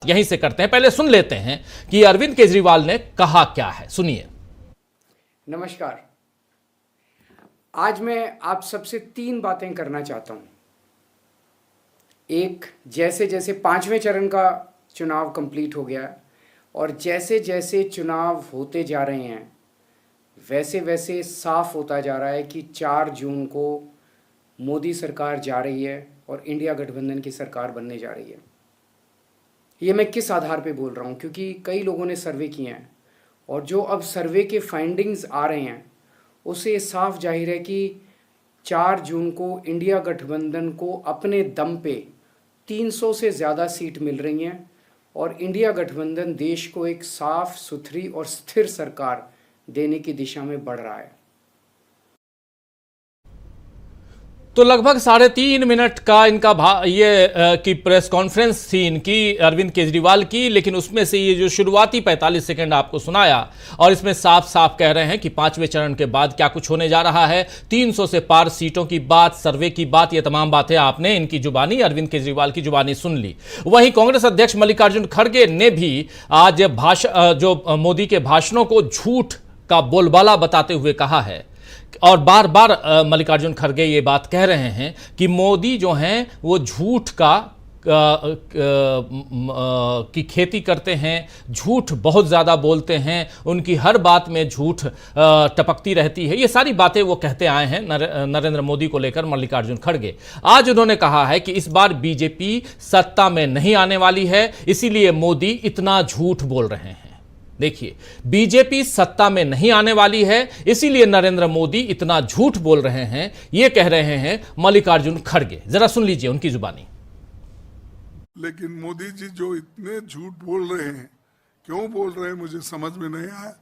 यहीं से करते हैं। पहले सुन लेते हैं कि अरविंद केजरीवाल ने कहा क्या है, सुनिए। नमस्कार। आज मैं आप सबसे 3 बातें करना चाहता हूं। एक, जैसे जैसे 5वें चरण का चुनाव कंप्लीट हो गया और जैसे जैसे चुनाव होते जा रहे हैं वैसे वैसे साफ होता जा रहा है कि 4 जून को मोदी सरकार जा रही है और इंडिया गठबंधन की सरकार बनने जा रही है। ये मैं किस आधार पे बोल रहा हूँ, क्योंकि कई लोगों ने सर्वे किए हैं और जो अब सर्वे के फाइंडिंग्स आ रहे हैं उससे साफ जाहिर है कि 4 जून को इंडिया गठबंधन को अपने दम पे 300 से ज़्यादा सीट मिल रही हैं और इंडिया गठबंधन देश को एक साफ सुथरी और स्थिर सरकार देने की दिशा में बढ़ रहा है। तो लगभग 3.5 मिनट का इनका की प्रेस कॉन्फ्रेंस थी इनकी, अरविंद केजरीवाल की, लेकिन उसमें से ये जो शुरुआती 45 सेकंड आपको सुनाया और इसमें साफ साफ कह रहे हैं कि 5वें चरण के बाद क्या कुछ होने जा रहा है, 300 से पार सीटों की बात, सर्वे की बात, ये तमाम बातें आपने इनकी जुबानी, अरविंद केजरीवाल की जुबानी सुन ली। वहीं कांग्रेस अध्यक्ष मल्लिकार्जुन खड़गे ने भी आज जो मोदी के भाषणों को झूठ का बोलबाला बताते हुए कहा है और बार बार मल्लिकार्जुन खड़गे ये बात कह रहे हैं कि मोदी जो हैं वो झूठ की खेती करते हैं, झूठ बहुत ज़्यादा बोलते हैं, उनकी हर बात में झूठ टपकती रहती है। ये सारी बातें वो कहते आए हैं नरेंद्र मोदी को लेकर मल्लिकार्जुन खड़गे। आज उन्होंने कहा है कि इस बार बीजेपी सत्ता में नहीं आने वाली है, इसीलिए मोदी इतना झूठ बोल रहे हैं। देखिए, बीजेपी सत्ता में नहीं आने वाली है, इसीलिए नरेंद्र मोदी इतना झूठ बोल रहे हैं, ये कह रहे हैं मल्लिकार्जुन खड़गे। जरा सुन लीजिए उनकी जुबानी। लेकिन मोदी जी जो इतने झूठ बोल रहे हैं, क्यों बोल रहे हैं मुझे समझ में नहीं आया।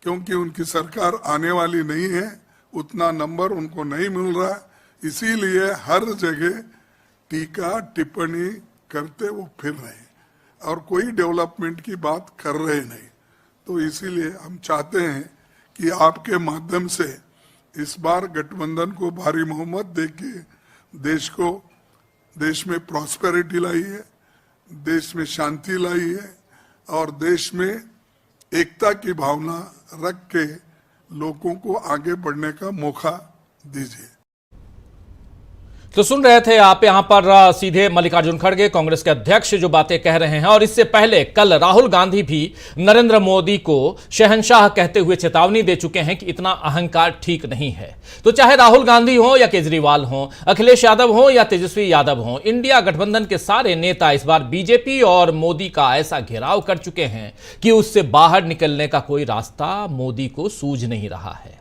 क्योंकि उनकी सरकार आने वाली नहीं है, उतना नंबर उनको नहीं मिल रहा है, इसीलिए हर जगह टीका टिप्पणी करते वो फिर रहे हैं और कोई डेवलपमेंट की बात कर रहे नहीं। तो इसीलिए हम चाहते हैं कि आपके माध्यम से इस बार गठबंधन को भारी बहुमत देके देश में प्रॉस्पेरिटी लाई है, देश में शांति लाई है और देश में एकता की भावना रख के लोगों को आगे बढ़ने का मौका दीजिए। तो सुन रहे थे आप यहां पर सीधे मल्लिकार्जुन खड़गे कांग्रेस के अध्यक्ष जो बातें कह रहे हैं। और इससे पहले कल राहुल गांधी भी नरेंद्र मोदी को शहंशाह कहते हुए चेतावनी दे चुके हैं कि इतना अहंकार ठीक नहीं है। तो चाहे राहुल गांधी हो या केजरीवाल हो, अखिलेश यादव हो या तेजस्वी यादव हो, इंडिया गठबंधन के सारे नेता इस बार बीजेपी और मोदी का ऐसा घेराव कर चुके हैं कि उससे बाहर निकलने का कोई रास्ता मोदी को सूझ नहीं रहा है।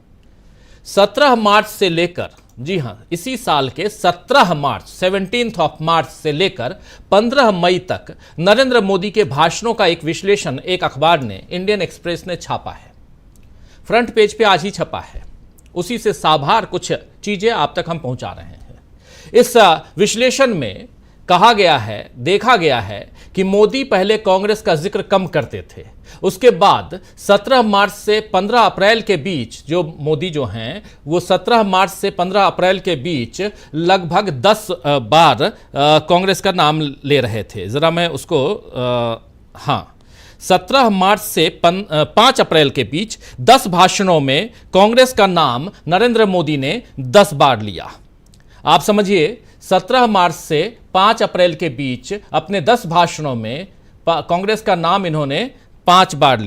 17 मार्च से लेकर, जी हां, इसी साल के 17 मार्च 17 मार्च से लेकर 15 मई तक नरेंद्र मोदी के भाषणों का एक विश्लेषण एक अखबार ने, इंडियन एक्सप्रेस ने छापा है। फ्रंट पेज पे आज ही छपा है, उसी से साभार कुछ चीजें आप तक हम पहुंचा रहे हैं। इस विश्लेषण में कहा गया है, देखा गया है कि मोदी पहले कांग्रेस का जिक्र कम करते थे, उसके बाद 17 मार्च से 15 अप्रैल के बीच जो मोदी जो हैं वो 17 मार्च से 15 अप्रैल के बीच लगभग 10 बार कांग्रेस का नाम ले रहे थे। जरा मैं उसको 17 मार्च से 5 अप्रैल के बीच 10 भाषणों में कांग्रेस का नाम नरेंद्र मोदी ने 10 बार लिया। आप समझिए, 17 मार्च से 5 अप्रैल के बीच अपने 10 भाषणों में कांग्रेस का नाम इन्होंने 10 बार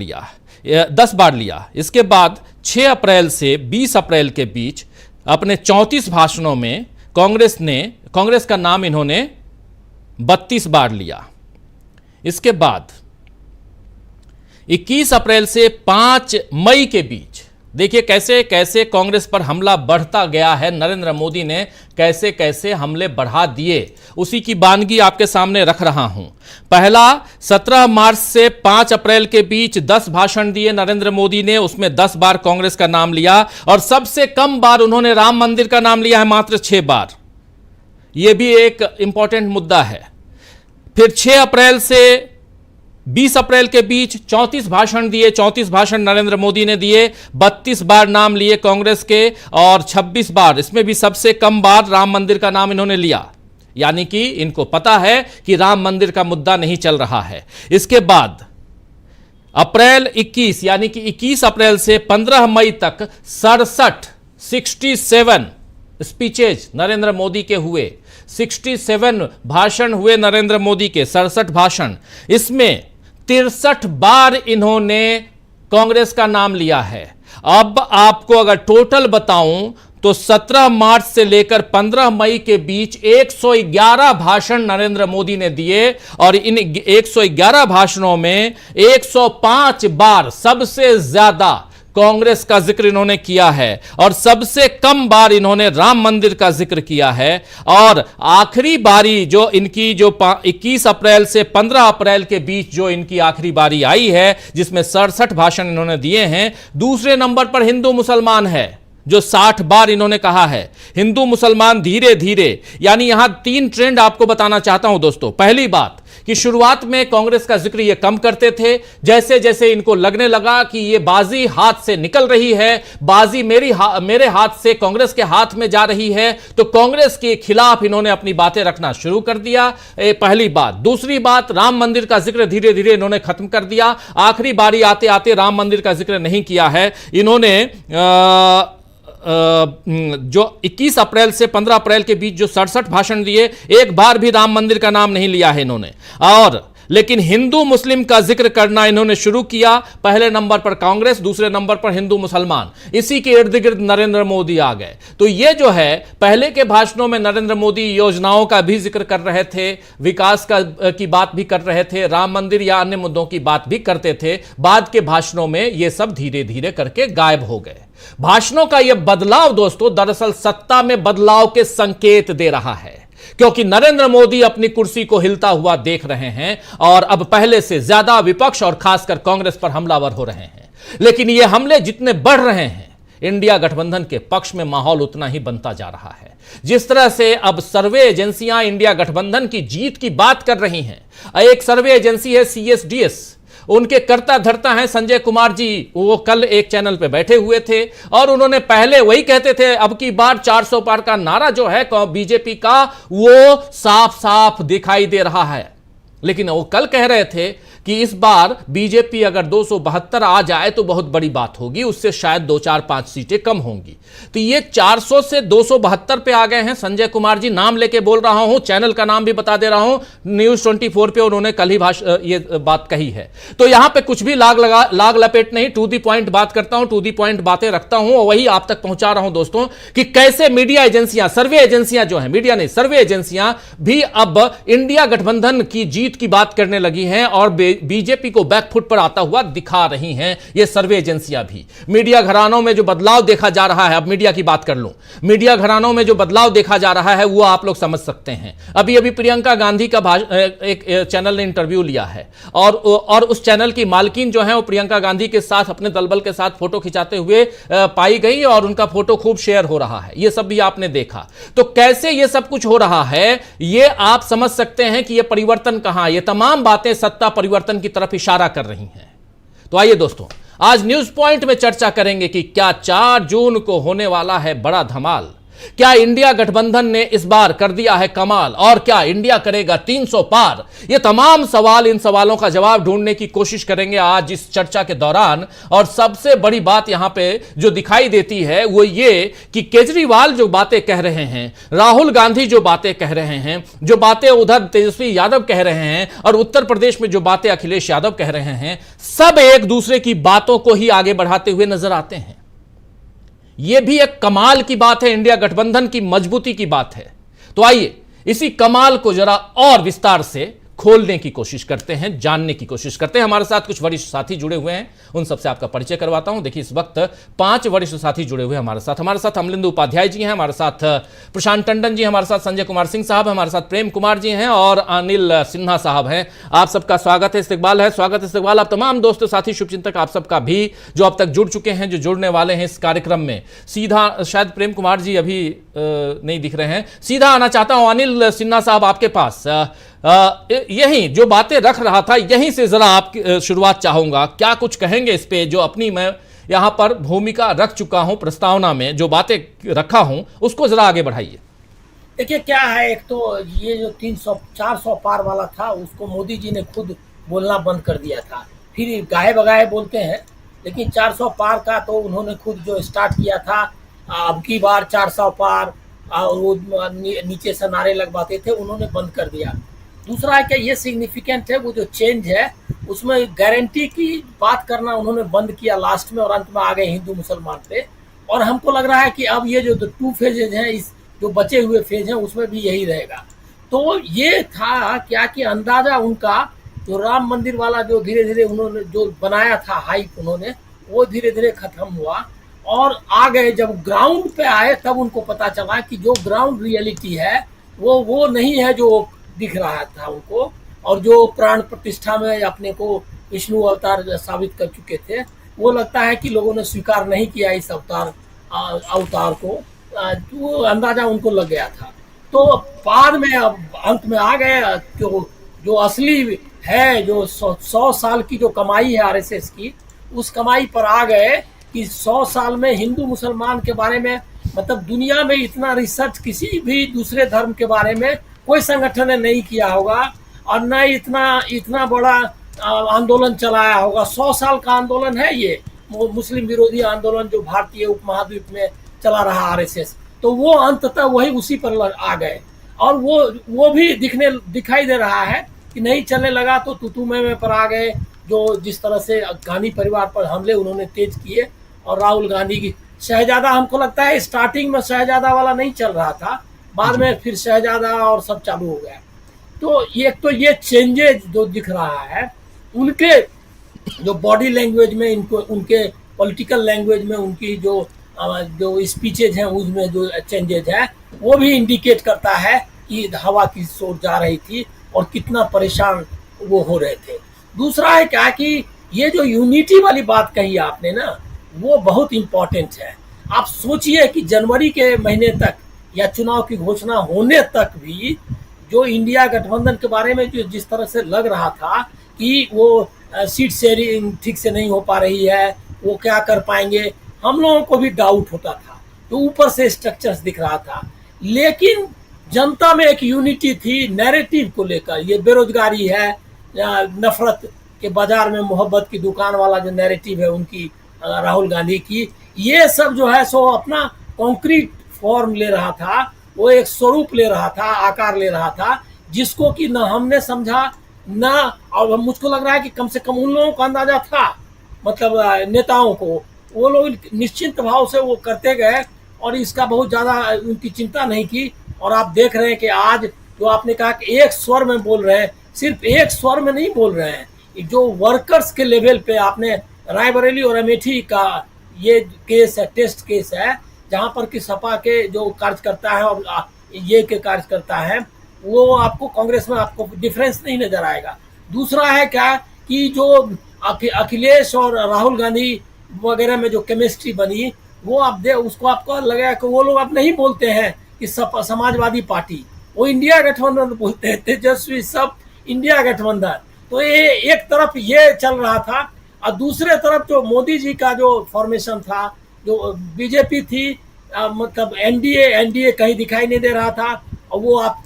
लिया। इसके बाद 6 अप्रैल से 20 अप्रैल के बीच अपने 34 भाषणों में कांग्रेस का नाम इन्होंने 32 बार लिया। इसके बाद 21 अप्रैल से 5 मई के बीच देखिए कैसे कैसे कांग्रेस पर हमला बढ़ता गया है। नरेंद्र मोदी ने कैसे कैसे हमले बढ़ा दिए, उसी की बानगी आपके सामने रख रहा हूं। पहला, 17 मार्च से 5 अप्रैल के बीच 10 भाषण दिए नरेंद्र मोदी ने, उसमें 10 बार कांग्रेस का नाम लिया और सबसे कम बार उन्होंने राम मंदिर का नाम लिया है, मात्र 6 बार। यह भी एक इंपॉर्टेंट मुद्दा है। फिर 6 अप्रैल से 20 अप्रैल के बीच 34 भाषण दिए, 34 भाषण नरेंद्र मोदी ने दिए, 32 बार नाम लिए कांग्रेस के और 26 बार, इसमें भी सबसे कम बार राम मंदिर का नाम इन्होंने लिया। यानी कि इनको पता है कि राम मंदिर का मुद्दा नहीं चल रहा है। इसके बाद अप्रैल 21 यानी कि 21 अप्रैल से 15 मई तक 67 स्पीचेज नरेंद्र मोदी के हुए, 67 भाषण हुए नरेंद्र मोदी के, 67 भाषण। इसमें 63 बार इन्होंने कांग्रेस का नाम लिया है। अब आपको अगर टोटल बताऊं तो 17 मार्च से लेकर 15 मई के बीच 111 भाषण नरेंद्र मोदी ने दिए और इन 111 भाषणों में 105 बार सबसे ज्यादा कांग्रेस का जिक्र इन्होंने किया है और सबसे कम बार इन्होंने राम मंदिर का जिक्र किया है। और आखिरी बारी जो इनकी जो 21 अप्रैल से 15 अप्रैल के बीच जो इनकी आखिरी बारी आई है, जिसमें 67 भाषण इन्होंने दिए हैं, दूसरे नंबर पर हिंदू मुसलमान है जो 60 बार इन्होंने कहा है। हिंदू मुसलमान धीरे धीरे, यानी यहां 3 ट्रेंड आपको बताना चाहता हूं दोस्तों। पहली बात कि शुरुआत में कांग्रेस का जिक्र ये कम करते थे, जैसे जैसे इनको लगने लगा कि ये बाजी हाथ से निकल रही है, बाजी मेरे हाथ से कांग्रेस के हाथ में जा रही है, तो कांग्रेस के खिलाफ इन्होंने अपनी बातें रखना शुरू कर दिया। पहली बात। दूसरी बात, राम मंदिर का जिक्र धीरे धीरे इन्होंने खत्म कर दिया। आखिरी बारी आते आते राम मंदिर का जिक्र नहीं किया है इन्होंने। जो 21 अप्रैल से 15 अप्रैल के बीच जो 67 भाषण दिए, एक बार भी राम मंदिर का नाम नहीं लिया है इन्होंने। और लेकिन हिंदू मुस्लिम का जिक्र करना इन्होंने शुरू किया। पहले नंबर पर कांग्रेस, दूसरे नंबर पर हिंदू मुसलमान, इसी के इर्द गिर्द नरेंद्र मोदी आ गए। तो ये जो है, पहले के भाषणों में नरेंद्र मोदी योजनाओं का भी जिक्र कर रहे थे, विकास की बात भी कर रहे थे, राम मंदिर या अन्य मुद्दों की बात भी करते थे। बाद के भाषणों में ये सब धीरे धीरे करके गायब हो गए। भाषणों का यह बदलाव दोस्तों दरअसल सत्ता में बदलाव के संकेत दे रहा है, क्योंकि नरेंद्र मोदी अपनी कुर्सी को हिलता हुआ देख रहे हैं और अब पहले से ज्यादा विपक्ष और खासकर कांग्रेस पर हमलावर हो रहे हैं। लेकिन ये हमले जितने बढ़ रहे हैं, इंडिया गठबंधन के पक्ष में माहौल उतना ही बनता जा रहा है। जिस तरह से अब सर्वे एजेंसियां इंडिया गठबंधन की जीत की बात कर रही हैं, एक सर्वे एजेंसी है CSDS, उनके कर्ता धर्ता हैं संजय कुमार जी। वो कल एक चैनल पे बैठे हुए थे और उन्होंने पहले वही कहते थे, अब की बार 400 पार का नारा जो है बीजेपी का, वो साफ साफ दिखाई दे रहा है। लेकिन वो कल कह रहे थे कि इस बार बीजेपी अगर 272 आ जाए तो बहुत बड़ी बात होगी, उससे शायद 2, 4, 5 सीटें कम होंगी। तो ये 400 से 272 पे आ गए हैं संजय कुमार जी। नाम लेके बोल रहा हूं, चैनल का नाम भी बता दे रहा हूं, न्यूज 24 पे उन्होंने कल ही ये बात कही है। तो यहां पे कुछ भी लाग लपेट नहीं, टू दी पॉइंट बात करता हूं, टू दी पॉइंट बातें रखता हूं और वही आप तक पहुंचा रहा हूं दोस्तों, कि कैसे मीडिया एजेंसियां, सर्वे एजेंसियां जो है, मीडिया नहीं सर्वे एजेंसियां भी अब इंडिया गठबंधन की जीत की बात करने लगी हैं और बीजेपी को बैकफुट पर आता हुआ दिखा रही हैं ये सर्वे एजेंसियां भी। मीडिया घरानों में जो बदलाव देखा जा रहा है, अब मीडिया की बात कर लूं, मीडिया घरानों में जो बदलाव देखा जा रहा है वो आप लोग समझ सकते हैं। अभी अभी प्रियंका गांधी का एक चैनल ने इंटरव्यू लिया है और उस चैनल की मालकिन जो है वो प्रियंका गांधी के साथ, अपने दलबल के साथ फोटो खिंचाते हुए पाई गई और उनका फोटो खूब शेयर हो रहा है। ये सब भी आपने देखा। तो कैसे ये सब कुछ हो रहा है, ये आप समझ सकते हैं कि ये परिवर्तन कहां, ये तमाम बातें सत्ता परिवर्तन की तरफ इशारा कर रही हैं। तो आइए दोस्तों, आज न्यूज पॉइंट में चर्चा करेंगे कि क्या 4 जून को होने वाला है बड़ा धमाल। क्या इंडिया गठबंधन ने इस बार कर दिया है कमाल और क्या इंडिया करेगा 300 पार? ये तमाम सवाल, इन सवालों का जवाब ढूंढने की कोशिश करेंगे आज इस चर्चा के दौरान। और सबसे बड़ी बात यहां पे जो दिखाई देती है वो ये कि केजरीवाल जो बातें कह रहे हैं, राहुल गांधी जो बातें कह रहे हैं, जो बातें उधर तेजस्वी यादव कह रहे हैं और उत्तर प्रदेश में जो बातें अखिलेश यादव कह रहे हैं, सब एक दूसरे की बातों को ही आगे बढ़ाते हुए नजर आते हैं। यह भी एक कमाल की बात है, इंडिया गठबंधन की मजबूती की बात है। तो आइए इसी कमाल को जरा और विस्तार से खोलने की कोशिश करते हैं, जानने की कोशिश करते हैं। हमारे साथ कुछ वरिष्ठ साथी जुड़े हुए हैं, उन सबसे आपका परिचय करवाता हूं। देखिए, इस वक्त 5 वरिष्ठ साथी जुड़े हुए हैं हमारे साथ अमलिंदु उपाध्याय जी हैं, हमारे साथ प्रशांत टंडन जी, हमारे साथ संजय कुमार सिंह साहब, हमारे साथ प्रेम कुमार जी हैं और अनिल सिन्हा साहब हैं। आप सबका स्वागत है, इस्तकबाल है, स्वागत इस्तकबाल आप तमाम दोस्तों, साथी, शुभचिंतक आप सबका भी जो अब तक जुड़ चुके हैं, जो जुड़ने वाले हैं इस कार्यक्रम में। सीधा शायद प्रेम कुमार जी अभी नहीं दिख रहे हैं, सीधा आना चाहता हूं अनिल सिन्हा साहब आपके पास। यही जो बातें रख रहा था, यहीं से जरा आप शुरुआत चाहूंगा, क्या कुछ कहेंगे इस पे जो अपनी मैं यहां पर भूमिका रख चुका हूं, प्रस्तावना में जो बातें रखा हूं उसको जरा आगे बढ़ाइए। देखिए क्या है, एक तो ये जो 300-400 पार वाला था उसको मोदी जी ने खुद बोलना बंद कर दिया था। फिर गाहे बगाहे बोलते हैं, लेकिन 400 पार का तो उन्होंने खुद जो स्टार्ट किया था, अब की बार 400 पार, और वो नीचे से नारे लगवाते थे, उन्होंने बंद कर दिया। दूसरा है कि ये सिग्निफिकेंट है, वो जो चेंज है उसमें गारंटी की बात करना उन्होंने बंद किया लास्ट में, और अंत में आ गए हिंदू मुसलमान पे। और हमको लग रहा है कि अब ये जो 2 फेजेज हैं, इस जो बचे हुए फेज हैं उसमें भी यही रहेगा। तो ये था क्या कि अंदाजा उनका जो राम मंदिर वाला जो धीरे धीरे उन्होंने जो बनाया था हाइप, उन्होंने वो धीरे धीरे खत्म हुआ, और आ गए जब ग्राउंड पे आए तब उनको पता चला कि जो ग्राउंड रियलिटी है वो नहीं है जो दिख रहा था उनको, और जो प्राण प्रतिष्ठा में अपने को विष्णु अवतार साबित कर चुके थे, वो लगता है कि लोगों ने स्वीकार नहीं किया इस अवतार को। वो अंदाजा उनको लग गया था। तो बाद में अब अंत में आ गए, जो असली है, जो 100 साल की जो कमाई है आरएसएस की, उस कमाई पर आ गए कि 100 साल में हिंदू मुसलमान के बारे में, मतलब दुनिया में इतना रिसर्च किसी भी दूसरे धर्म के बारे में कोई संगठन ने नहीं किया होगा, और न इतना बड़ा आंदोलन चलाया होगा। 100 साल का आंदोलन है ये मुस्लिम विरोधी आंदोलन जो भारतीय उपमहाद्वीप में चला रहा आरएसएस। तो वो अंततः वही उसी पर आ गए, और वो भी दिखाई दे रहा है कि नहीं चलने लगा तो तू मैं पर आ गए। जो जिस तरह से गांधी परिवार पर हमले उन्होंने तेज किए, और राहुल गांधी की शहजादा, हमको लगता है स्टार्टिंग में शहजादा वाला नहीं चल रहा था, बाद में फिर शहजादा और सब चालू हो गया। तो ये चेंजेस जो दिख रहा है उनके जो बॉडी लैंग्वेज में, इनको उनके पॉलिटिकल लैंग्वेज में, उनकी जो स्पीचेज हैं उसमें जो चेंजेज है, वो भी इंडिकेट करता है कि हवा की सोच जा रही थी और कितना परेशान वो हो रहे थे। दूसरा है क्या कि ये जो यूनिटी वाली बात कही आपने ना, वो बहुत इम्पोर्टेंट है। आप सोचिए कि जनवरी के महीने तक या चुनाव की घोषणा होने तक भी जो इंडिया गठबंधन के बारे में जो जिस तरह से लग रहा था कि वो सीट शेयरिंग ठीक से नहीं हो पा रही है, वो क्या कर पाएंगे, हम लोगों को भी डाउट होता था। तो ऊपर से स्ट्रक्चर्स दिख रहा था, लेकिन जनता में एक यूनिटी थी नैरेटिव को लेकर। ये बेरोजगारी है, नफरत के बाजार में मोहब्बत की दुकान वाला जो नैरेटिव है उनकी, राहुल गांधी की, ये सब जो है सो अपना कॉन्क्रीट फॉर्म ले रहा था, वो एक स्वरूप ले रहा था, आकार ले रहा था, जिसको कि न हमने समझा ना, और मुझको लग रहा है कि कम से कम उन लोगों को अंदाजा था, मतलब नेताओं को, वो लोग निश्चिंत भाव से वो करते गए और इसका बहुत ज़्यादा उनकी चिंता नहीं की। और आप देख रहे हैं कि आज जो आपने कहा कि एक स्वर में बोल रहे हैं, सिर्फ एक स्वर में नहीं बोल रहे हैं, जो वर्कर्स के लेवल पे आपने रायबरेली और अमेठी का ये केस है, टेस्ट केस है, जहाँ पर कि सपा के जो कार्यकर्ता है और ये के कार्यकर्ता है, वो आपको कांग्रेस में आपको डिफरेंस नहीं नजर आएगा। दूसरा है क्या कि जो अखिलेश और राहुल गांधी वगैरह में जो केमिस्ट्री बनी, वो आप उसको आपको लगेगा कि वो लोग अब नहीं बोलते हैं कि समाजवादी पार्टी, वो इंडिया गठबंधन बोलते हैं, तेजस्वी सब इंडिया गठबंधन। तो ये एक तरफ ये चल रहा था, और दूसरे तरफ जो मोदी जी का जो फॉर्मेशन था, जो बीजेपी थी, मतलब एनडीए कहीं दिखाई नहीं दे रहा था। और वो आप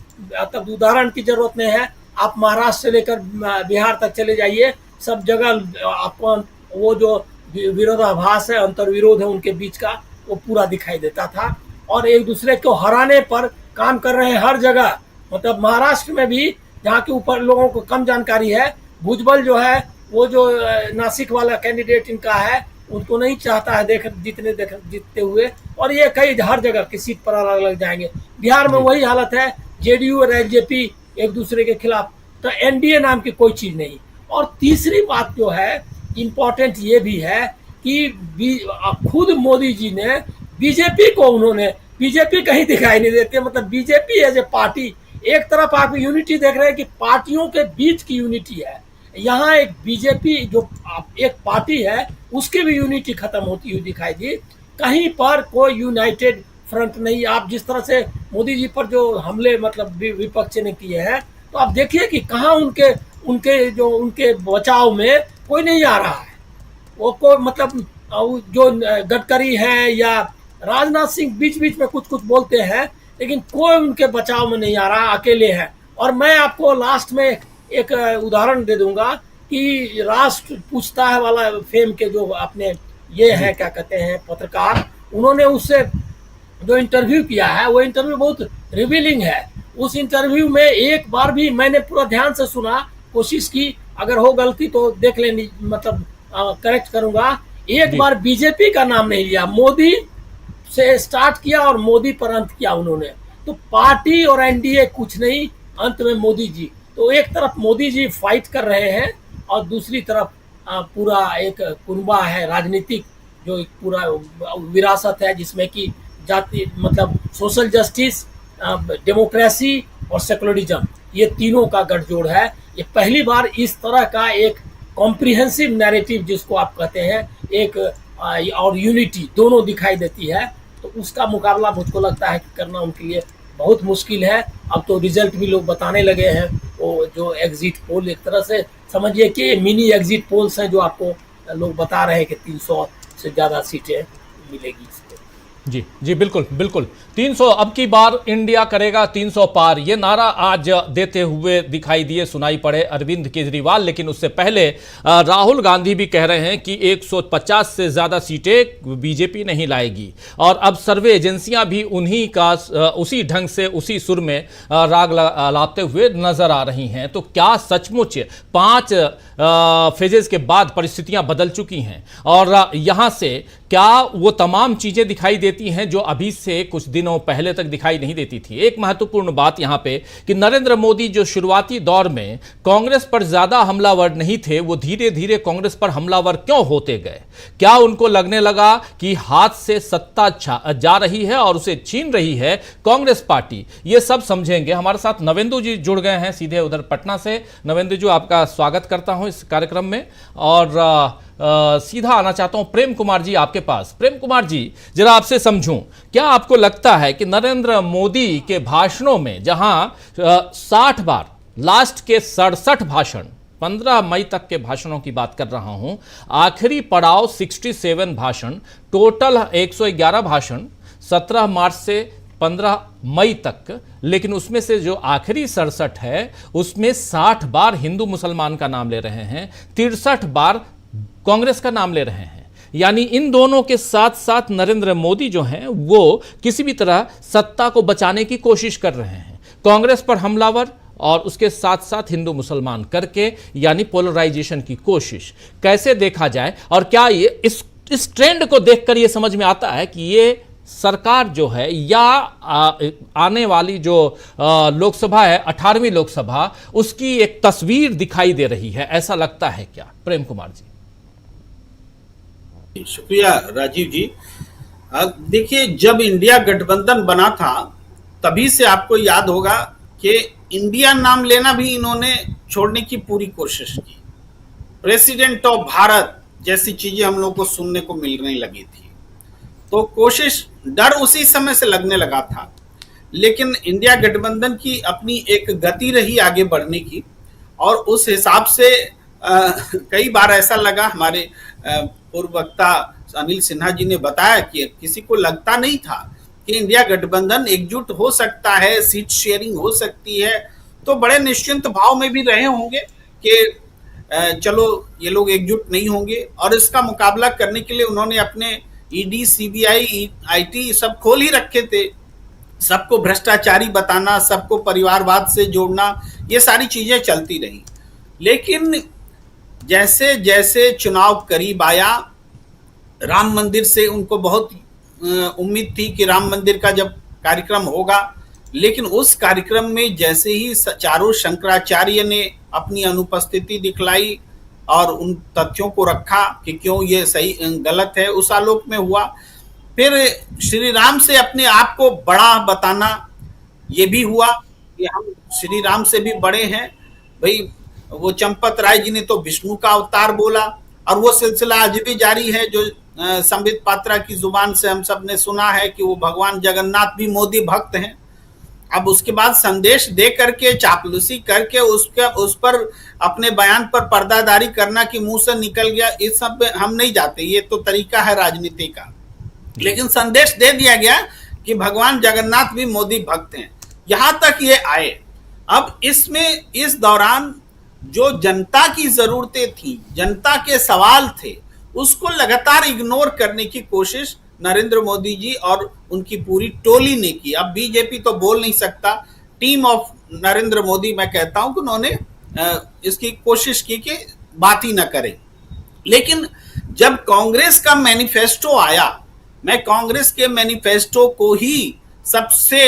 तब उदाहरण की जरूरत नहीं है, आप महाराष्ट्र से लेकर बिहार तक चले जाइए, सब जगह आपको वो जो विरोधाभास है, अंतर्विरोध है उनके बीच का, वो पूरा दिखाई देता था, और एक दूसरे को हराने पर काम कर रहे हैं हर जगह। मतलब महाराष्ट्र में भी, जहाँ के ऊपर लोगों को कम जानकारी है, भुजबल जो है वो जो नासिक वाला कैंडिडेट इनका है, उनको नहीं चाहता है जीतते हुए, और ये कई हर जगह की सीट पर अलग अलग जाएंगे। बिहार में वही हालत है, जेडीयू और एलजेपी एक दूसरे के खिलाफ, तो एनडीए नाम की कोई चीज नहीं। और तीसरी बात जो है इम्पोर्टेंट ये भी है कि खुद मोदी जी ने बीजेपी को, उन्होंने बीजेपी कहीं दिखाई नहीं देते, मतलब बीजेपी एज ए पार्टी, एक तरफ आप यूनिटी देख रहे हैं कि पार्टियों के बीच की यूनिटी है, यहाँ एक बीजेपी जो एक पार्टी है उसकी भी यूनिटी खत्म होती हुई दिखाई दी, कहीं पर कोई यूनाइटेड फ्रंट नहीं। आप जिस तरह से मोदी जी पर जो हमले मतलब विपक्ष ने किए हैं, तो आप देखिए कि कहाँ उनके बचाव में कोई नहीं आ रहा है। वो को मतलब जो गडकरी है या राजनाथ सिंह बीच बीच में कुछ बोलते हैं, लेकिन कोई उनके बचाव में नहीं आ रहा, अकेले हैं। और मैं आपको लास्ट में एक उदाहरण दे दूंगा कि राष्ट्र पूछता है वाला फेम के जो अपने ये है क्या कहते हैं पत्रकार, उन्होंने उससे जो इंटरव्यू किया है वो इंटरव्यू बहुत रिवीलिंग है। उस इंटरव्यू में एक बार भी मैंने पूरा ध्यान से सुना, कोशिश की, अगर हो गलती तो देख लेनी, मतलब करेक्ट करूंगा। एक बार बीजेपी का नाम नहीं लिया, मोदी से स्टार्ट किया और मोदी पर अंत किया उन्होंने। तो पार्टी और एनडीए कुछ नहीं, अंत में मोदी जी। तो एक तरफ मोदी जी फाइट कर रहे हैं और दूसरी तरफ पूरा एक कुनबा है राजनीतिक, जो एक पूरा विरासत है जिसमें कि जाति, मतलब सोशल जस्टिस, डेमोक्रेसी और सेकुलरिज्म, ये तीनों का गठजोड़ है। ये पहली बार इस तरह का एक कॉम्प्रिहेंसिव नैरेटिव जिसको आप कहते हैं, एक और यूनिटी दोनों दिखाई देती है। तो उसका मुकाबला मुझको लगता है कि करना उनके लिए बहुत मुश्किल है। अब तो रिजल्ट भी लोग बताने लगे हैं, वो जो एग्जिट पोल, एक तरह से समझिए कि मिनी एग्जिट पोल्स हैं जो आपको लोग बता रहे हैं कि 300 से ज़्यादा सीटें मिलेगी इसको। जी जी, बिल्कुल बिल्कुल। 300 अब की बार इंडिया करेगा 300 पार, ये नारा आज देते हुए दिखाई दिए, सुनाई पड़े अरविंद केजरीवाल। लेकिन उससे पहले राहुल गांधी भी कह रहे हैं कि 150 से ज़्यादा सीटें बीजेपी नहीं लाएगी। और अब सर्वे एजेंसियां भी उन्हीं का उसी ढंग से, उसी सुर में राग लाते हुए नजर आ रही हैं। तो क्या सचमुच 5 फेजेस के बाद परिस्थितियां बदल चुकी हैं और यहां से क्या वो तमाम चीजें दिखाई देती हैं जो अभी से कुछ दिनों पहले तक दिखाई नहीं देती थी? एक महत्वपूर्ण बात यहां पे कि नरेंद्र मोदी जो शुरुआती दौर में कांग्रेस पर ज्यादा हमलावर नहीं थे, वो धीरे धीरे कांग्रेस पर हमलावर क्यों होते गए? क्या उनको लगने लगा कि हाथ से सत्ता जा रही है और उसे छीन रही है कांग्रेस पार्टी? ये सब समझेंगे। हमारे साथ नवेंदु जी जुड़ गए हैं सीधे उधर पटना से। नवेंदु जी, आपका स्वागत करता हूं इस कार्यक्रम में और सीधा आना चाहता हूं प्रेम कुमार जी आपके पास। प्रेम कुमार जी, जरा आपसे समझूं, क्या आपको लगता है कि नरेंद्र मोदी के भाषणों में जहां 60 बार, लास्ट के 67 भाषण, 15 मई तक के भाषणों की बात कर रहा हूं, आखिरी पड़ाव 67 भाषण, टोटल 111 भाषण 17 मार्च से 15 मई तक, लेकिन उसमें से जो आखिरी 67 है उसमें 60 बार हिंदू मुसलमान का नाम ले रहे हैं, 63 बार कांग्रेस का नाम ले रहे हैं। यानी इन दोनों के साथ साथ नरेंद्र मोदी जो हैं वो किसी भी तरह सत्ता को बचाने की कोशिश कर रहे हैं, कांग्रेस पर हमलावर और उसके साथ साथ हिंदू मुसलमान करके, यानी पोलराइजेशन की कोशिश। कैसे देखा जाए और क्या ये इस ट्रेंड को देखकर ये समझ में आता है कि ये सरकार जो है या आने वाली जो लोकसभा है 18वीं लोकसभा, उसकी एक तस्वीर दिखाई दे रही है, ऐसा लगता है क्या? प्रेम कुमार जी। शुक्रिया राजीव जी। देखिए, जब इंडिया गठबंधन बना था तभी से आपको याद होगा कि इंडिया नाम लेना भी इन्होंने छोड़ने की पूरी कोशिश की। प्रेसिडेंट ऑफ भारत जैसी चीजें हम लोग को सुनने को मिलने लगी थी, तो कोशिश, डर उसी समय से लगने लगा था। लेकिन इंडिया गठबंधन की अपनी एक गति रही आगे बढ़ने की, और उस हिसाब से कई बार ऐसा लगा, हमारे पूर्व वक्ता अनिल सिन्हा जी ने बताया कि किसी को लगता नहीं था कि इंडिया गठबंधन एकजुट हो सकता है, सीट शेयरिंग हो सकती है। तो बड़े निश्चिंत भाव में भी रहे होंगे कि चलो ये लोग एकजुट नहीं होंगे, और इसका मुकाबला करने के लिए उन्होंने अपने ईडी, सीबीआई, आईटी सब खोल ही रखे थे। सबको भ्रष्टाचारी बताना, सबको परिवारवाद से जोड़ना, ये सारी चीजें चलती रही। लेकिन जैसे जैसे चुनाव करीब आया, राम मंदिर से उनको बहुत उम्मीद थी कि राम मंदिर का जब कार्यक्रम होगा, लेकिन उस कार्यक्रम में जैसे ही चारों शंकराचार्य ने अपनी अनुपस्थिति दिखलाई और उन तथ्यों को रखा कि क्यों ये सही गलत है, उस आलोक में हुआ। फिर श्री राम से अपने आप को बड़ा बताना, ये भी हुआ कि हम श्री राम से भी बड़े हैं। भाई, वो चंपत राय जी ने तो विष्णु का अवतार बोला, और वो सिलसिला आज भी जारी है जो संबित पात्रा की जुबान से हम सब ने सुना है कि वो भगवान जगन्नाथ भी मोदी भक्त हैं। अब उसके बाद संदेश दे करके, चापलूसी करके उस पर अपने बयान पर पर्दादारी करना कि मुंह से निकल गया, इस सब हम नहीं जाते, ये तो तरीका है राजनीति का। लेकिन संदेश दे दिया गया कि भगवान जगन्नाथ भी मोदी भक्त हैं, यहां तक ये आए। अब इसमें इस दौरान जो जनता की जरूरतें थी, जनता के सवाल थे, उसको लगातार इग्नोर करने की कोशिश नरेंद्र मोदी जी और उनकी पूरी टोली ने की। अब बीजेपी तो बोल नहीं सकता, टीम ऑफ नरेंद्र मोदी मैं कहता हूं कि उन्होंने इसकी कोशिश की कि बात ही ना करें। लेकिन जब कांग्रेस का मैनिफेस्टो आया, मैं कांग्रेस के मैनिफेस्टो को ही सबसे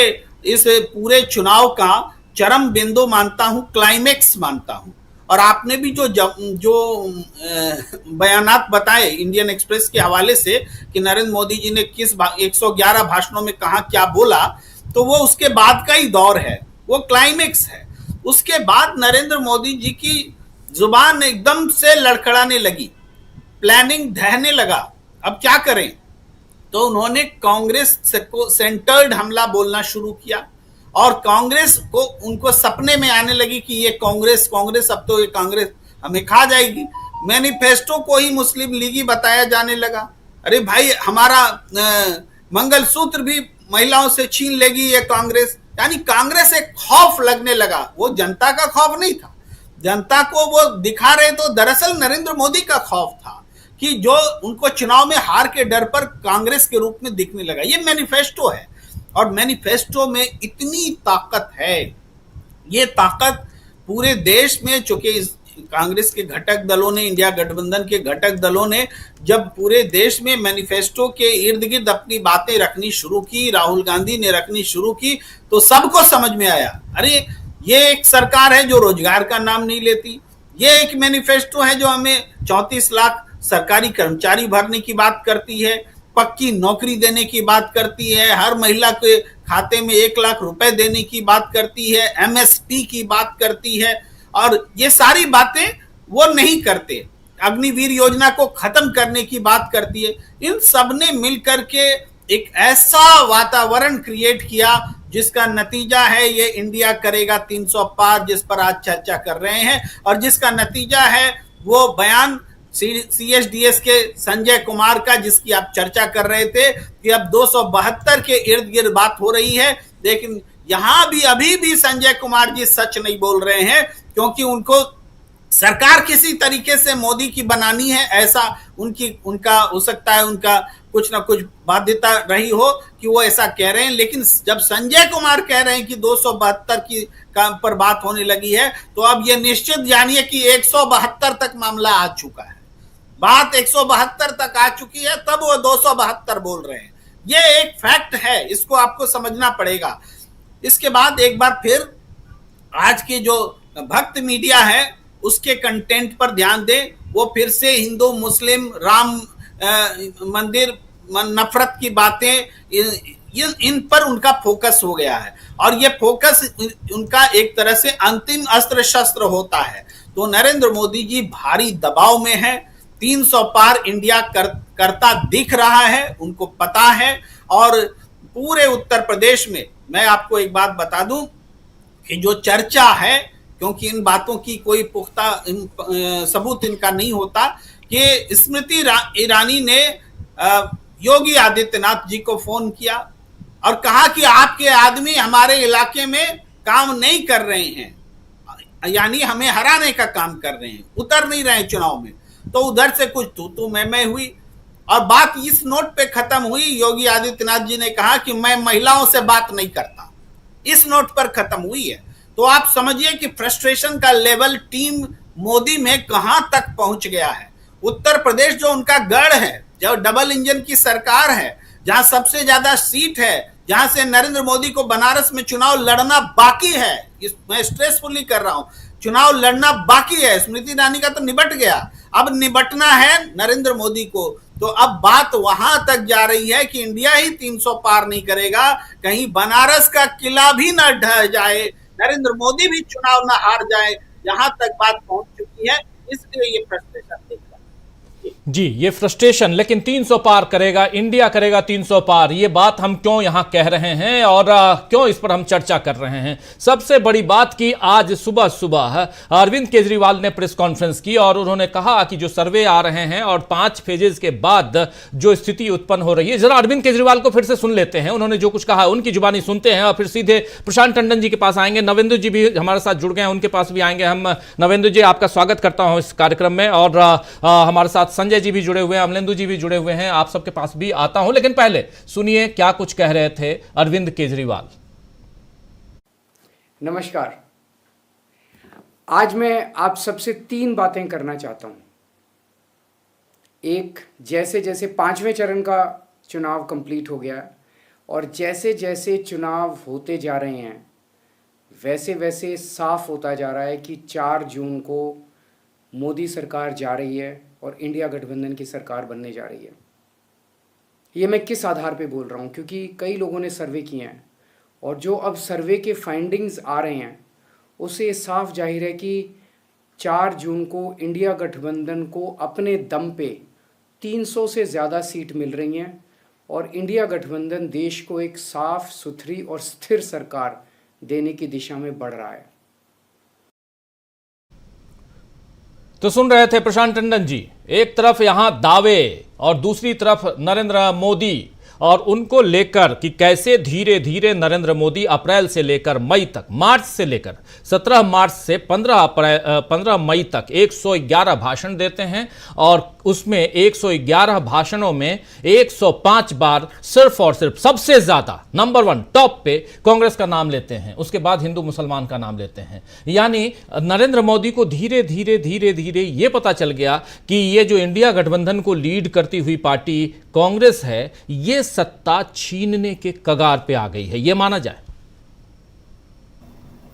इस पूरे चुनाव का चरम बिंदु मानता हूं, क्लाइमेक्स मानता हूं। और आपने भी जो बयानात बताए इंडियन एक्सप्रेस के हवाले से कि नरेंद्र मोदी जी ने किस 111 भाषणों में कहा क्या बोला, तो वो उसके बाद का ही दौर है, वो क्लाइमेक्स है। उसके बाद नरेंद्र मोदी जी की जुबान एकदम से लड़खड़ाने लगी, प्लानिंग ढहने लगा। अब क्या करें, तो उन्होंने कांग्रेस को सेंटर्ड हमला बोलना शुरू किया और कांग्रेस को उनको सपने में आने लगी कि ये कांग्रेस अब तो ये कांग्रेस हमें खा जाएगी। मैनिफेस्टो को ही मुस्लिम लीगी बताया जाने लगा। अरे भाई, हमारा मंगलसूत्र भी महिलाओं से छीन लेगी ये कांग्रेस। यानी कांग्रेस एक खौफ लगने लगा। वो जनता का खौफ नहीं था, जनता को वो दिखा रहे तो दरअसल नरेंद्र मोदी का खौफ था कि जो उनको चुनाव में हार के डर पर कांग्रेस के रूप में दिखने लगा। ये मैनिफेस्टो है और मैनिफेस्टो में इतनी ताकत है, ये ताकत पूरे देश में, चूंकि कांग्रेस के घटक दलों ने, इंडिया गठबंधन के घटक दलों ने जब पूरे देश में मैनिफेस्टो के इर्द गिर्द अपनी बातें रखनी शुरू की, राहुल गांधी ने रखनी शुरू की, तो सबको समझ में आया, अरे ये एक सरकार है जो रोजगार का नाम नहीं लेती। ये एक मैनिफेस्टो है जो हमें 34 लाख सरकारी कर्मचारी भरने की बात करती है, पक्की नौकरी देने की बात करती है, हर महिला के खाते में 1 लाख रुपए देने की बात करती है, एमएसपी की बात करती है। और ये सारी बातें वो नहीं करते। अग्निवीर योजना को खत्म करने की बात करती है। इन सब ने मिलकर के एक ऐसा वातावरण क्रिएट किया जिसका नतीजा है ये इंडिया करेगा 300 पार, जिस पर आज चर्चा कर रहे हैं, और जिसका नतीजा है वो बयान CSDS के संजय कुमार का, जिसकी आप चर्चा कर रहे थे कि अब 272 के इर्द गिर्द बात हो रही है। लेकिन यहां भी अभी भी संजय कुमार जी सच नहीं बोल रहे हैं, क्योंकि उनको सरकार किसी तरीके से मोदी की बनानी है, ऐसा उनका हो सकता है, उनका कुछ ना कुछ बाध्यता रही हो कि वो ऐसा कह रहे हैं। लेकिन जब संजय कुमार कह रहे हैं कि 272 की काम पर बात होने लगी है, तो अब ये निश्चित जानिए कि 172 तक मामला आ चुका है, बात 172 तक आ चुकी है, तब वो 272 बोल रहे हैं। ये एक फैक्ट है, इसको आपको समझना पड़ेगा। इसके बाद एक बार फिर आज की जो भक्त मीडिया है उसके कंटेंट पर ध्यान दें। वो फिर से हिंदू मुस्लिम राम मंदिर नफरत की बातें, इन पर उनका फोकस हो गया है, और ये फोकस उनका एक तरह से अंतिम अस्त्र शस्त्र होता है। तो नरेंद्र मोदी जी भारी दबाव में है, 300 पार इंडिया करता दिख रहा है, उनको पता है। और पूरे उत्तर प्रदेश में मैं आपको एक बात बता दूं कि जो चर्चा है, क्योंकि इन बातों की कोई पुख्ता सबूत इनका नहीं होता, कि स्मृति ईरानी ने योगी आदित्यनाथ जी को फोन किया और कहा कि आपके आदमी हमारे इलाके में काम नहीं कर रहे हैं, यानी हमें हराने का काम कर रहे हैं, उतर नहीं रहे चुनाव में। तो उधर से कुछ तू मैं हुई और बात इस नोट पे खत्म हुई। योगी आदित्यनाथ जी ने कहा कि मैं महिलाओं से बात नहीं करता, इस नोट पर खत्म हुई है। तो आप समझिए कि फ्रस्ट्रेशन का लेवल टीम मोदी में कहां तक पहुंच गया है। उत्तर प्रदेश जो उनका गढ़ है, जो डबल इंजन की सरकार है, जहां सबसे ज्यादा सीट है, जहां से नरेंद्र मोदी को बनारस में चुनाव लड़ना बाकी है, मैं स्ट्रेसफुली कर रहा हूं, चुनाव लड़ना बाकी है। स्मृति ईरानी का तो निबट गया, अब निबटना है नरेंद्र मोदी को। तो अब बात वहां तक जा रही है कि इंडिया ही 300 पार नहीं करेगा, कहीं बनारस का किला भी ना ढह जाए, नरेंद्र मोदी भी चुनाव ना हार जाए, यहां तक बात पहुंच चुकी है। इसलिए ये फ्रस्ट्रेशन दिख रहा है। जी, ये फ्रस्ट्रेशन, लेकिन 300 पार करेगा, इंडिया करेगा 300 पार, ये बात हम क्यों यहां कह रहे हैं और क्यों इस पर हम चर्चा कर रहे हैं? सबसे बड़ी बात कि आज सुबह सुबह अरविंद केजरीवाल ने प्रेस कॉन्फ्रेंस की और उन्होंने कहा कि जो सर्वे आ रहे हैं और 5 फेजेस के बाद जो स्थिति उत्पन्न हो रही है, जरा अरविंद केजरीवाल को फिर से सुन लेते हैं। उन्होंने जो कुछ कहा उनकी जुबानी सुनते हैं और फिर सीधे प्रशांत टंडन जी के पास आएंगे। नवेंद्र जी भी हमारे साथ जुड़ गए हैं, उनके पास भी आएंगे हम। नवेंद्र जी, आपका स्वागत करता हूं इस कार्यक्रम में और हमारे साथ संजय जी भी जुड़े हुए हैं, अमलेंदु जी भी जुड़े हुए हैं, आप सबके पास भी आता हूं। लेकिन पहले सुनिए क्या कुछ कह रहे थे अरविंद केजरीवाल। नमस्कार। आज मैं आप सबसे 3 बातें करना चाहता हूं। एक, जैसे जैसे 5वें चरण का चुनाव कंप्लीट हो गया और जैसे जैसे चुनाव होते जा रहे हैं वैसे वैसे साफ होता जा रहा है कि 4 जून को मोदी सरकार जा रही है और इंडिया गठबंधन की सरकार बनने जा रही है। ये मैं किस आधार पे बोल रहा हूँ? क्योंकि कई लोगों ने सर्वे किए हैं और जो अब सर्वे के फाइंडिंग्स आ रहे हैं उससे साफ जाहिर है कि 4 जून को इंडिया गठबंधन को अपने दम पे 300 से ज़्यादा सीट मिल रही हैं और इंडिया गठबंधन देश को एक साफ सुथरी और स्थिर सरकार देने की दिशा में बढ़ रहा है। तो सुन रहे थे प्रशांत टंडन जी, एक तरफ यहां दावे और दूसरी तरफ नरेंद्र मोदी और उनको लेकर कि कैसे धीरे धीरे नरेंद्र मोदी अप्रैल से लेकर मई तक, मार्च से लेकर 17 मार्च से 15 मई तक 111 भाषण देते हैं और उसमें 111 भाषणों में 105 बार सिर्फ और सिर्फ सबसे ज्यादा नंबर 1 टॉप पे कांग्रेस का नाम लेते हैं, उसके बाद हिंदू मुसलमान का नाम लेते हैं। यानी नरेंद्र मोदी को धीरे धीरे ये पता चल गया कि ये जो इंडिया गठबंधन को लीड करती हुई पार्टी कांग्रेस है, ये सत्ता छीनने के कगार पे आ गई है, ये माना जाए।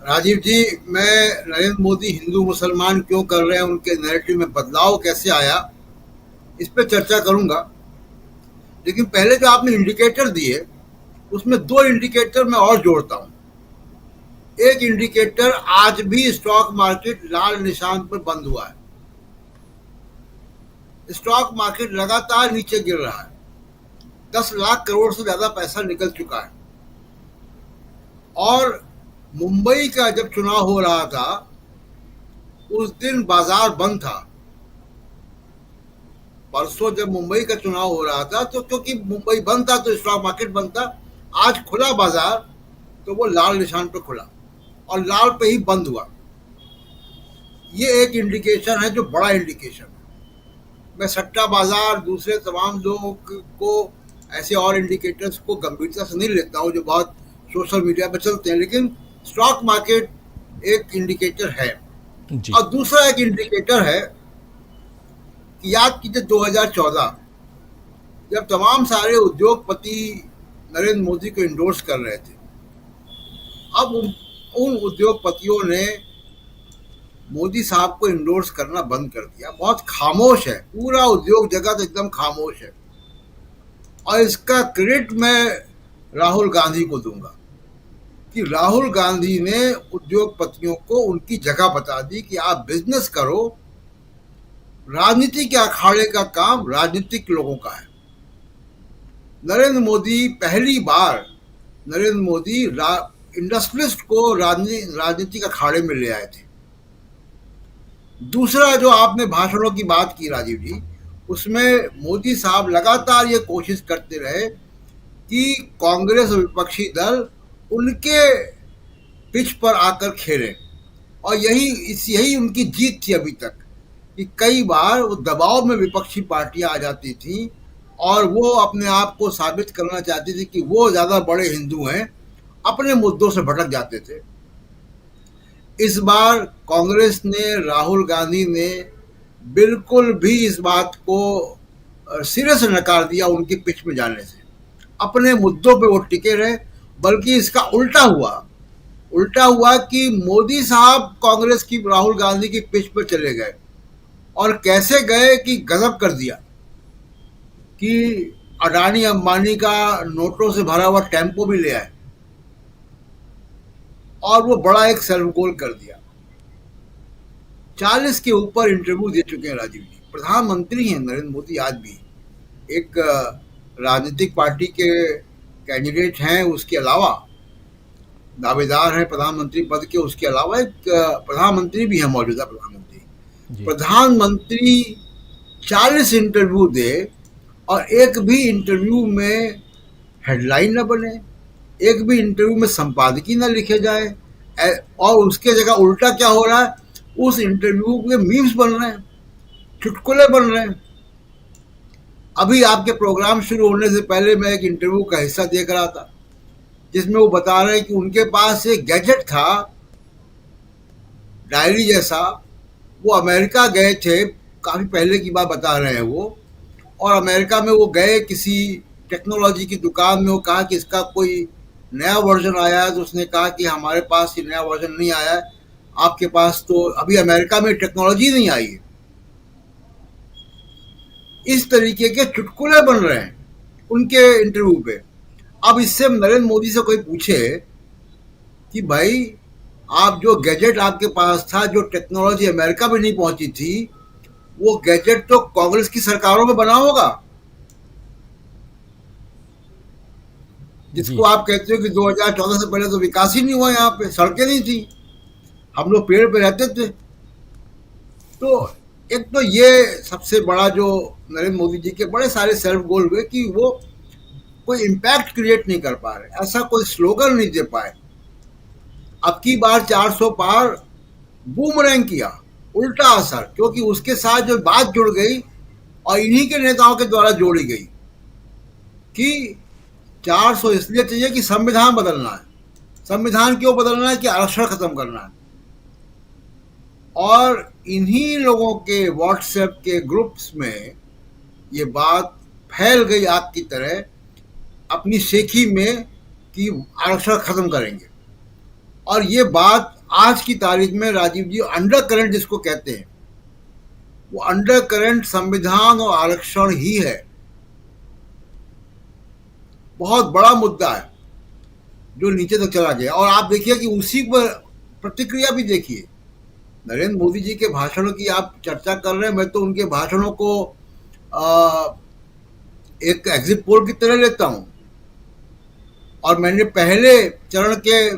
राजीव जी, मैं नरेंद्र मोदी हिंदू मुसलमान क्यों कर रहे हैं, उनके नैरेटिव में बदलाव कैसे आया, इस पे चर्चा करूंगा। लेकिन पहले जो आपने इंडिकेटर दिए उसमें 2 इंडिकेटर मैं और जोड़ता हूं। एक इंडिकेटर, आज भी स्टॉक मार्केट लाल निशान पर बंद हुआ है। स्टॉक मार्केट लगातार नीचे गिर रहा है। 10 लाख करोड़ से ज्यादा पैसा निकल चुका है। और मुंबई का जब चुनाव हो रहा था उस दिन बाजार बंद था। परसों जब मुंबई का चुनाव हो रहा था तो क्योंकि मुंबई बंद था तो स्टॉक मार्केट बंद था। आज खुला बाजार तो वो लाल निशान पे खुला और लाल पे ही बंद हुआ। ये एक इंडिकेशन है जो बड़ा इंडिकेशन है। मैं सट्टा बाजार, दूसरे तमाम लोगों को ऐसे और इंडिकेटर्स को गंभीरता से नहीं लेता हूँ जो बहुत सोशल मीडिया पे चलते हैं, लेकिन स्टॉक मार्केट एक इंडिकेटर है जी। और दूसरा एक इंडिकेटर है कि याद कीजिए 2014 जब तमाम सारे उद्योगपति नरेंद्र मोदी को इंडोर्स कर रहे थे। अब उन उद्योगपतियों ने मोदी साहब को इंडोर्स करना बंद कर दिया। बहुत खामोश है, पूरा उद्योग जगत एकदम खामोश है और इसका क्रेडिट मैं राहुल गांधी को दूंगा कि राहुल गांधी ने उद्योगपतियों को उनकी जगह बता दी कि आप बिजनेस करो। राजनीति के अखाड़े का काम राजनीतिक लोगों का है। नरेंद्र मोदी पहली बार इंडस्ट्रियलिस्ट को राजनीतिक अखाड़े में ले आए थे। दूसरा, जो आपने भाषणों की बात की राजीव जी, उसमें मोदी साहब लगातार ये कोशिश करते रहे कि कांग्रेस और विपक्षी दल उनके पिच पर आकर खेलें और यही उनकी जीत थी अभी तक कि कई बार वो दबाव में विपक्षी पार्टियां आ जाती थी और वो अपने आप को साबित करना चाहती थी कि वो ज़्यादा बड़े हिंदू हैं, अपने मुद्दों से भटक जाते थे। इस बार कांग्रेस ने, राहुल गांधी ने बिल्कुल भी इस बात को सिरे से नकार दिया उनकी पिच में जाने से। अपने मुद्दों पे वो टिके रहे, बल्कि इसका उल्टा हुआ कि मोदी साहब कांग्रेस की, राहुल गांधी की पिच पर चले गए और कैसे गए कि गजब कर दिया कि अडानी अंबानी का नोटों से भरा हुआ टेम्पो भी ले आए और वो बड़ा एक सेल्फ गोल कर दिया। 40 के ऊपर इंटरव्यू दे चुके हैं राजीव जी। प्रधानमंत्री हैं नरेंद्र मोदी आज भी, एक राजनीतिक पार्टी के कैंडिडेट हैं, उसके अलावा दावेदार हैं प्रधानमंत्री पद के, उसके अलावा एक प्रधानमंत्री भी है, मौजूदा प्रधानमंत्री। प्रधानमंत्री 40 इंटरव्यू दे और एक भी इंटरव्यू में हेडलाइन न बने, एक भी इंटरव्यू में संपादकीय न लिखे जाए, और उसके जगह उल्टा क्या हो रहा है, उस इंटरव्यू के मीम्स बन रहे हैं, चुटकुले बन रहे हैं। अभी आपके प्रोग्राम शुरू होने से पहले मैं एक इंटरव्यू का हिस्सा देख रहा था जिसमें वो बता रहे हैं कि उनके पास एक गैजेट था, डायरी जैसा, वो अमेरिका गए थे, काफ़ी पहले की बात बता रहे हैं वो, और अमेरिका में वो गए किसी टेक्नोलॉजी की दुकान में, वो कहा कि इसका कोई नया वर्जन आया है, तो उसने कहा कि हमारे पास ये नया वर्जन नहीं आया है, आपके पास तो अभी अमेरिका में टेक्नोलॉजी नहीं आई है। इस तरीके के चुटकुले बन रहे हैं उनके इंटरव्यू पे। अब इससे नरेंद्र मोदी से कोई पूछे कि भाई आप जो गैजेट आपके पास था, जो टेक्नोलॉजी अमेरिका में नहीं पहुंची थी, वो गैजेट तो कांग्रेस की सरकारों में बना होगा, जिसको आप कहते हो कि 2014 से पहले तो विकास ही नहीं हुआ, यहाँ पे सड़कें नहीं थी, हम लोग पेड़ पे रहते थे। तो एक तो ये सबसे बड़ा जो नरेंद्र मोदी जी के बड़े सारे सेल्फ गोल हुए कि वो कोई इम्पैक्ट क्रिएट नहीं कर पा रहे, ऐसा कोई स्लोगन नहीं दे पाए। अब की बार 400 पार बूमरैंग किया, उल्टा असर, क्योंकि उसके साथ जो बात जुड़ गई और इन्हीं के नेताओं के द्वारा जोड़ी गई कि 400 इसलिए चाहिए कि संविधान बदलना है। संविधान क्यों बदलना है? कि आरक्षण खत्म करना है। और इन्हीं लोगों के व्हाट्सएप के ग्रुप्स में ये बात फैल गई आग की तरह अपनी शेखी में कि आरक्षण खत्म करेंगे। और ये बात आज की तारीख में राजीव जी अंडर करंट जिसको कहते हैं, वो अंडर करंट संविधान और आरक्षण ही है। बहुत बड़ा मुद्दा है जो नीचे तक चला गया। और आप देखिए कि उसी पर प्रतिक्रिया भी देखिए। नरेंद्र मोदी जी के भाषणों की आप चर्चा कर रहे हैं, मैं तो उनके भाषणों को एक एग्जिट पोल की तरह लेता हूं। और मैंने पहले चरण के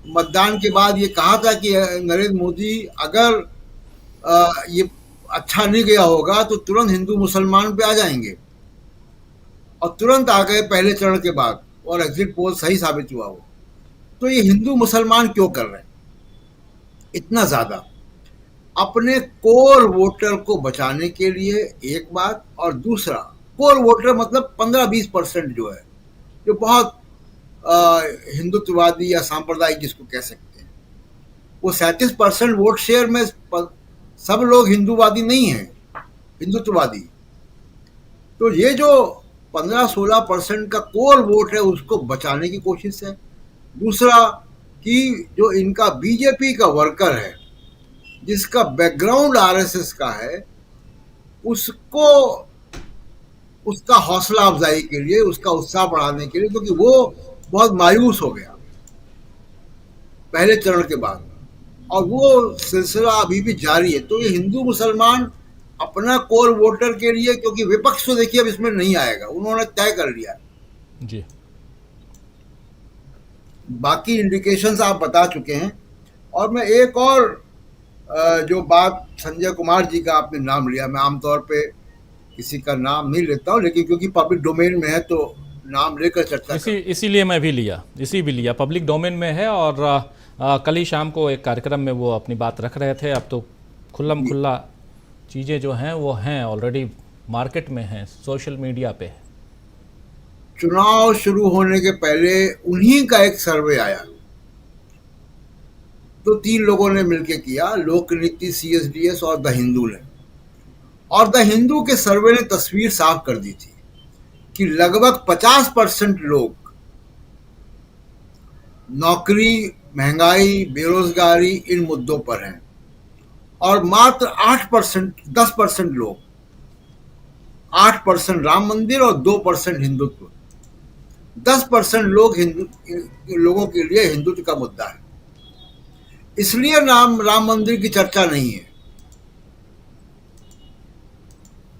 मतदान के बाद ये कहा था कि नरेंद्र मोदी अगर ये अच्छा नहीं गया होगा तो तुरंत हिंदू मुसलमान पे आ जाएंगे, और तुरंत आ गए पहले चरण के बाद, और एग्जिट पोल सही साबित हुआ वो। तो ये हिंदू मुसलमान क्यों कर रहे हैं इतना ज्यादा? अपने कोर वोटर को बचाने के लिए एक बात, और दूसरा कोर वोटर मतलब 15-20% जो है, जो बहुत हिंदुत्ववादी या सांप्रदायिक जिसको कह सकते हैं, वो 37% वोट शेयर में सब लोग हिंदूवादी नहीं हैं, हिंदुत्ववादी। तो ये जो 15-16% का कोर वोट है उसको बचाने की कोशिश है। दूसरा कि जो इनका बीजेपी का वर्कर है जिसका बैकग्राउंड आरएसएस का है, उसको उसका हौसला अफजाई के लिए, उसका उत्साह बढ़ाने के लिए, क्योंकि वो बहुत मायूस हो गया पहले चरण के बाद, और वो सिलसिला अभी भी जारी है। तो ये हिंदू मुसलमान अपना कोर वोटर के लिए, क्योंकि विपक्ष तो देखिए अब इसमें नहीं आएगा, उन्होंने तय कर लिया जी। बाकी इंडिकेशंस आप बता चुके हैं। और मैं एक और जो बात, संजय कुमार जी का आपने नाम लिया, मैं आमतौर पे किसी का नाम नहीं लेता हूं, लेकिन क्योंकि पब्लिक डोमेन में है तो नाम लेकर चर्चा इसीलिए मैं भी लिया, पब्लिक डोमेन में है। और कल ही शाम को एक कार्यक्रम में वो अपनी बात रख रहे थे। अब तो खुल्लम खुल्ला चीज़ें जो हैं वो हैं, ऑलरेडी मार्केट में हैं, सोशल मीडिया पे है। चुनाव शुरू होने के पहले उन्हीं का एक सर्वे आया, तो 3 लोगों ने मिलकर किया, लोकनीति, CSDS और द हिंदू ने। और द हिंदू के सर्वे ने तस्वीर साफ कर दी थी कि लगभग 50% लोग नौकरी, महंगाई, बेरोजगारी इन मुद्दों पर हैं, और मात्र 10% लोग, 8% राम मंदिर और 2% हिंदुत्व। 10% लोगों के लिए हिंदुत्व का मुद्दा है। इसलिए राम मंदिर की चर्चा नहीं है,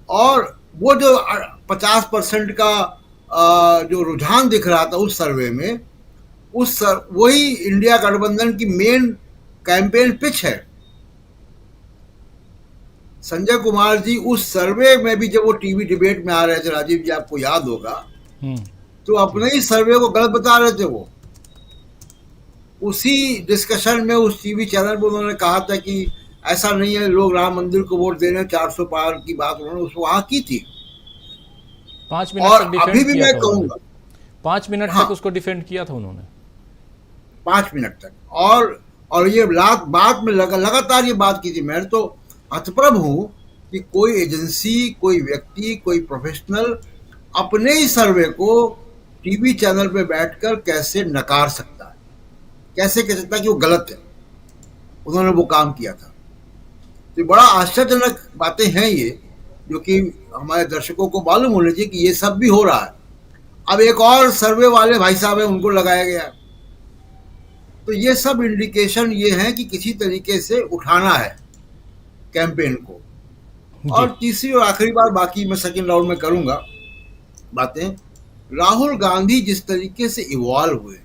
और वो जो 50% का जो रुझान दिख रहा था उस सर्वे में, वही इंडिया गठबंधन की मेन कैंपेन पिच है। संजय कुमार जी उस सर्वे में भी जब वो टीवी डिबेट में आ रहे थे, राजीव जी आपको याद होगा, तो अपने ही सर्वे को गलत बता रहे थे। वो उसी डिस्कशन में उस टीवी चैनल पर उन्होंने कहा था कि ऐसा नहीं है, लोग राम मंदिर को वोट दे रहे हैं, 400 पार की बात उन्होंने उस वहां की थी। 5 मिनट और तक डिफेंड अभी भी किया मैं था कहूंगा 5 मिनट हाँ, तक उसको डिफेंड किया था उन्होंने 5 मिनट तक। और ये बात में लगातार ये बात की थी। मैं तो हतप्रभ हूं कि कोई एजेंसी, कोई व्यक्ति, कोई प्रोफेशनल अपने ही सर्वे को टीवी चैनल पे बैठकर कैसे नकार सकता है, कैसे कह सकता है कि वो गलत है। उन्होंने वो काम किया था। तो बड़ा आश्चर्यजनक बातें हैं ये, जो कि हमारे दर्शकों को मालूम होना चाहिए कि ये सब भी हो रहा है। अब एक और सर्वे वाले भाई साहब है, उनको लगाया गया। तो ये सब इंडिकेशन ये है कि किसी तरीके से उठाना है कैंपेन को। और तीसरी और आखिरी बात, बाकी मैं सेकंड राउंड में करूंगा बातें, राहुल गांधी जिस तरीके से इवॉल्व हुए,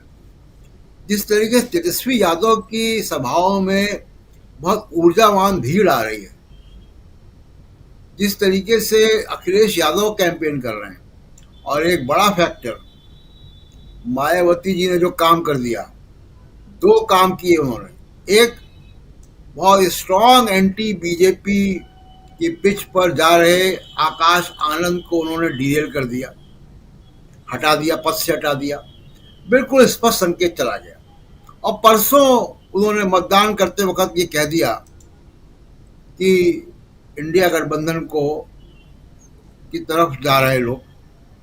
जिस तरीके से तेजस्वी यादव की सभाओं में बहुत ऊर्जावान भीड़ आ रही है, जिस तरीके से अखिलेश यादव कैंपेन कर रहे हैं, और एक बड़ा फैक्टर मायावती जी ने जो काम कर दिया, 2 काम किए उन्होंने। एक, बहुत स्ट्रॉन्ग एंटी बीजेपी की पिच पर जा रहे आकाश आनंद को उन्होंने डीरेल कर दिया, हटा दिया, पद से हटा दिया, बिल्कुल स्पष्ट संकेत चला गया। और परसों उन्होंने मतदान करते वक्त ये कह दिया कि इंडिया गठबंधन को की तरफ जा रहे लोग,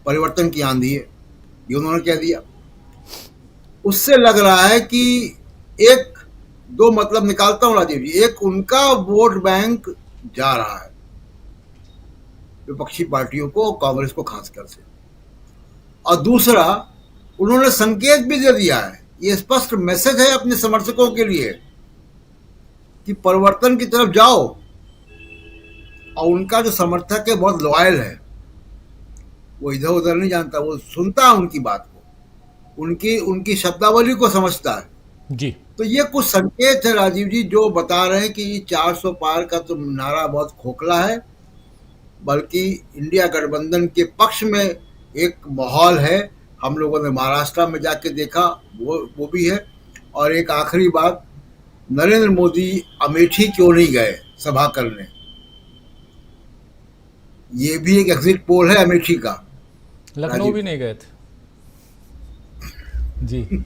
परिवर्तन की आंधी है, ये उन्होंने कह दिया। उससे लग रहा है कि 1-2 मतलब निकालता हूं राजीव जी। एक, उनका वोट बैंक जा रहा है विपक्षी पार्टियों को, कांग्रेस को खासकर से। और दूसरा, उन्होंने संकेत भी दे दिया है, ये स्पष्ट मैसेज है अपने समर्थकों के लिए कि परिवर्तन की तरफ जाओ। और उनका जो समर्थक है बहुत लॉयल है, वो इधर उधर नहीं जानता, वो सुनता है उनकी बात को, उनकी शब्दावली को समझता है जी। तो ये कुछ संकेत है राजीव जी, जो बता रहे हैं कि 400 पार का तो नारा बहुत खोखला है, बल्कि इंडिया गठबंधन के पक्ष में एक माहौल है। हम लोगों ने महाराष्ट्र में जाके देखा, वो भी है। और एक आखिरी बात, नरेंद्र मोदी अमेठी क्यों नहीं गए सभा करने, ये भी एक एग्जिट पोल है अमेठी का। लखनऊ भी नहीं गए थे जी।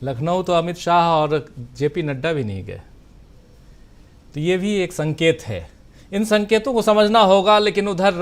लखनऊ तो अमित शाह और जेपी नड्डा भी नहीं गए, तो ये भी एक संकेत है। इन संकेतों को समझना होगा। लेकिन उधर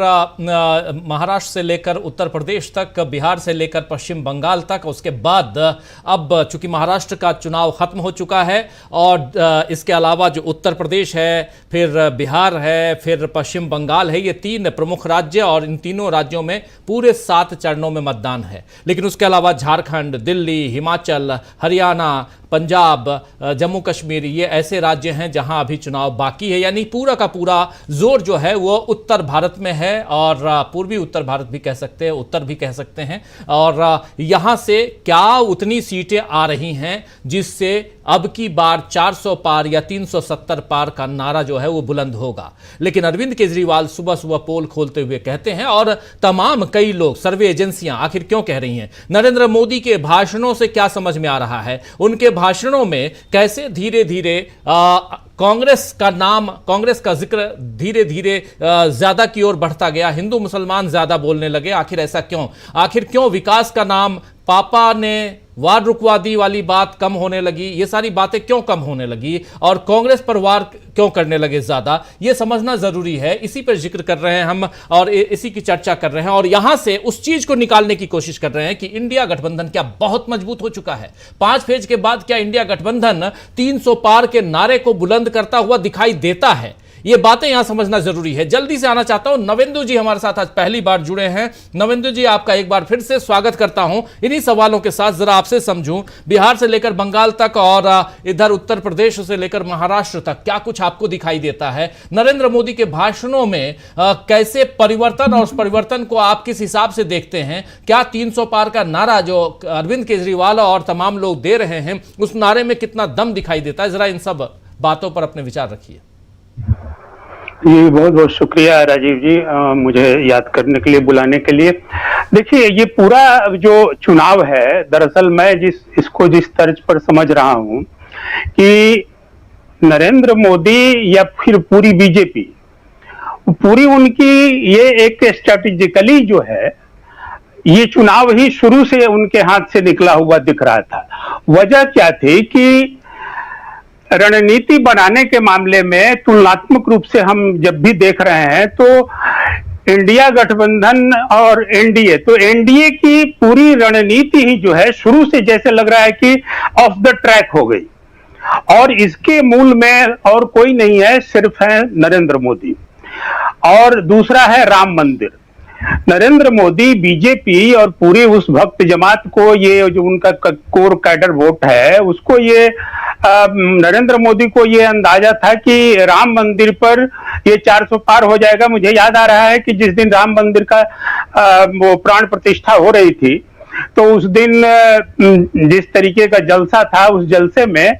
महाराष्ट्र से लेकर उत्तर प्रदेश तक, बिहार से लेकर पश्चिम बंगाल तक, उसके बाद अब चूंकि महाराष्ट्र का चुनाव खत्म हो चुका है और इसके अलावा जो उत्तर प्रदेश है, फिर बिहार है, फिर पश्चिम बंगाल है, ये 3 प्रमुख राज्य, और इन तीनों राज्यों में पूरे 7 चरणों में मतदान है। लेकिन उसके अलावा झारखंड, दिल्ली, हिमाचल, हरियाणा, पंजाब, जम्मू कश्मीर, ये ऐसे राज्य हैं जहां अभी चुनाव बाकी है। यानी पूरा का पूरा जोर जो है वो उत्तर भारत में है, और पूर्वी उत्तर भारत भी कह सकते हैं, उत्तर भी कह सकते हैं। और यहां से क्या उतनी सीटें आ रही हैं जिससे अब की बार 400 पार या 370 पार का नारा जो है वो बुलंद होगा। लेकिन अरविंद केजरीवाल सुबह सुबह पोल खोलते हुए कहते हैं, और तमाम कई लोग, सर्वे एजेंसियां आखिर क्यों कह रही हैं, नरेंद्र मोदी के भाषणों से क्या समझ में आ रहा है, उनके भाषणों में कैसे धीरे धीरे कांग्रेस का नाम, कांग्रेस का जिक्र धीरे धीरे ज्यादा की ओर बढ़ता गया, हिंदू मुसलमान ज्यादा बोलने लगे। आखिर ऐसा क्यों? आखिर क्यों विकास का नाम, पापा ने वार रुकवा दी वाली बात कम होने लगी, ये सारी बातें क्यों कम होने लगी, और कांग्रेस पर वार क्यों करने लगे ज्यादा, ये समझना जरूरी है। इसी पर जिक्र कर रहे हैं हम और इसी की चर्चा कर रहे हैं, और यहां से उस चीज को निकालने की कोशिश कर रहे हैं कि इंडिया गठबंधन क्या बहुत मजबूत हो चुका है। 5 फेज के बाद क्या इंडिया गठबंधन 300 पार के नारे को बुलंद करता हुआ दिखाई देता है, ये बातें यहां समझना जरूरी है। जल्दी से आना चाहता हूं, नवेंदु जी हमारे साथ आज पहली बार जुड़े हैं। नवेंदु जी, आपका एक बार फिर से स्वागत करता हूं। इन्हीं सवालों के साथ जरा आपसे समझूं, बिहार से लेकर बंगाल तक और इधर उत्तर प्रदेश से लेकर महाराष्ट्र तक क्या कुछ आपको दिखाई देता है नरेंद्र मोदी के भाषणों में? कैसे परिवर्तन, और उस परिवर्तन को आप किस हिसाब से देखते हैं? क्या 300 पार का नारा जो अरविंद केजरीवाल और तमाम लोग दे रहे हैं, उस नारे में कितना दम दिखाई देता है? जरा इन सब बातों पर अपने विचार रखिए। जी, बहुत बहुत शुक्रिया राजीव जी, मुझे याद करने के लिए, बुलाने के लिए। देखिए, ये पूरा जो चुनाव है, दरअसल मैं इसको जिस तर्ज पर समझ रहा हूं कि नरेंद्र मोदी या फिर पूरी बीजेपी, पूरी उनकी ये एक स्ट्रेटेजिकली जो है, ये चुनाव ही शुरू से उनके हाथ से निकला हुआ दिख रहा था। वजह क्या थी कि रणनीति बनाने के मामले में तुलनात्मक रूप से हम जब भी देख रहे हैं तो इंडिया गठबंधन और एनडीए, तो एनडीए की पूरी रणनीति ही जो है शुरू से जैसे लग रहा है कि ऑफ द ट्रैक हो गई, और इसके मूल में और कोई नहीं है, सिर्फ है नरेंद्र मोदी। और दूसरा है राम मंदिर। नरेंद्र मोदी, बीजेपी और पूरी उस भक्त जमात को, ये जो उनका कोर कैडर वोट है, उसको ये नरेंद्र मोदी को ये अंदाजा था कि राम मंदिर पर ये 400 पार हो जाएगा। मुझे याद आ रहा है कि जिस दिन राम मंदिर का वो प्राण प्रतिष्ठा हो रही थी, तो उस दिन जिस तरीके का जलसा था, उस जलसे में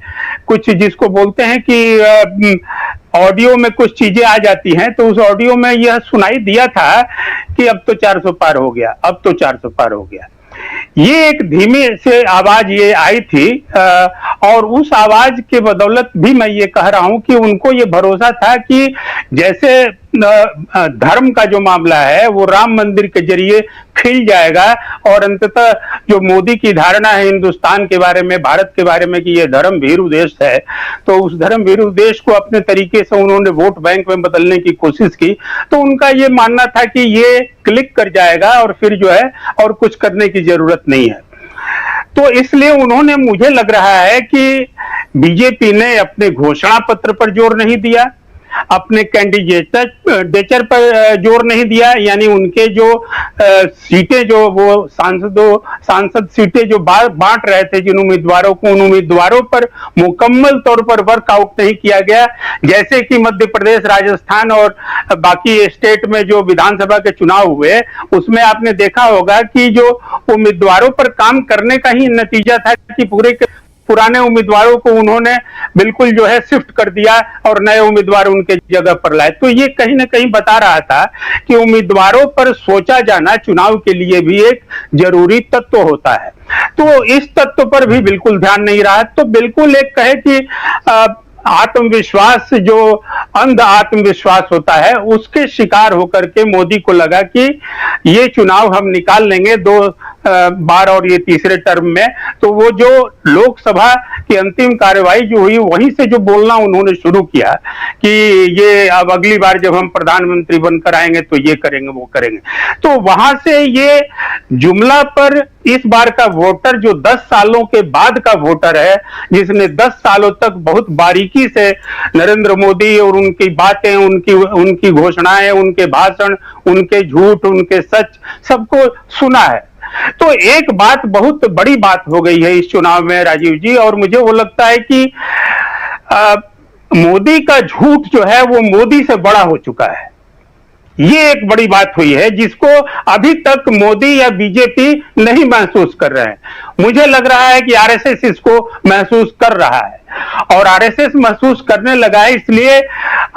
कुछ जिसको बोलते हैं कि ऑडियो में कुछ चीजें आ जाती हैं, तो उस ऑडियो में यह सुनाई दिया था कि अब तो 400 पार हो गया, अब तो 400 पार हो गया। ये एक धीमे से आवाज ये आई थी, और उस आवाज के बदौलत भी मैं ये कह रहा हूं कि उनको ये भरोसा था कि जैसे धर्म का जो मामला है वो राम मंदिर के जरिए खिल जाएगा, और अंततः जो मोदी की धारणा है हिंदुस्तान के बारे में, भारत के बारे में, कि ये धर्म भीरु देश है, तो उस धर्म भीरु देश को अपने तरीके से उन्होंने वोट बैंक में बदलने की कोशिश की। तो उनका ये मानना था कि ये क्लिक कर जाएगा और फिर जो है और कुछ करने की जरूरत नहीं है। तो इसलिए उन्होंने, मुझे लग रहा है कि बीजेपी ने अपने घोषणा पत्र पर जोर नहीं दिया, अपने कैंडिडेचर पर जोर नहीं दिया, यानी उनके जो सीटें, जो वो सांसद सीटें जो बांट रहे थे जिन उम्मीदवारों को, उन उम्मीदवारों पर मुकम्मल तौर पर वर्कआउट नहीं किया गया। जैसे कि मध्य प्रदेश, राजस्थान और बाकी स्टेट में जो विधानसभा के चुनाव हुए, उसमें आपने देखा होगा कि जो उम्मीदवारों पर काम करने का ही नतीजा था कि पूरे पुराने उम्मीदवारों को उन्होंने बिल्कुल जो है शिफ्ट कर दिया और नए उम्मीदवार उनके जगह पर लाए। तो ये कहीं ना कहीं बता रहा था कि उम्मीदवारों पर सोचा जाना चुनाव के लिए भी एक जरूरी तत्व होता है। तो इस तत्व पर भी बिल्कुल ध्यान नहीं रहा। तो बिल्कुल एक कहे कि आत्मविश्वास, जो अंध आत्मविश्वास होता है, उसके शिकार होकर के मोदी को लगा कि ये चुनाव हम निकाल लेंगे 2 बार और ये तीसरे टर्म में। तो वो जो लोकसभा की अंतिम कार्यवाही जो हुई, वहीं से जो बोलना उन्होंने शुरू किया कि ये अब अगली बार जब हम प्रधानमंत्री बनकर आएंगे तो ये करेंगे, वो करेंगे। तो वहां से ये जुमला पर इस बार का वोटर, जो 10 सालों के बाद का वोटर है, जिसने 10 सालों तक बहुत बारीकी से नरेंद्र मोदी और उनकी बातें, उनकी घोषणाएं, उनके भाषण, उनके झूठ, उनके सच, सबको सुना है। तो एक बात, बहुत बड़ी बात हो गई है इस चुनाव में राजीव जी, और मुझे वो लगता है कि मोदी का झूठ जो है वो मोदी से बड़ा हो चुका है। ये एक बड़ी बात हुई है जिसको अभी तक मोदी या बीजेपी नहीं महसूस कर रहे हैं। मुझे लग रहा है कि आरएसएस इसको महसूस कर रहा है, और आरएसएस महसूस करने लगा है। इसलिए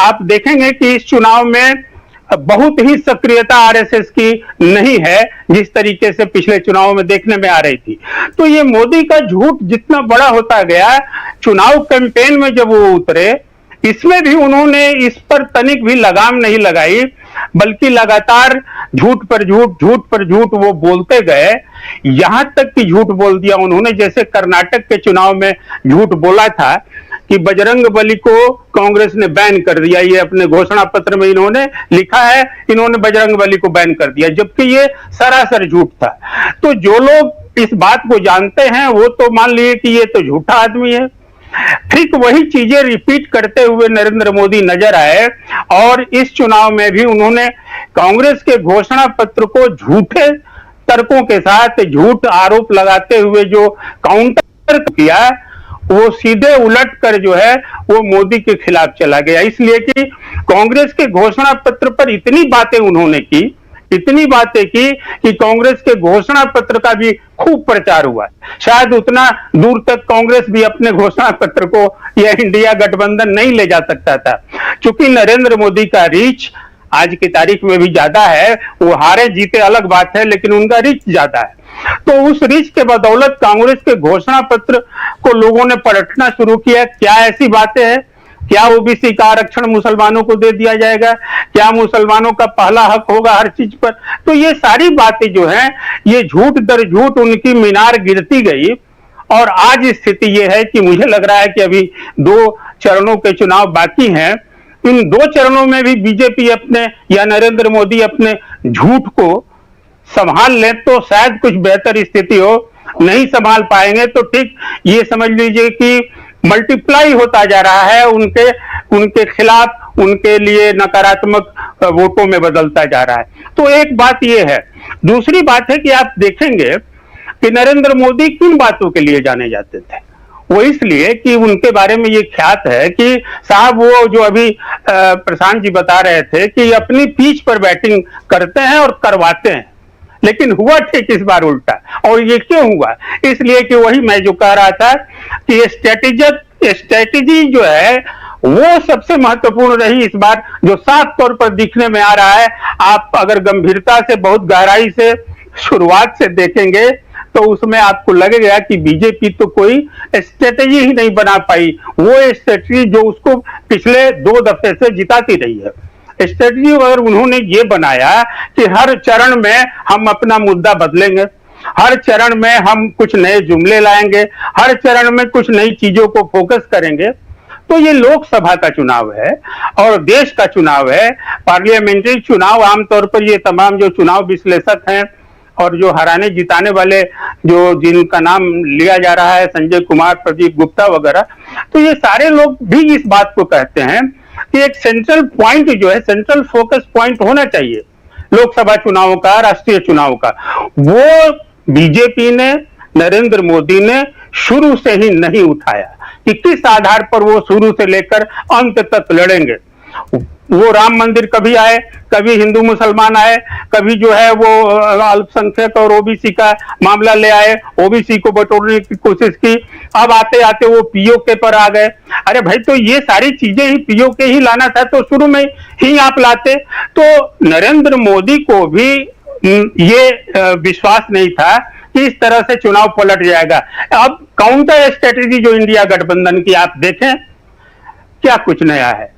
आप देखेंगे कि इस चुनाव में बहुत ही सक्रियता आरएसएस की नहीं है जिस तरीके से पिछले चुनाव में देखने में आ रही थी। तो ये मोदी का झूठ जितना बड़ा होता गया, चुनाव कैंपेन में जब वो उतरे, इसमें भी उन्होंने इस पर तनिक भी लगाम नहीं लगाई, बल्कि लगातार झूठ पर झूठ वो बोलते गए। यहां तक कि झूठ बोल दिया उन्होंने, जैसे कर्नाटक के चुनाव में झूठ बोला था कि बजरंगबली को कांग्रेस ने बैन कर दिया। ये अपने घोषणा पत्र में इन्होंने लिखा है, इन्होंने बजरंगबली को बैन कर दिया, जबकि ये सरासर झूठ था। तो जो लोग इस बात को जानते हैं वो तो मान लिए कि ये तो झूठा आदमी है, ठीक वही चीजें रिपीट करते हुए नरेंद्र मोदी नजर आए और इस चुनाव में भी उन्होंने कांग्रेस के घोषणा पत्र को झूठे तर्कों के साथ झूठ आरोप लगाते हुए जो काउंटर किया वो सीधे उलट कर जो है वो मोदी के खिलाफ चला गया, इसलिए कि कांग्रेस के घोषणा पत्र पर इतनी बातें उन्होंने की, इतनी बातें की कि कांग्रेस के घोषणा पत्र का भी खूब प्रचार हुआ। शायद उतना दूर तक कांग्रेस भी अपने घोषणा पत्र को या इंडिया गठबंधन नहीं ले जा सकता था, क्योंकि नरेंद्र मोदी का रीच आज की तारीख में भी ज्यादा है। वो हारे जीते अलग बात है, लेकिन उनका रीच ज्यादा है। तो उस रीच के बदौलत कांग्रेस के घोषणा पत्र को लोगों ने पलटना शुरू किया। क्या ऐसी बातें हैं? क्या ओबीसी का आरक्षण मुसलमानों को दे दिया जाएगा? क्या मुसलमानों का पहला हक होगा हर चीज पर? तो ये सारी बातें जो हैं, ये झूठ दर झूठ उनकी मीनार गिरती गई और आज स्थिति ये है कि मुझे लग रहा है कि अभी 2 चरणों के चुनाव बाकी हैं। इन 2 चरणों में भी बीजेपी अपने या नरेंद्र मोदी अपने झूठ को संभाल ले तो शायद कुछ बेहतर स्थिति हो। नहीं संभाल पाएंगे तो ठीक ये समझ लीजिए कि मल्टीप्लाई होता जा रहा है, उनके खिलाफ उनके लिए नकारात्मक वोटों में बदलता जा रहा है। तो एक बात ये है। दूसरी बात है कि आप देखेंगे कि नरेंद्र मोदी किन बातों के लिए जाने जाते थे। वो इसलिए कि उनके बारे में ये ख्यात है कि साहब वो जो अभी प्रशांत जी बता रहे थे कि अपनी पिच पर बैटिंग करते हैं और करवाते हैं, लेकिन हुआ ठीक इस बार उल्टा। और ये क्यों हुआ? इसलिए कि वही मैं जो कह रहा था कि स्ट्रेटेजी जो है वो सबसे महत्वपूर्ण रही इस बार, जो साफ तौर पर दिखने में आ रहा है। आप अगर गंभीरता से बहुत गहराई से शुरुआत से देखेंगे तो उसमें आपको लगेगा कि बीजेपी तो कोई स्ट्रेटेजी ही नहीं बना पाई। वो स्ट्रेटेजी जो उसको पिछले 2 दफे से जिताती रही है। स्ट्रेटेजी अगर उन्होंने ये बनाया कि हर चरण में हम अपना मुद्दा बदलेंगे, हर चरण में हम कुछ नए जुमले लाएंगे, हर चरण में कुछ नई चीजों को फोकस करेंगे, तो ये लोकसभा का चुनाव है और देश का चुनाव है। पार्लियामेंट्री चुनाव आमतौर पर ये तमाम जो चुनाव विश्लेषक हैं और जो हराने जिताने वाले जो जिनका नाम लिया जा रहा है, संजय कुमार, प्रदीप गुप्ता वगैरह, तो ये सारे लोग भी इस बात को कहते हैं कि एक सेंट्रल पॉइंट जो है, सेंट्रल फोकस पॉइंट होना चाहिए लोकसभा चुनावों का, राष्ट्रीय चुनाव का। वो बीजेपी ने, नरेंद्र मोदी ने शुरू से ही नहीं उठाया कि किस आधार पर वो शुरू से लेकर अंत तक लड़ेंगे। वो राम मंदिर कभी आए, कभी हिंदू मुसलमान आए, कभी जो है वो अल्पसंख्यक और ओबीसी का मामला ले आए, ओबीसी को बटोरने की कोशिश की। अब आते आते वो पीओके पर आ गए। अरे भाई, तो ये सारी चीजें ही पीओके ही लाना था तो शुरू में ही आप लाते। तो नरेंद्र मोदी को भी ये विश्वास नहीं था कि इस तरह से चुनाव पलट जाएगा। अब काउंटर स्ट्रेटेजी जो इंडिया गठबंधन की आप देखें, क्या कुछ नया है।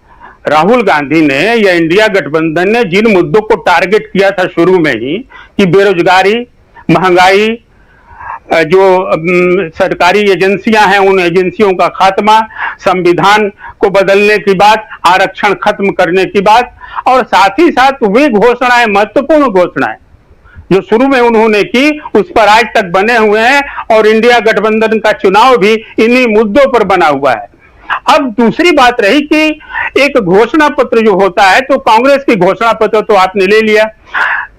राहुल गांधी ने या इंडिया गठबंधन ने जिन मुद्दों को टारगेट किया था शुरू में ही कि बेरोजगारी, महंगाई, जो सरकारी एजेंसियां हैं उन एजेंसियों का खात्मा, संविधान को बदलने की बात, आरक्षण खत्म करने की बात, और साथ ही साथ वे घोषणाएं, महत्वपूर्ण घोषणाएं जो शुरू में उन्होंने की, उस पर आज तक बने हुए हैं और इंडिया गठबंधन का चुनाव भी इन्हीं मुद्दों पर बना हुआ है। अब दूसरी बात रही कि एक घोषणा पत्र जो होता है, तो कांग्रेस की घोषणा पत्र तो आपने ले लिया,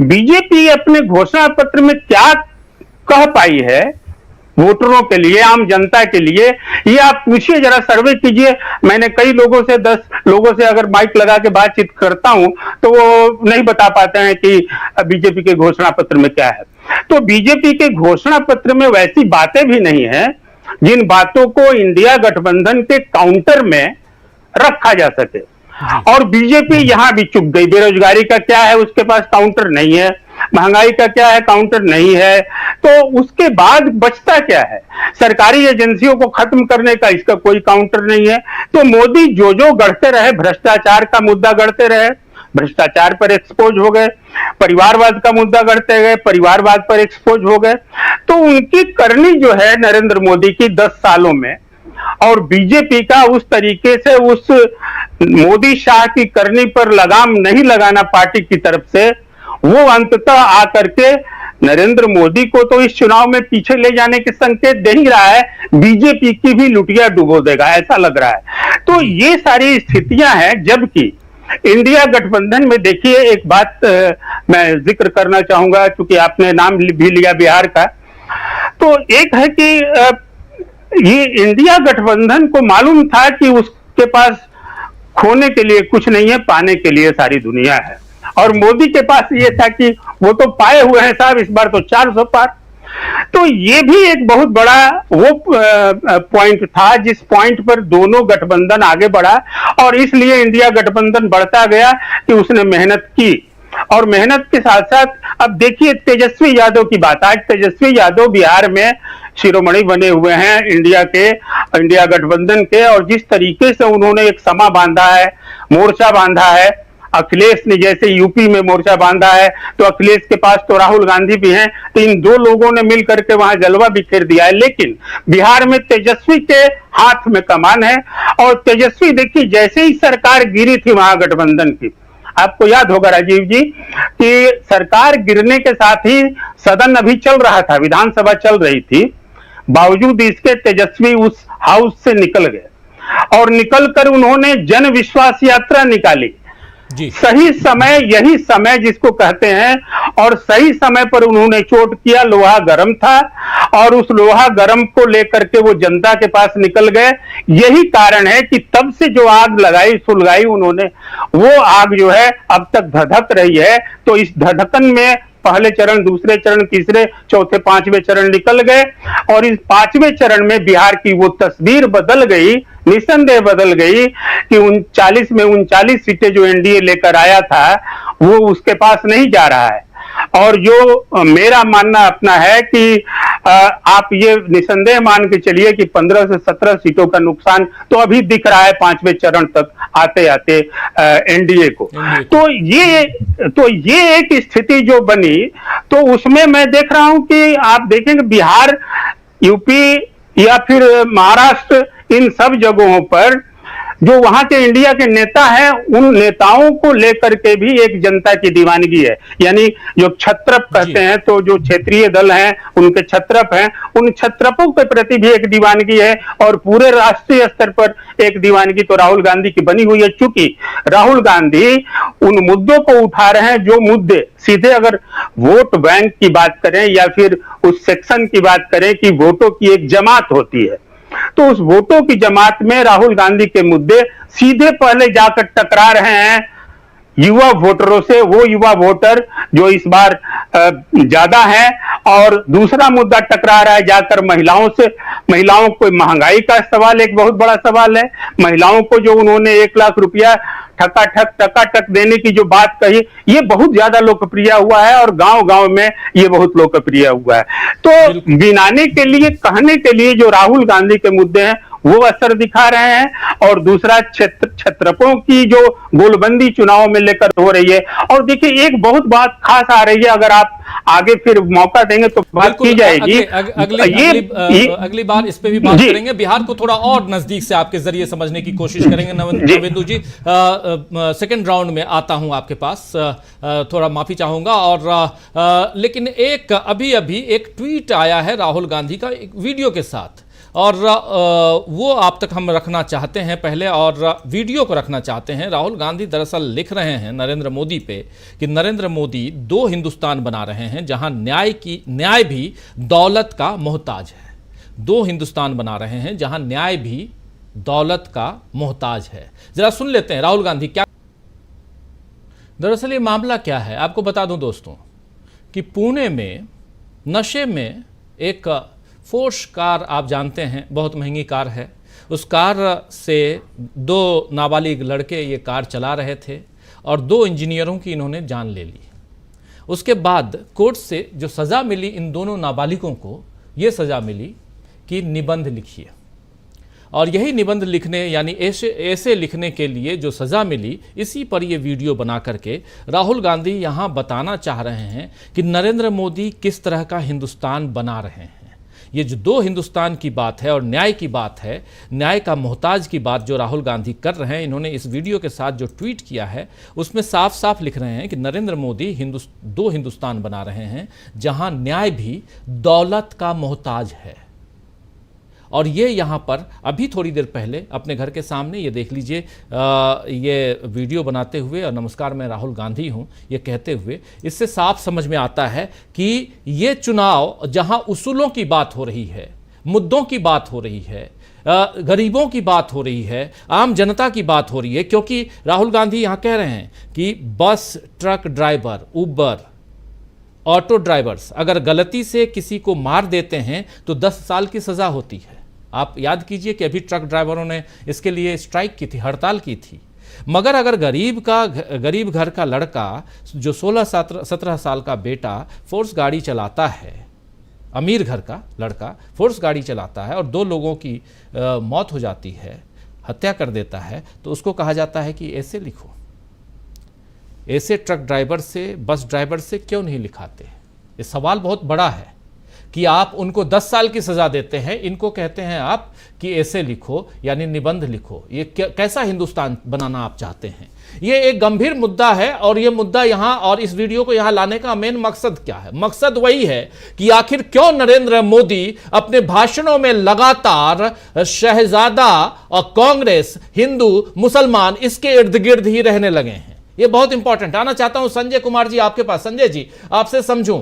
बीजेपी अपने घोषणा पत्र में क्या कह पाई है वोटरों के लिए, आम जनता के लिए, ये आप पूछिए, जरा सर्वे कीजिए। मैंने कई लोगों से, 10 लोगों से अगर माइक लगा के बातचीत करता हूं तो वो नहीं बता पाते हैं कि बीजेपी के घोषणा पत्र में क्या है। तो बीजेपी के घोषणा पत्र में वैसी बातें भी नहीं है जिन बातों को इंडिया गठबंधन के काउंटर में रखा जा सके, और बीजेपी यहां भी चुप गई। बेरोजगारी का क्या है, उसके पास काउंटर नहीं है। महंगाई का क्या है, काउंटर नहीं है। तो उसके बाद बचता क्या है? सरकारी एजेंसियों को खत्म करने का इसका कोई काउंटर नहीं है। तो मोदी जो गढ़ते रहे, भ्रष्टाचार का मुद्दा गढ़ते रहे, भ्रष्टाचार पर एक्सपोज हो गए, परिवारवाद का मुद्दा गढ़ते गए, परिवारवाद पर एक्सपोज हो गए। तो उनकी करनी जो है नरेंद्र मोदी की 10 सालों में, और बीजेपी का उस तरीके से उस मोदी शाह की करनी पर लगाम नहीं लगाना पार्टी की तरफ से, वो अंततः आकर के नरेंद्र मोदी को तो इस चुनाव में पीछे ले जाने के संकेत दे ही रहा है, बीजेपी की भी लुटिया डुबो देगा, ऐसा लग रहा है। तो ये सारी स्थितियां हैं। जबकि इंडिया गठबंधन में देखिए, एक बात मैं जिक्र करना चाहूंगा, क्योंकि आपने नाम भी लिया बिहार का। तो एक है कि ये इंडिया गठबंधन को मालूम था कि उसके पास खोने के लिए कुछ नहीं है, पाने के लिए सारी दुनिया है। और मोदी के पास ये था कि वो तो पाए हुए हैं साहब, इस बार तो 400 पार। तो ये भी एक बहुत बड़ा वो पॉइंट था जिस पॉइंट पर दोनों गठबंधन आगे बढ़ा, और इसलिए इंडिया गठबंधन बढ़ता गया कि उसने मेहनत की। और मेहनत के साथ साथ अब देखिए तेजस्वी यादव की बात। आज तेजस्वी यादव बिहार में शिरोमणि बने हुए हैं इंडिया गठबंधन के, और जिस तरीके से उन्होंने एक समा बांधा है, मोर्चा बांधा है, अखिलेश ने जैसे यूपी में मोर्चा बांधा है, तो अखिलेश के पास तो राहुल गांधी भी हैं, तो इन दो लोगों ने मिल करके वहां जलवा बिखेर दिया है। लेकिन बिहार में तेजस्वी के हाथ में कमान है, और तेजस्वी देखिए जैसे ही सरकार गिरी थी महागठबंधन की, आपको याद होगा राजीव जी कि सरकार गिरने के साथ ही सदन अभी चल रहा था, विधानसभा चल रही थी, बावजूद इसके तेजस्वी उस हाउस से निकल गए, और निकलकर उन्होंने जन विश्वास यात्रा निकाली। जी। सही समय, यही समय जिसको कहते हैं, और सही समय पर उन्होंने चोट किया। लोहा गर्म था, और उस लोहा गर्म को लेकर के वो जनता के पास निकल गए। यही कारण है कि तब से जो आग लगाई सुलगाई उन्होंने, वो आग जो है अब तक धधक रही है। तो इस धधकन में पहले चरण, दूसरे चरण, तीसरे, चौथे, पांचवें चरण निकल गए, और इस पांचवें चरण में बिहार की वो तस्वीर बदल गई, निसंदेह बदल गई कि 39 में 39 सीटें जो एनडीए लेकर आया था वो उसके पास नहीं जा रहा है। और जो मेरा मानना अपना है कि आप ये निसंदेह मान के चलिए कि 15 से 17 सीटों का नुकसान तो अभी दिख रहा है पांचवें चरण तक आते आते एनडीए को। तो ये एक स्थिति जो बनी, तो उसमें मैं देख रहा हूं कि आप देखेंगे बिहार, यूपी या फिर महाराष्ट्र, इन सब जगहों पर जो वहां के इंडिया के नेता हैं, उन नेताओं को लेकर के भी एक जनता की दीवानगी है। यानी जो छत्रप कहते हैं, तो जो क्षेत्रीय दल हैं उनके छत्रप हैं, उन छत्रपों के प्रति भी एक दीवानगी है, और पूरे राष्ट्रीय स्तर पर एक दीवानगी तो राहुल गांधी की बनी हुई है। चूंकि राहुल गांधी उन मुद्दों को उठा रहे हैं जो मुद्दे सीधे, अगर वोट बैंक की बात करें या फिर उस सेक्शन की बात करें कि वोटों की एक जमात होती है, तो उस वोटों की जमात में राहुल गांधी के मुद्दे सीधे पहले जाकर टकरा रहे हैं युवा वोटरों से, वो युवा वोटर जो इस बार ज्यादा है। और दूसरा मुद्दा टकरा रहा है जाकर महिलाओं से। महिलाओं को महंगाई का सवाल एक बहुत बड़ा सवाल है। महिलाओं को जो उन्होंने 1 लाख रुपया टकाटक देने की जो बात कही, ये बहुत ज्यादा लोकप्रिय हुआ है, और गांव-गांव में ये बहुत लोकप्रिय हुआ है। तो गिनाने के लिए, कहने के लिए जो राहुल गांधी के मुद्दे हैं वो असर दिखा रहे हैं, और दूसरा छत्रपों की जो गोलबंदी चुनाव में लेकर हो रही है। और देखिए एक बहुत बात खास आ रही है, अगर आप आगे फिर मौका देंगे तो बात की जाएगी। अगली बार इस पे भी बात करेंगे। बिहार को थोड़ा और नजदीक से आपके जरिए समझने की कोशिश करेंगे। नवेंदु जी, सेकंड राउंड में आता हूं आपके पास, थोड़ा माफी चाहूंगा। और लेकिन एक अभी एक ट्वीट आया है राहुल गांधी का एक वीडियो के साथ, और वो आप तक हम रखना चाहते हैं पहले, और वीडियो को रखना चाहते हैं। राहुल गांधी दरअसल लिख रहे हैं नरेंद्र मोदी पे कि नरेंद्र मोदी 2 हिंदुस्तान बना रहे हैं जहां न्याय भी दौलत का मोहताज है। 2 हिंदुस्तान बना रहे हैं जहां न्याय भी दौलत का मोहताज है। जरा सुन लेते हैं राहुल गांधी क्या। दरअसल ये मामला क्या है आपको बता दूं दोस्तों, कि पुणे में नशे में एक फोर्स कार, आप जानते हैं बहुत महंगी कार है, उस कार से 2 नाबालिग लड़के ये कार चला रहे थे, और 2 इंजीनियरों की इन्होंने जान ले ली। उसके बाद कोर्ट से जो सज़ा मिली इन दोनों नाबालिगों को, ये सज़ा मिली कि निबंध लिखिए। और यही निबंध लिखने, यानी ऐसे लिखने के लिए जो सज़ा मिली, इसी पर ये वीडियो बना करके राहुल गांधी यहाँ बताना चाह रहे हैं कि नरेंद्र मोदी किस तरह का हिंदुस्तान बना रहे हैं। ये जो दो हिंदुस्तान की बात है और न्याय की बात है, न्याय का मोहताज की बात जो राहुल गांधी कर रहे हैं, इन्होंने इस वीडियो के साथ जो ट्वीट किया है उसमें साफ साफ लिख रहे हैं कि नरेंद्र मोदी दो हिंदुस्तान बना रहे हैं जहां न्याय भी दौलत का मोहताज है। और ये यहाँ पर अभी थोड़ी देर पहले अपने घर के सामने ये देख लीजिए, ये वीडियो बनाते हुए, और नमस्कार मैं राहुल गांधी हूँ ये कहते हुए, इससे साफ समझ में आता है कि ये चुनाव जहाँ उसूलों की बात हो रही है, मुद्दों की बात हो रही है, गरीबों की बात हो रही है, आम जनता की बात हो रही है, क्योंकि राहुल गांधी यहाँ कह रहे हैं कि बस, ट्रक ड्राइवर, उबर, ऑटो ड्राइवर्स अगर गलती से किसी को मार देते हैं तो 10 साल की सज़ा होती है। आप याद कीजिए कि अभी ट्रक ड्राइवरों ने इसके लिए स्ट्राइक की थी, हड़ताल की थी। मगर अगर गरीब घर का लड़का जो 16-17 साल का बेटा फोर्स गाड़ी चलाता है, अमीर घर का लड़का फोर्स गाड़ी चलाता है और 2 लोगों की मौत हो जाती है, हत्या कर देता है, तो उसको कहा जाता है कि ऐसे लिखो। ऐसे ट्रक ड्राइवर से, बस ड्राइवर से क्यों नहीं लिखाते? ये सवाल बहुत बड़ा है कि आप उनको 10 साल की सज़ा देते हैं, इनको कहते हैं आप कि ऐसे लिखो, यानी निबंध लिखो। ये कैसा हिंदुस्तान बनाना आप चाहते हैं? ये एक गंभीर मुद्दा है और ये मुद्दा यहाँ और इस वीडियो को यहाँ लाने का मेन मकसद क्या है? मकसद वही है कि आखिर क्यों नरेंद्र मोदी अपने भाषणों में लगातार शहजादा और कांग्रेस, हिंदू, मुसलमान इसके इर्द गिर्द ही रहने लगे हैं। ये बहुत इंपॉर्टेंट। आना चाहता हूं संजय कुमार जी आपके पास। संजय जी, आपसे समझूं,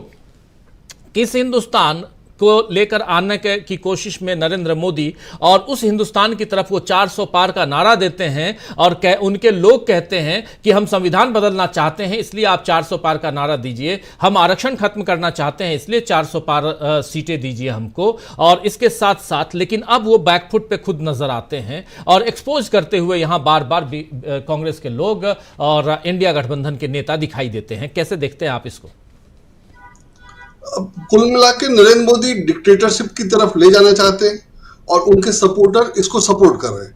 किस हिंदुस्तान को लेकर आने की कोशिश में नरेंद्र मोदी, और उस हिंदुस्तान की तरफ वो 400 पार का नारा देते हैं और उनके लोग कहते हैं कि हम संविधान बदलना चाहते हैं इसलिए आप 400 पार का नारा दीजिए, हम आरक्षण खत्म करना चाहते हैं इसलिए 400 पार सीटें दीजिए हमको। और इसके साथ साथ लेकिन अब वो बैकफुट पे खुद नजर आते हैं और एक्सपोज करते हुए यहां बार बार कांग्रेस के लोग और इंडिया गठबंधन के नेता दिखाई देते हैं। कैसे देखते हैं आप इसको? कुल मिला के नरेंद्र मोदी डिक्टेटरशिप की तरफ ले जाना चाहते हैं और उनके सपोर्टर इसको सपोर्ट कर रहे हैं।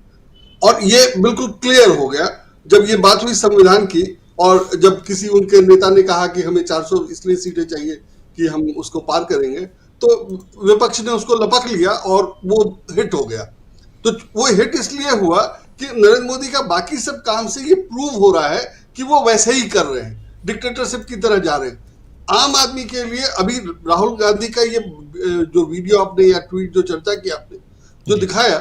और ये बिल्कुल क्लियर हो गया जब ये बात हुई संविधान की, और जब किसी उनके नेता ने कहा कि हमें 400 इसलिए सीटें चाहिए कि हम उसको पार करेंगे, तो विपक्ष ने उसको लपक लिया और वो हिट हो गया। तो वो हिट इसलिए हुआ कि नरेंद्र मोदी का बाकी सब काम से ये प्रूव हो रहा है कि वो वैसे ही कर रहे हैं, डिक्टेटरशिप की तरह जा रहे हैं। आम आदमी के लिए अभी राहुल गांधी का ये जो वीडियो आपने या ट्वीट जो चर्चा की आपने जो दिखाया,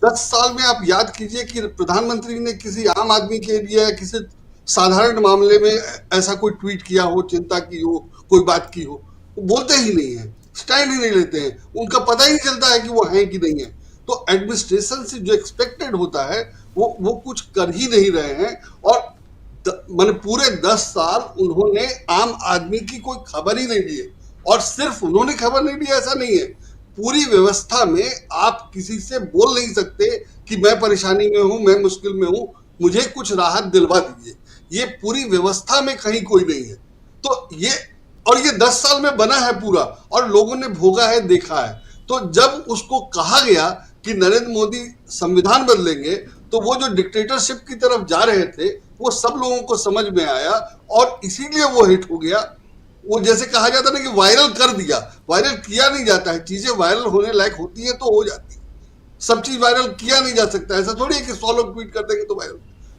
10 साल में आप याद कीजिए कि प्रधानमंत्री ने किसी आम आदमी के लिए या किसी साधारण मामले में ऐसा कोई ट्वीट किया हो, चिंता की हो, कोई बात की हो, वो बोलते ही नहीं है, स्टैंड ही नहीं लेते हैं, उनका पता ही नहीं चलता है कि वो है कि नहीं है। तो एडमिनिस्ट्रेशन से जो एक्सपेक्टेड होता है वो कुछ कर ही नहीं रहे हैं। और मैंने पूरे 10 साल उन्होंने आम आदमी की कोई खबर ही नहीं ली है। और सिर्फ उन्होंने खबर नहीं ली ऐसा नहीं है, पूरी व्यवस्था में आप किसी से बोल नहीं सकते कि मैं परेशानी में हूं, मैं मुश्किल में हूं, मुझे कुछ राहत दिलवा दीजिए। ये पूरी व्यवस्था में कहीं कोई नहीं है। तो ये 10 साल में बना है पूरा, और लोगों ने भोगा है, देखा है। तो जब उसको कहा गया कि नरेंद्र मोदी संविधान बदलेंगे, तो वो जो डिक्टेटरशिप की तरफ जा रहे थे वो सब लोगों को समझ में आया और इसीलिए वो हिट हो गया। वो जैसे कहा जाता ना कि वायरल कर दिया, वायरल किया नहीं जाता है, चीजें वायरल होने लायक होती है तो हो जाती है। सब चीज वायरल किया नहीं जा सकता, ऐसा थोड़ी है कि 100 लोग ट्वीट कर देंगे तो वायरल।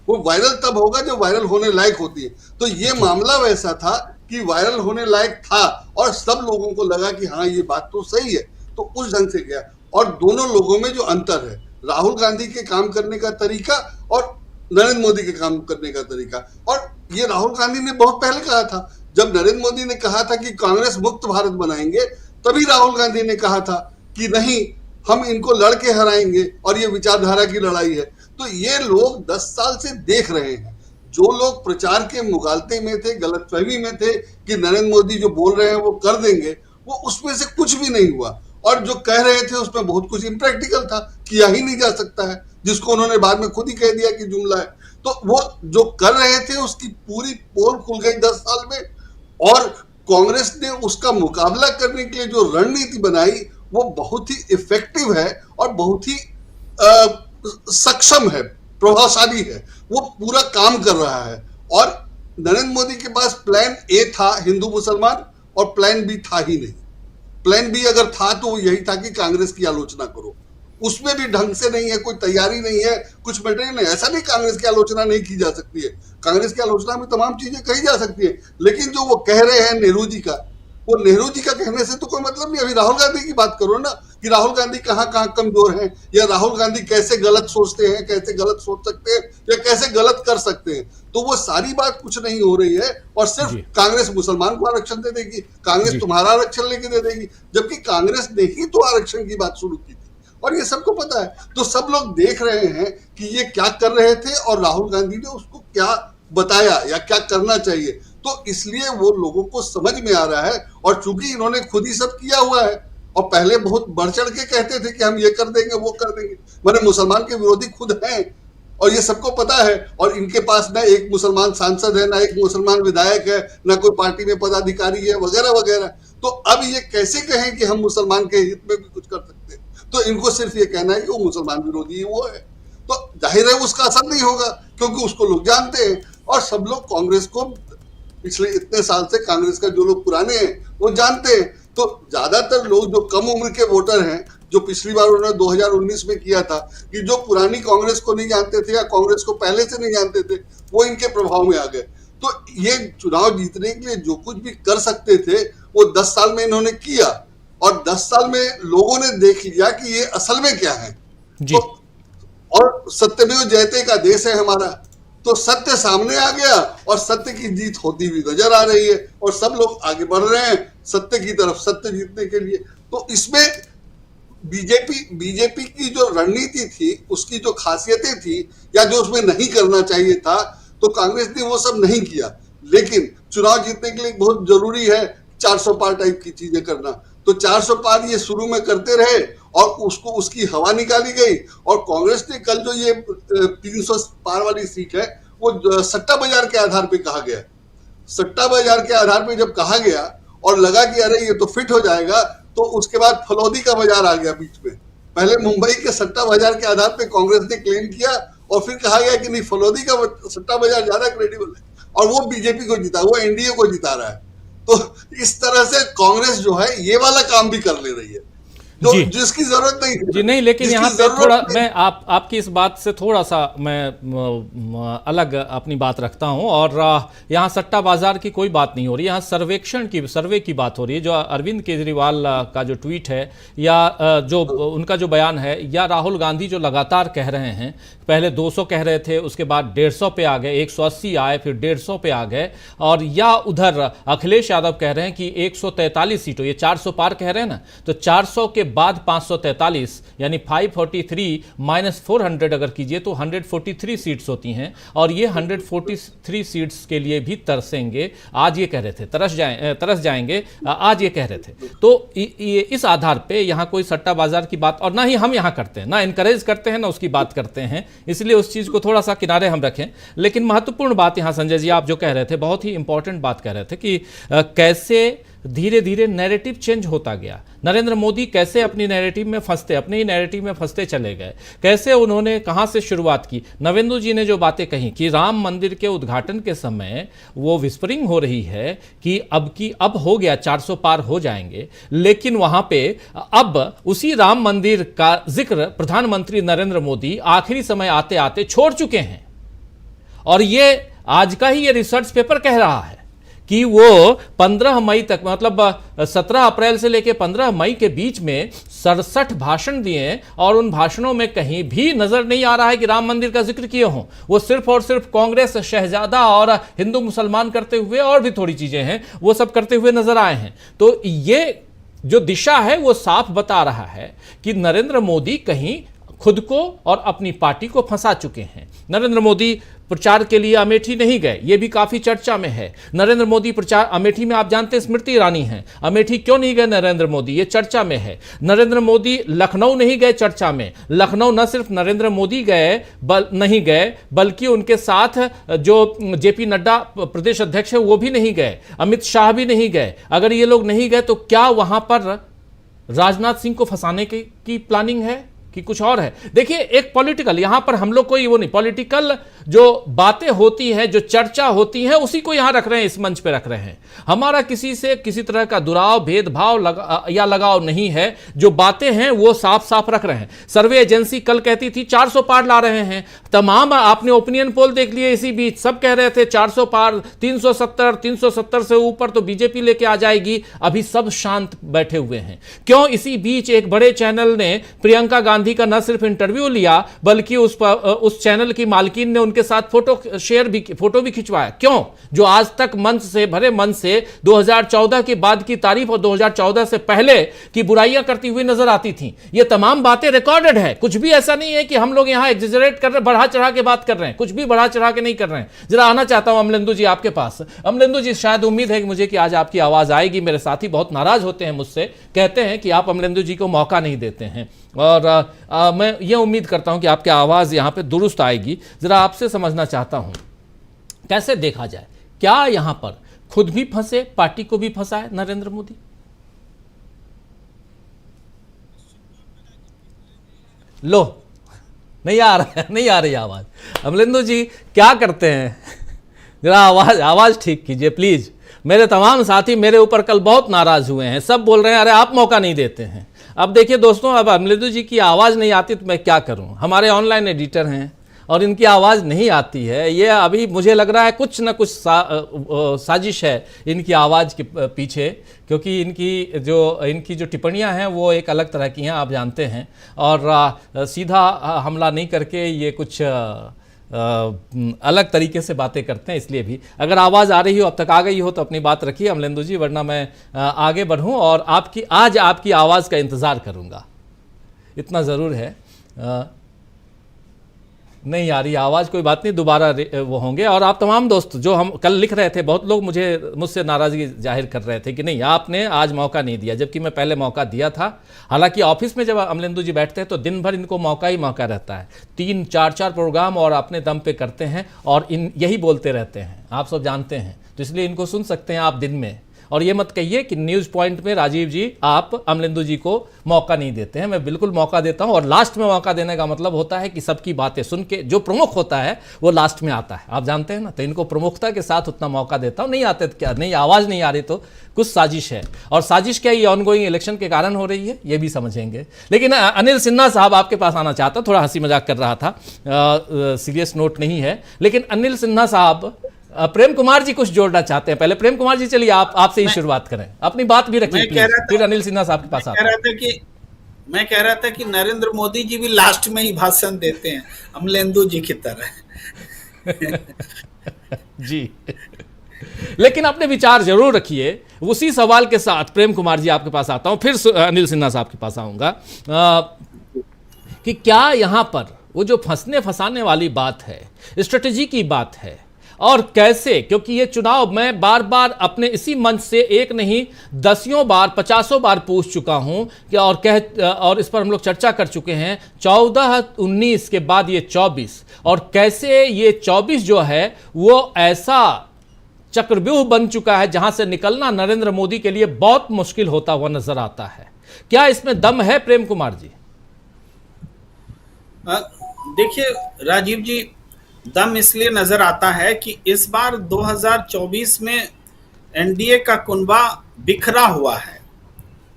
वो वायरल तब होगा जब वायरल होने लायक होती है। तो ये मामला वैसा था कि वायरल होने लायक था और सब लोगों को लगा कि हाँ ये बात तो सही है, तो उस ढंग से गया। और दोनों लोगों में जो अंतर है, राहुल गांधी के काम करने का तरीका और नरेंद्र मोदी के काम करने का तरीका। और ये राहुल गांधी ने बहुत पहले कहा था, जब नरेंद्र मोदी ने कहा था कि कांग्रेस मुक्त भारत बनाएंगे, तभी राहुल गांधी ने कहा था कि नहीं, हम इनको लड़के हराएंगे और ये विचारधारा की लड़ाई है। तो ये लोग 10 साल से देख रहे हैं। जो लोग प्रचार के मुगालते में थे, गलतफहमी में थे कि नरेंद्र मोदी जो बोल रहे हैं वो कर देंगे, वो उसमें से कुछ भी नहीं हुआ। और जो कह रहे थे उसमें बहुत कुछ इम्प्रैक्टिकल था, किया ही नहीं जा सकता है, जिसको उन्होंने बाद में खुद ही कह दिया कि जुमला है। तो वो जो कर रहे थे उसकी पूरी पोल खुल गई 10 साल में। और कांग्रेस ने उसका मुकाबला करने के लिए जो रणनीति बनाई वो बहुत ही इफेक्टिव है और बहुत ही सक्षम है, प्रभावशाली है, वो पूरा काम कर रहा है। और नरेंद्र मोदी के पास प्लान ए था हिंदू मुसलमान, और प्लान बी था ही नहीं। प्लान बी अगर था तो वो यही था कि कांग्रेस की आलोचना करो। उसमें भी ढंग से नहीं है, कोई तैयारी नहीं है, कुछ मटेरियल नहीं। ऐसा नहीं कांग्रेस की आलोचना नहीं की जा सकती है, कांग्रेस की आलोचना में तमाम चीजें कही जा सकती है, लेकिन जो वो कह रहे हैं नेहरू जी का, वो नेहरू जी का कहने से तो कोई मतलब नहीं। अभी राहुल गांधी की बात करो ना, कि राहुल गांधी कहाँ कहाँ कमजोर हैं, या राहुल गांधी कैसे गलत सोचते हैं, कैसे गलत सोच सकते हैं, या कैसे गलत कर सकते हैं। तो वो सारी बात कुछ नहीं हो रही है, और सिर्फ कांग्रेस मुसलमान को आरक्षण दे देगी, कांग्रेस तुम्हारा आरक्षण लेके दे देगी, जबकि कांग्रेस ने ही तो आरक्षण की बात शुरू की थी, और ये सबको पता है। तो सब लोग देख रहे हैं कि ये क्या कर रहे थे और राहुल गांधी ने उसको क्या बताया या क्या करना चाहिए। तो इसलिए वो लोगों को समझ में आ रहा है, और चूंकि इन्होंने खुद ही सब किया हुआ है, और पहले बहुत बढ़ चढ़ के कहते थे कि हम ये कर देंगे वो कर देंगे, मैंने मुसलमान के विरोधी खुद हैं और ये सबको पता है, और इनके पास ना एक मुसलमान सांसद है, ना एक मुसलमान विधायक है, ना कोई पार्टी में पदाधिकारी है, वगैरह वगैरह। तो अब ये कैसे कहें कि हम मुसलमान के हित में भी कुछ कर सकते हैं? तो इनको सिर्फ ये कहना है कि वो मुसलमान विरोधी वो है, तो जाहिर है उसका असर नहीं होगा, क्योंकि उसको लोग जानते हैं। और सब लोग कांग्रेस को पिछले इतने साल से, कांग्रेस का जो लोग पुराने हैं वो जानते हैं। तो ज्यादातर लोग जो कम उम्र के वोटर हैं, जो पिछली बार उन्होंने 2019 में किया था, कि जो पुरानी कांग्रेस को नहीं जानते थे या कांग्रेस को पहले से नहीं जानते थे, वो इनके प्रभाव में आ गए। तो ये चुनाव जीतने के लिए जो कुछ भी कर सकते थे वो 10 साल में इन्होंने किया, और 10 साल में लोगों ने देख लिया कि ये असल में क्या है। तो और सत्यमेव जयते का देश है हमारा, तो सत्य सामने आ गया और सत्य की जीत होती हुई नजर आ रही है, और सब लोग आगे बढ़ रहे हैं सत्य की तरफ, सत्य जीतने के लिए। तो इसमें बीजेपी की जो रणनीति थी, उसकी जो खासियतें थी, या जो उसमें नहीं करना चाहिए था, तो कांग्रेस ने वो सब नहीं किया। लेकिन चुनाव जीतने के लिए बहुत जरूरी है 400 पार टाइप की चीजें करना। तो 400 पार ये शुरू में करते रहे, और उसको उसकी हवा निकाली गई। और कांग्रेस ने कल जो ये 300 पार वाली सीट है, वो सट्टा बाजार के आधार पे कहा गया। सट्टा बाजार के आधार पे जब कहा गया और लगा कि अरे ये तो फिट हो जाएगा, तो उसके बाद फलौदी का बाजार आ गया बीच में। पहले मुंबई के सट्टा बाजार के आधार पे कांग्रेस ने क्लेम किया, और फिर कहा गया कि नहीं, फलौदी का सट्टा बाजार ज्यादा क्रेडिबल है, और वो बीजेपी को जिता, वो एनडीए को जिता रहा है। तो इस तरह से कांग्रेस जो है ये वाला काम भी कर ले रही है, जो जिसकी जरूरत नहीं जी नहीं। लेकिन यहाँ पे थोड़ा मैं आपकी इस बात से थोड़ा सा मैं अलग अपनी बात रखता हूँ, और यहाँ सट्टा बाजार की कोई बात नहीं हो रही, यहाँ सर्वे की बात हो रही है। जो अरविंद केजरीवाल का जो ट्वीट है, या जो उनका जो बयान है, या राहुल गांधी जो लगातार कह रहे हैं, पहले 200 कह रहे थे, उसके बाद 150 पे आ गए, 180 आए, फिर 150 पे आ गए, और या उधर अखिलेश यादव कह रहे हैं कि 143 सीटों, ये 400 पार कह रहे हैं ना, तो 400 के बाद 543 यानी 543 माइनस 400 अगर कीजिए तो 143 सीट्स होती हैं, और ये 143 सीट्स के लिए भी तरसेंगे। आज ये कह रहे थे, तरस जाएंगे, आज ये कह रहे थे। तो इस आधार पे यहाँ कोई सट्टा बाजार की बात, और ना ही हम यहाँ करते हैं, ना इनकरेज करते हैं, ना उसकी बात करते हैं, इसलिए उस चीज को थोड़ा सा किनारे हम रखें। लेकिन महत्वपूर्ण बात यहाँ संजय जी आप जो कह रहे थे, बहुत ही इंपॉर्टेंट बात कह रहे थे कि कैसे धीरे धीरे नैरेटिव चेंज होता गया। नरेंद्र मोदी कैसे अपनी नैरेटिव में फंसते, अपने ही नैरेटिव में फंसते चले गए, कैसे उन्होंने कहां से शुरुआत की। नवेंदु जी ने जो बातें कही कि राम मंदिर के उद्घाटन के समय वो विस्परिंग हो रही है कि अब हो गया 400 पार हो जाएंगे, लेकिन वहां पे अब उसी राम मंदिर का जिक्र प्रधानमंत्री नरेंद्र मोदी आखिरी समय आते आते छोड़ चुके हैं। और ये आज का ही ये रिसर्च पेपर कह रहा है कि वो 15 मई तक, मतलब 17 अप्रैल से लेकर 15 मई के बीच में 67 भाषण दिए, और उन भाषणों में कहीं भी नजर नहीं आ रहा है कि राम मंदिर का जिक्र किए हों। वो सिर्फ और सिर्फ कांग्रेस, शहजादा और हिंदू मुसलमान करते हुए, और भी थोड़ी चीजें हैं, वो सब करते हुए नजर आए हैं। तो ये जो दिशा है वो साफ बता रहा है कि नरेंद्र मोदी कहीं खुद को और अपनी पार्टी को फंसा चुके हैं। नरेंद्र मोदी प्रचार के लिए अमेठी नहीं गए, ये भी काफी चर्चा में है। नरेंद्र मोदी प्रचार, अमेठी में आप जानते हैं स्मृति ईरानी हैं, अमेठी क्यों नहीं गए नरेंद्र मोदी, ये चर्चा में है। नरेंद्र मोदी लखनऊ नहीं गए, चर्चा में। लखनऊ न सिर्फ नरेंद्र मोदी नहीं गए, बल्कि उनके साथ जो जेपी नड्डा प्रदेश अध्यक्ष है वो भी नहीं गए, अमित शाह भी नहीं गए। अगर ये लोग नहीं गए तो क्या वहां पर राजनाथ सिंह को फंसाने की प्लानिंग है? कि कुछ और है? देखिए, एक पॉलिटिकल, यहां पर हम लोग कोई वो नहीं, पॉलिटिकल जो बातें होती हैं, जो चर्चा होती है, उसी को यहां रख रहे हैं, इस मंच पे रख रहे हैं। हमारा किसी से किसी तरह का दुराव, भेदभाव या लगाव नहीं है। जो बातें हैं वो साफ साफ रख रहे हैं। सर्वे एजेंसी कल कहती थी 400 पार ला रहे हैं। तमाम आपने ओपिनियन पोल देख लिए, इसी बीच सब कह रहे थे 400 पार, 370 से ऊपर तो बीजेपी लेके आ जाएगी। अभी सब शांत बैठे हुए हैं। क्यों? इसी बीच एक बड़े चैनल ने प्रियंका गांधी का न सिर्फ इंटरव्यू लिया, बल्कि उस चैनल की मालकिन ने उनके साथ फोटो भी खिंचवाया। क्यों? जो आज तक मंच से, भरे मंच से 2014 के बाद की तारीफ और 2014 से पहले की बुराइयां करती हुई नजर आती थी। ये तमाम बातें रिकॉर्डेड है। कुछ भी ऐसा नहीं है कि हम लोग यहां एग्जेजरेट कर रहे, बढ़ा चढ़ा के बात कर रहे हैं। कुछ भी बढ़ा चढ़ा के नहीं कर रहे हैं। जरा आना चाहता हूं अमलेंदु जी आपके पास। अमलेंदु जी, शायद उम्मीद है कि मुझे कि आज आपकी आवाज आएगी। मेरे साथी बहुत नाराज होते हैं मुझसे, कहते हैं कि आप अमलेंदु जी को मौका नहीं देते हैं, और मैं ये उम्मीद करता हूं कि आपकी आवाज़ यहां पे दुरुस्त आएगी। ज़रा आपसे समझना चाहता हूं, कैसे देखा जाए, क्या यहां पर खुद भी फंसे, पार्टी को भी फंसा है नरेंद्र मोदी? लो, नहीं आ रही आवाज़। अमलेंदु जी क्या करते हैं? ज़रा आवाज़ ठीक कीजिए प्लीज़। मेरे तमाम साथी मेरे ऊपर कल बहुत नाराज़ हुए हैं। सब बोल रहे हैं अरे आप मौका नहीं देते हैं। अब देखिए दोस्तों, अब अमलेंदु जी की आवाज़ नहीं आती तो मैं क्या करूं? हमारे ऑनलाइन एडिटर हैं और इनकी आवाज़ नहीं आती है। ये अभी मुझे लग रहा है कुछ ना कुछ साजिश है इनकी आवाज़ के पीछे, क्योंकि इनकी जो टिप्पणियां हैं वो एक अलग तरह की हैं, आप जानते हैं। और सीधा हमला नहीं करके ये कुछ अलग तरीके से बातें करते हैं। इसलिए भी अगर आवाज़ आ रही हो, अब तक आ गई हो तो अपनी बात रखिए अमलेंदु जी, वरना मैं आगे बढ़ूं और आज आपकी आवाज़ का इंतज़ार करूंगा। इतना ज़रूर है। नहीं आ रही आवाज़, कोई बात नहीं, दोबारा वो होंगे। और आप तमाम दोस्त जो हम कल लिख रहे थे, बहुत लोग मुझसे नाराज़गी जाहिर कर रहे थे कि नहीं आपने आज मौका नहीं दिया, जबकि मैं पहले मौका दिया था। हालांकि ऑफिस में जब अमलेंदु जी बैठते हैं तो दिन भर इनको मौका ही मौका रहता है। 3-4 प्रोग्राम और अपने दम पे करते हैं और यही बोलते रहते हैं, आप सब जानते हैं। तो इसलिए इनको सुन सकते हैं आप दिन में। और ये मत कहिए कि न्यूज़ पॉइंट में राजीव जी आप अमलेंदु जी को मौका नहीं देते हैं। मैं बिल्कुल मौका देता हूं। और लास्ट में मौका देने का मतलब होता है कि सबकी बातें सुन के जो प्रमुख होता है वो लास्ट में आता है, आप जानते हैं ना। तो इनको प्रमुखता के साथ उतना मौका देता हूं। नहीं आते तो क्या, नहीं आवाज़ नहीं आ रही तो कुछ साजिश है। और साजिश क्या, ये ऑनगोइंग इलेक्शन के कारण हो रही है, ये भी समझेंगे। लेकिन अनिल सिन्हा साहब आपके पास आना चाहता, थोड़ा हंसी मजाक कर रहा था, सीरियस नोट नहीं है। लेकिन अनिल सिन्हा साहब, प्रेम कुमार जी कुछ जोड़ना चाहते हैं। पहले प्रेम कुमार जी, चलिए आपसे ही शुरुआत करें, अपनी बात भी रखिए फिर अनिल सिन्हा साहब के पास आते हैं। मैं कह रहा था कि नरेंद्र मोदी जी भी लास्ट में ही भाषण देते हैं अमलेंदु जी की तरह। जी, लेकिन अपने विचार जरूर रखिए। उसी सवाल के साथ प्रेम कुमार जी आपके पास आता हूं, फिर अनिल सिन्हा साहब के पास आऊंगा कि क्या यहां पर वो जो फंसाने वाली बात है, स्ट्रेटेजी की बात है, और कैसे, क्योंकि ये चुनाव मैं बार बार अपने इसी मंच से एक नहीं 10 बार 50 बार पूछ चुका हूं कि और इस पर हम लोग चर्चा कर चुके हैं। 14-19 के बाद ये 24, और कैसे ये 24 जो है वो ऐसा चक्रव्यूह बन चुका है जहां से निकलना नरेंद्र मोदी के लिए बहुत मुश्किल होता हुआ नजर आता है। क्या इसमें दम है प्रेम कुमार जी? देखिए राजीव जी, दम इसलिए नजर आता है कि इस बार 2024 में एनडीए का कुनबा बिखरा हुआ है।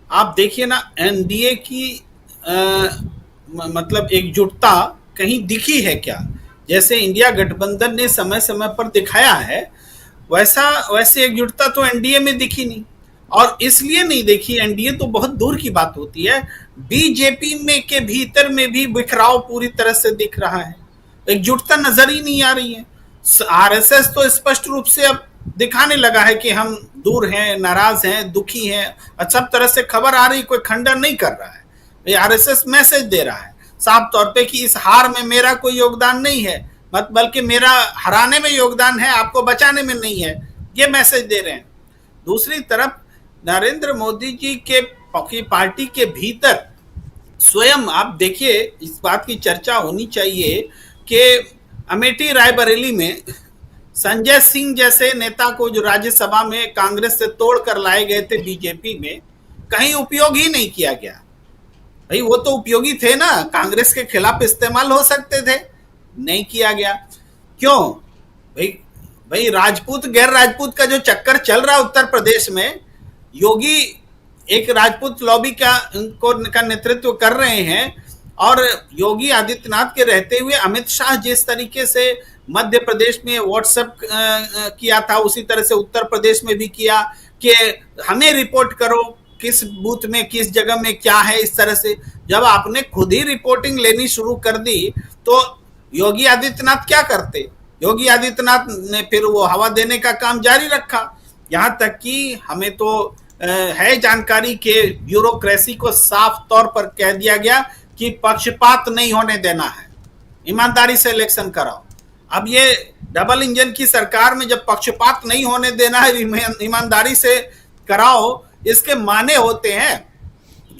आप देखिए ना, एनडीए की मतलब एकजुटता कहीं दिखी है क्या? जैसे इंडिया गठबंधन ने समय समय पर दिखाया है, वैसे एकजुटता तो एनडीए में दिखी नहीं। और इसलिए नहीं देखी, एनडीए तो बहुत दूर की बात होती है, बीजेपी में के भीतर में भी बिखराव पूरी तरह से दिख रहा है। एकजुटता नजर ही नहीं आ रही है। आरएसएस तो स्पष्ट रूप से अब दिखाने लगा है कि हम दूर हैं, नाराज हैं, दुखी हैं, और सब तरह से खबर आ रही, कोई खंडन नहीं कर रहा है। ये आरएसएस मैसेज दे रहा है साफ तौर पे कि इस हार में मेरा कोई योगदान नहीं है, बल्कि मेरा हराने में योगदान है, आपको बचाने में नहीं है, ये मैसेज दे रहे हैं। दूसरी तरफ नरेंद्र मोदी जी के पार्टी के भीतर स्वयं आप देखिए, इस बात की चर्चा होनी चाहिए कि अमेठी रायबरेली में संजय सिंह जैसे नेता को जो राज्यसभा में कांग्रेस से तोड़ कर लाए गए थे बीजेपी में, कहीं उपयोग ही नहीं किया गया। भाई वो तो उपयोगी थे ना, कांग्रेस के खिलाफ इस्तेमाल हो सकते थे, नहीं किया गया। क्यों भाई? भाई राजपूत गैर राजपूत का जो चक्कर चल रहा है उत्तर प्रदेश में, योगी एक राजपूत लॉबी का नेतृत्व कर रहे हैं, और योगी आदित्यनाथ के रहते हुए अमित शाह जिस तरीके से मध्य प्रदेश में व्हाट्सएप किया था, उसी तरह से उत्तर प्रदेश में भी किया कि हमें रिपोर्ट करो किस बूथ में किस जगह में क्या है। इस तरह से जब आपने खुद ही रिपोर्टिंग लेनी शुरू कर दी तो योगी आदित्यनाथ क्या करते? योगी आदित्यनाथ ने फिर वो हवा देने का काम जारी रखा। यहां तक कि हमें तो है जानकारी के ब्यूरोक्रेसी को साफ तौर पर कह दिया गया कि पक्षपात नहीं होने देना है, ईमानदारी से इलेक्शन कराओ। अब ये डबल इंजन की सरकार में जब पक्षपात नहीं होने देना है, ईमानदारी से कराओ, इसके माने होते हैं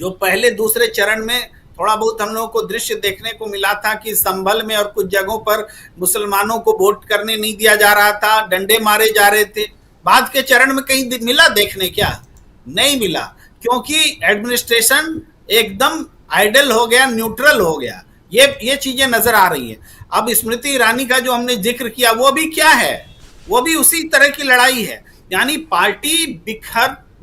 जो पहले दूसरे चरण में थोड़ा बहुत हम लोगों को दृश्य देखने को मिला था कि संभल में और कुछ जगहों पर मुसलमानों को वोट करने नहीं दिया जा रहा था, डंडे मारे जा रहे थे। बाद के चरण में कहीं मिला देखने? क्या नहीं मिला, क्योंकि एडमिनिस्ट्रेशन एकदम आइडल हो गया, न्यूट्रल हो गया। ये चीजें नजर आ रही है। अब स्मृति ईरानी का जो हमने जिक्र किया वो भी क्या है, वो भी उसी तरह की लड़ाई है। यानी पार्टी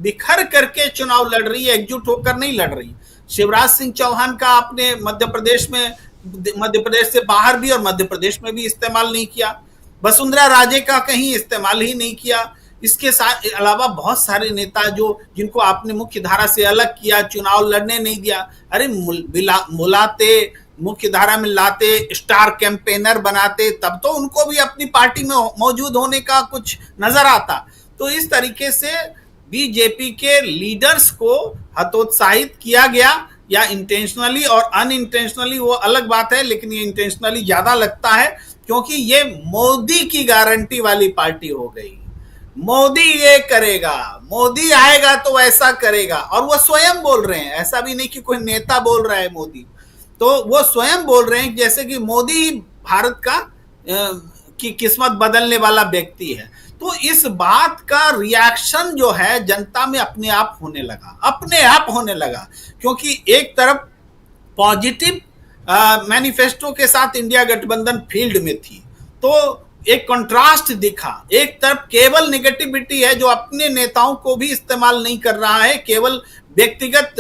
बिखर करके चुनाव लड़ रही है, एकजुट होकर नहीं लड़ रही। शिवराज सिंह चौहान का आपने मध्य प्रदेश से बाहर भी और मध्य प्रदेश में भी इस्तेमाल नहीं किया। वसुंधरा राजे का कहीं इस्तेमाल ही नहीं किया। इसके साथ अलावा बहुत सारे नेता जिनको आपने मुख्य धारा से अलग किया, चुनाव लड़ने नहीं दिया। अरे मुलाते, मुख्य धारा में लाते, स्टार कैंपेनर बनाते, तब तो उनको भी अपनी पार्टी में मौजूद होने का कुछ नजर आता। तो इस तरीके से बीजेपी के लीडर्स को हतोत्साहित किया गया, या इंटेंशनली और अनइंटेंशनली वो अलग बात है, लेकिन ये इंटेंशनली ज्यादा लगता है क्योंकि ये मोदी की गारंटी वाली पार्टी हो गई। मोदी ये करेगा, मोदी आएगा तो ऐसा करेगा, और वो स्वयं बोल रहे हैं, ऐसा भी नहीं कि कोई नेता बोल रहा है मोदी, तो वो स्वयं बोल रहे हैं जैसे कि मोदी भारत का की किस्मत बदलने वाला व्यक्ति है। तो इस बात का रिएक्शन जो है जनता में अपने आप होने लगा, क्योंकि एक तरफ पॉजिटिव मैनिफेस्टो के साथ इंडिया गठबंधन फील्ड में थी, तो एक कंट्रास्ट दिखा। एक तरफ केवल नेगेटिविटी है जो अपने नेताओं को भी इस्तेमाल नहीं कर रहा है, केवल व्यक्तिगत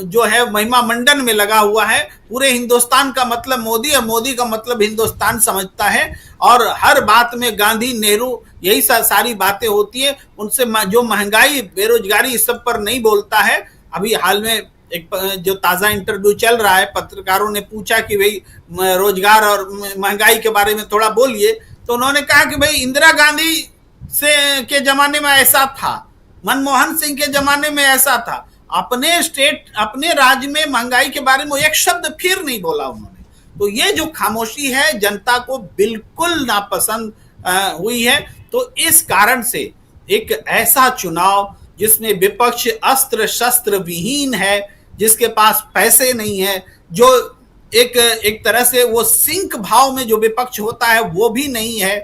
जो है महिमा मंडन में लगा हुआ है। पूरे हिंदुस्तान का मतलब मोदी और मोदी का मतलब हिंदुस्तान समझता है, और हर बात में गांधी, नेहरू, यही सारी बातें होती है। उनसे जो महंगाई, बेरोजगारी, इस सब पर नहीं बोलता है। अभी हाल में एक जो ताजा इंटरव्यू चल रहा है, पत्रकारों ने पूछा कि भाई रोजगार और महंगाई के बारे में थोड़ा बोलिए, तो उन्होंने कहा कि भाई इंदिरा गांधी के जमाने में ऐसा था, मनमोहन सिंह के जमाने में ऐसा था। अपने राज्य में महंगाई के बारे में एक शब्द फिर नहीं बोला उन्होंने। तो ये जो खामोशी है जनता को बिल्कुल नापसंद हुई है। तो इस कारण से एक ऐसा चुनाव जिसमें विपक्ष अस्त्र शस्त्र विहीन है, जिसके पास पैसे नहीं है, जो एक तरह से वो सिंक भाव में जो विपक्ष होता है वो भी नहीं है,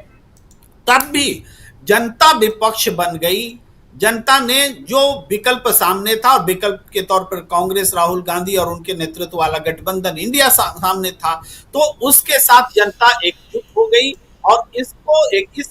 तब भी जनता विपक्ष बन गई। जनता ने जो विकल्प सामने था, और विकल्प के तौर पर कांग्रेस, राहुल गांधी और उनके नेतृत्व वाला गठबंधन इंडिया सामने था, तो उसके साथ जनता एकजुट हो गई। और इस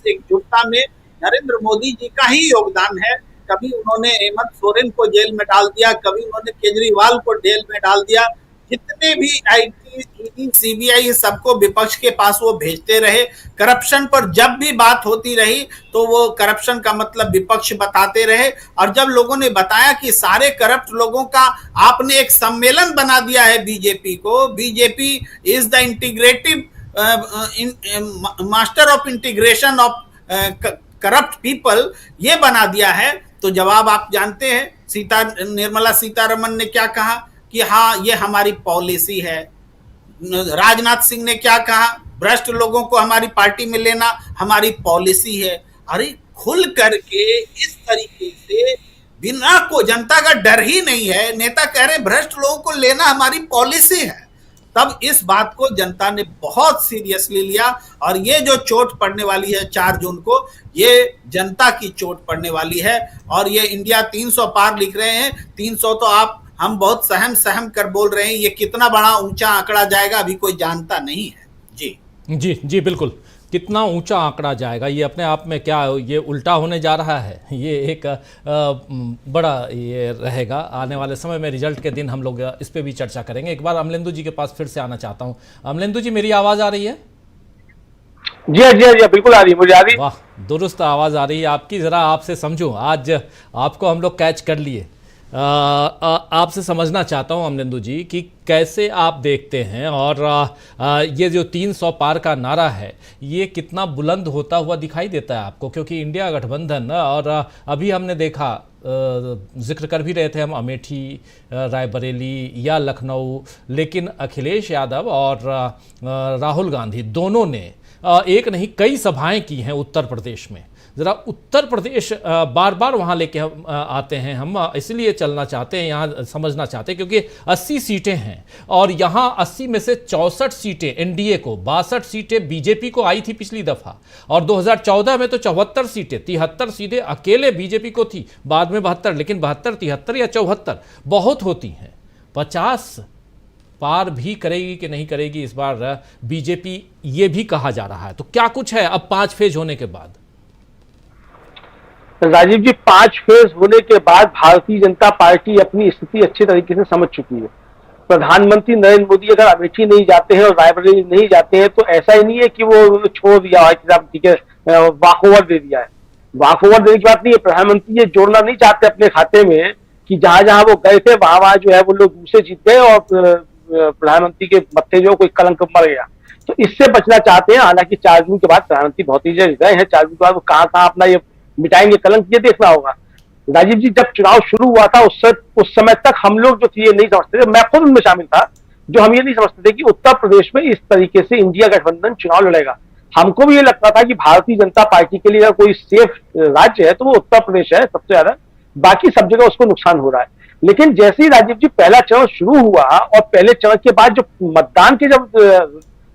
एकजुटता में नरेंद्र मोदी जी का ही योगदान है। कभी उन्होंने हेमंत सोरेन को जेल में डाल दिया, कभी उन्होंने केजरीवाल को जेल में डाल दिया। जितने भी आईटी, ईडी, सीबीआई, सबको विपक्ष के पास वो भेजते रहे। करप्शन पर जब भी बात होती रही तो वो करप्शन का मतलब विपक्ष बताते रहे। और जब लोगों ने बताया कि सारे करप्ट लोगों का आपने एक सम्मेलन बना दिया है बीजेपी को, BJP is the integrative master of integration of corrupt people, ये बना दिया है, तो जवाब आप जानते हैं। निर्मला सीतारमण ने क्या कहा कि हाँ ये हमारी पॉलिसी है। राजनाथ सिंह ने क्या कहा, भ्रष्ट लोगों को हमारी पार्टी में लेना हमारी पॉलिसी है। अरे खुल करके इस तरीके से बिना को जनता का डर ही नहीं है, नेता कह रहे भ्रष्ट लोगों को लेना हमारी पॉलिसी है, तब इस बात को जनता ने बहुत सीरियसली लिया। और ये जो चोट पड़ने वाली है 4 जून को, ये जनता की चोट पड़ने वाली है। और ये इंडिया 300 पार लिख रहे हैं, 300 तो आप हम बहुत सहम सहम कर बोल रहे हैं, ये कितना बड़ा ऊंचा आंकड़ा जाएगा अभी कोई जानता नहीं है। जी जी जी बिल्कुल, कितना ऊंचा आंकड़ा जाएगा ये अपने आप में क्या ये उल्टा होने जा रहा है, ये एक बड़ा ये रहेगा आने वाले समय में। रिजल्ट के दिन हम लोग इस पे भी चर्चा करेंगे। एक बार अमलेंदु जी के पास फिर से आना चाहता हूँ। अमलेंदु जी, मेरी आवाज़ आ रही है? जी जी जी बिल्कुल आ रही है, मुझे आ रही है। वाह, दुरुस्त आवाज़ आ रही है आपकी। ज़रा आपसे समझूं, आज आपको हम लोग कैच कर लिए। आपसे समझना चाहता हूं अमलेंदु जी कि कैसे आप देखते हैं और ये जो 300 पार का नारा है ये कितना बुलंद होता हुआ दिखाई देता है आपको? क्योंकि इंडिया गठबंधन और अभी हमने देखा, जिक्र कर भी रहे थे हम अमेठी, रायबरेली या लखनऊ, लेकिन अखिलेश यादव और राहुल गांधी दोनों ने एक नहीं कई सभाएं की हैं उत्तर प्रदेश में। ज़रा उत्तर प्रदेश बार बार वहाँ लेके हम आते हैं, हम इसलिए चलना चाहते हैं, यहाँ समझना चाहते हैं क्योंकि 80 सीटें हैं और यहाँ 80 में से 64 सीटें एनडीए को, 62 सीटें बीजेपी को आई थी पिछली दफ़ा, और 2014 में तो 74 सीटें, 73 सीटें अकेले बीजेपी को थी, बाद में 72, लेकिन 72, 73 या 74 बहुत होती हैं। 50 पार भी करेगी कि नहीं करेगी इस बार बीजेपी, ये भी कहा जा रहा है। तो क्या कुछ है अब 5 फेज होने के बाद? राजीव जी, 5 फेज होने के बाद भारतीय जनता पार्टी अपनी स्थिति अच्छी तरीके से समझ चुकी है। प्रधानमंत्री नरेंद्र मोदी अगर अमेठी नहीं जाते हैं और रायबरेली नहीं जाते हैं तो ऐसा ही नहीं है कि वो छोड़ दिया है कि ठीक है वॉक ओवर दे दिया है। वॉक ओवर देने की बात नहीं है। प्रधानमंत्री ये जोड़ना नहीं चाहते अपने खाते में कि जहां जहां वो गए थे वहां वहां जो है वो लोग दूसरे जीत गए और प्रधानमंत्री के मत्थे जो कोई कलंक मर गया, तो इससे बचना चाहते हैं। हालांकि 4 जून के बाद प्रधानमंत्री बहुत ही जगह गए हैं, 4 जून के बाद वो कहाँ अपना ये मिटाएंगे कलंक, ये देखना होगा। राजीव जी, जब चुनाव शुरू हुआ था उस समय तक हम लोग जो थे ये नहीं समझते थे, मैं खुद उनमें शामिल था, जो हम ये नहीं समझते थे कि उत्तर प्रदेश में इस तरीके से इंडिया गठबंधन चुनाव लड़ेगा। हमको भी ये लगता था कि भारतीय जनता पार्टी के लिए अगर कोई सेफ राज्य है तो वो उत्तर प्रदेश है सबसे ज्यादा, बाकी सब जगह उसको नुकसान हो रहा है। लेकिन जैसे ही राजीव जी पहला चरण शुरू हुआ और पहले चरण के बाद जो मतदान के जब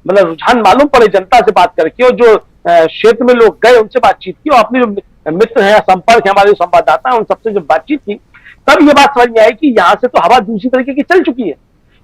मतलब रुझान मालूम पड़े जनता से बात करके, और जो क्षेत्र में लोग गए उनसे बातचीत की और अपने जो मित्र हैं, संपर्क है, हमारे संवाददाता हैं, उन सबसे जब बातचीत की तब ये बात समझ में आई कि यहाँ से तो हवा दूसरी तरीके की चल चुकी है।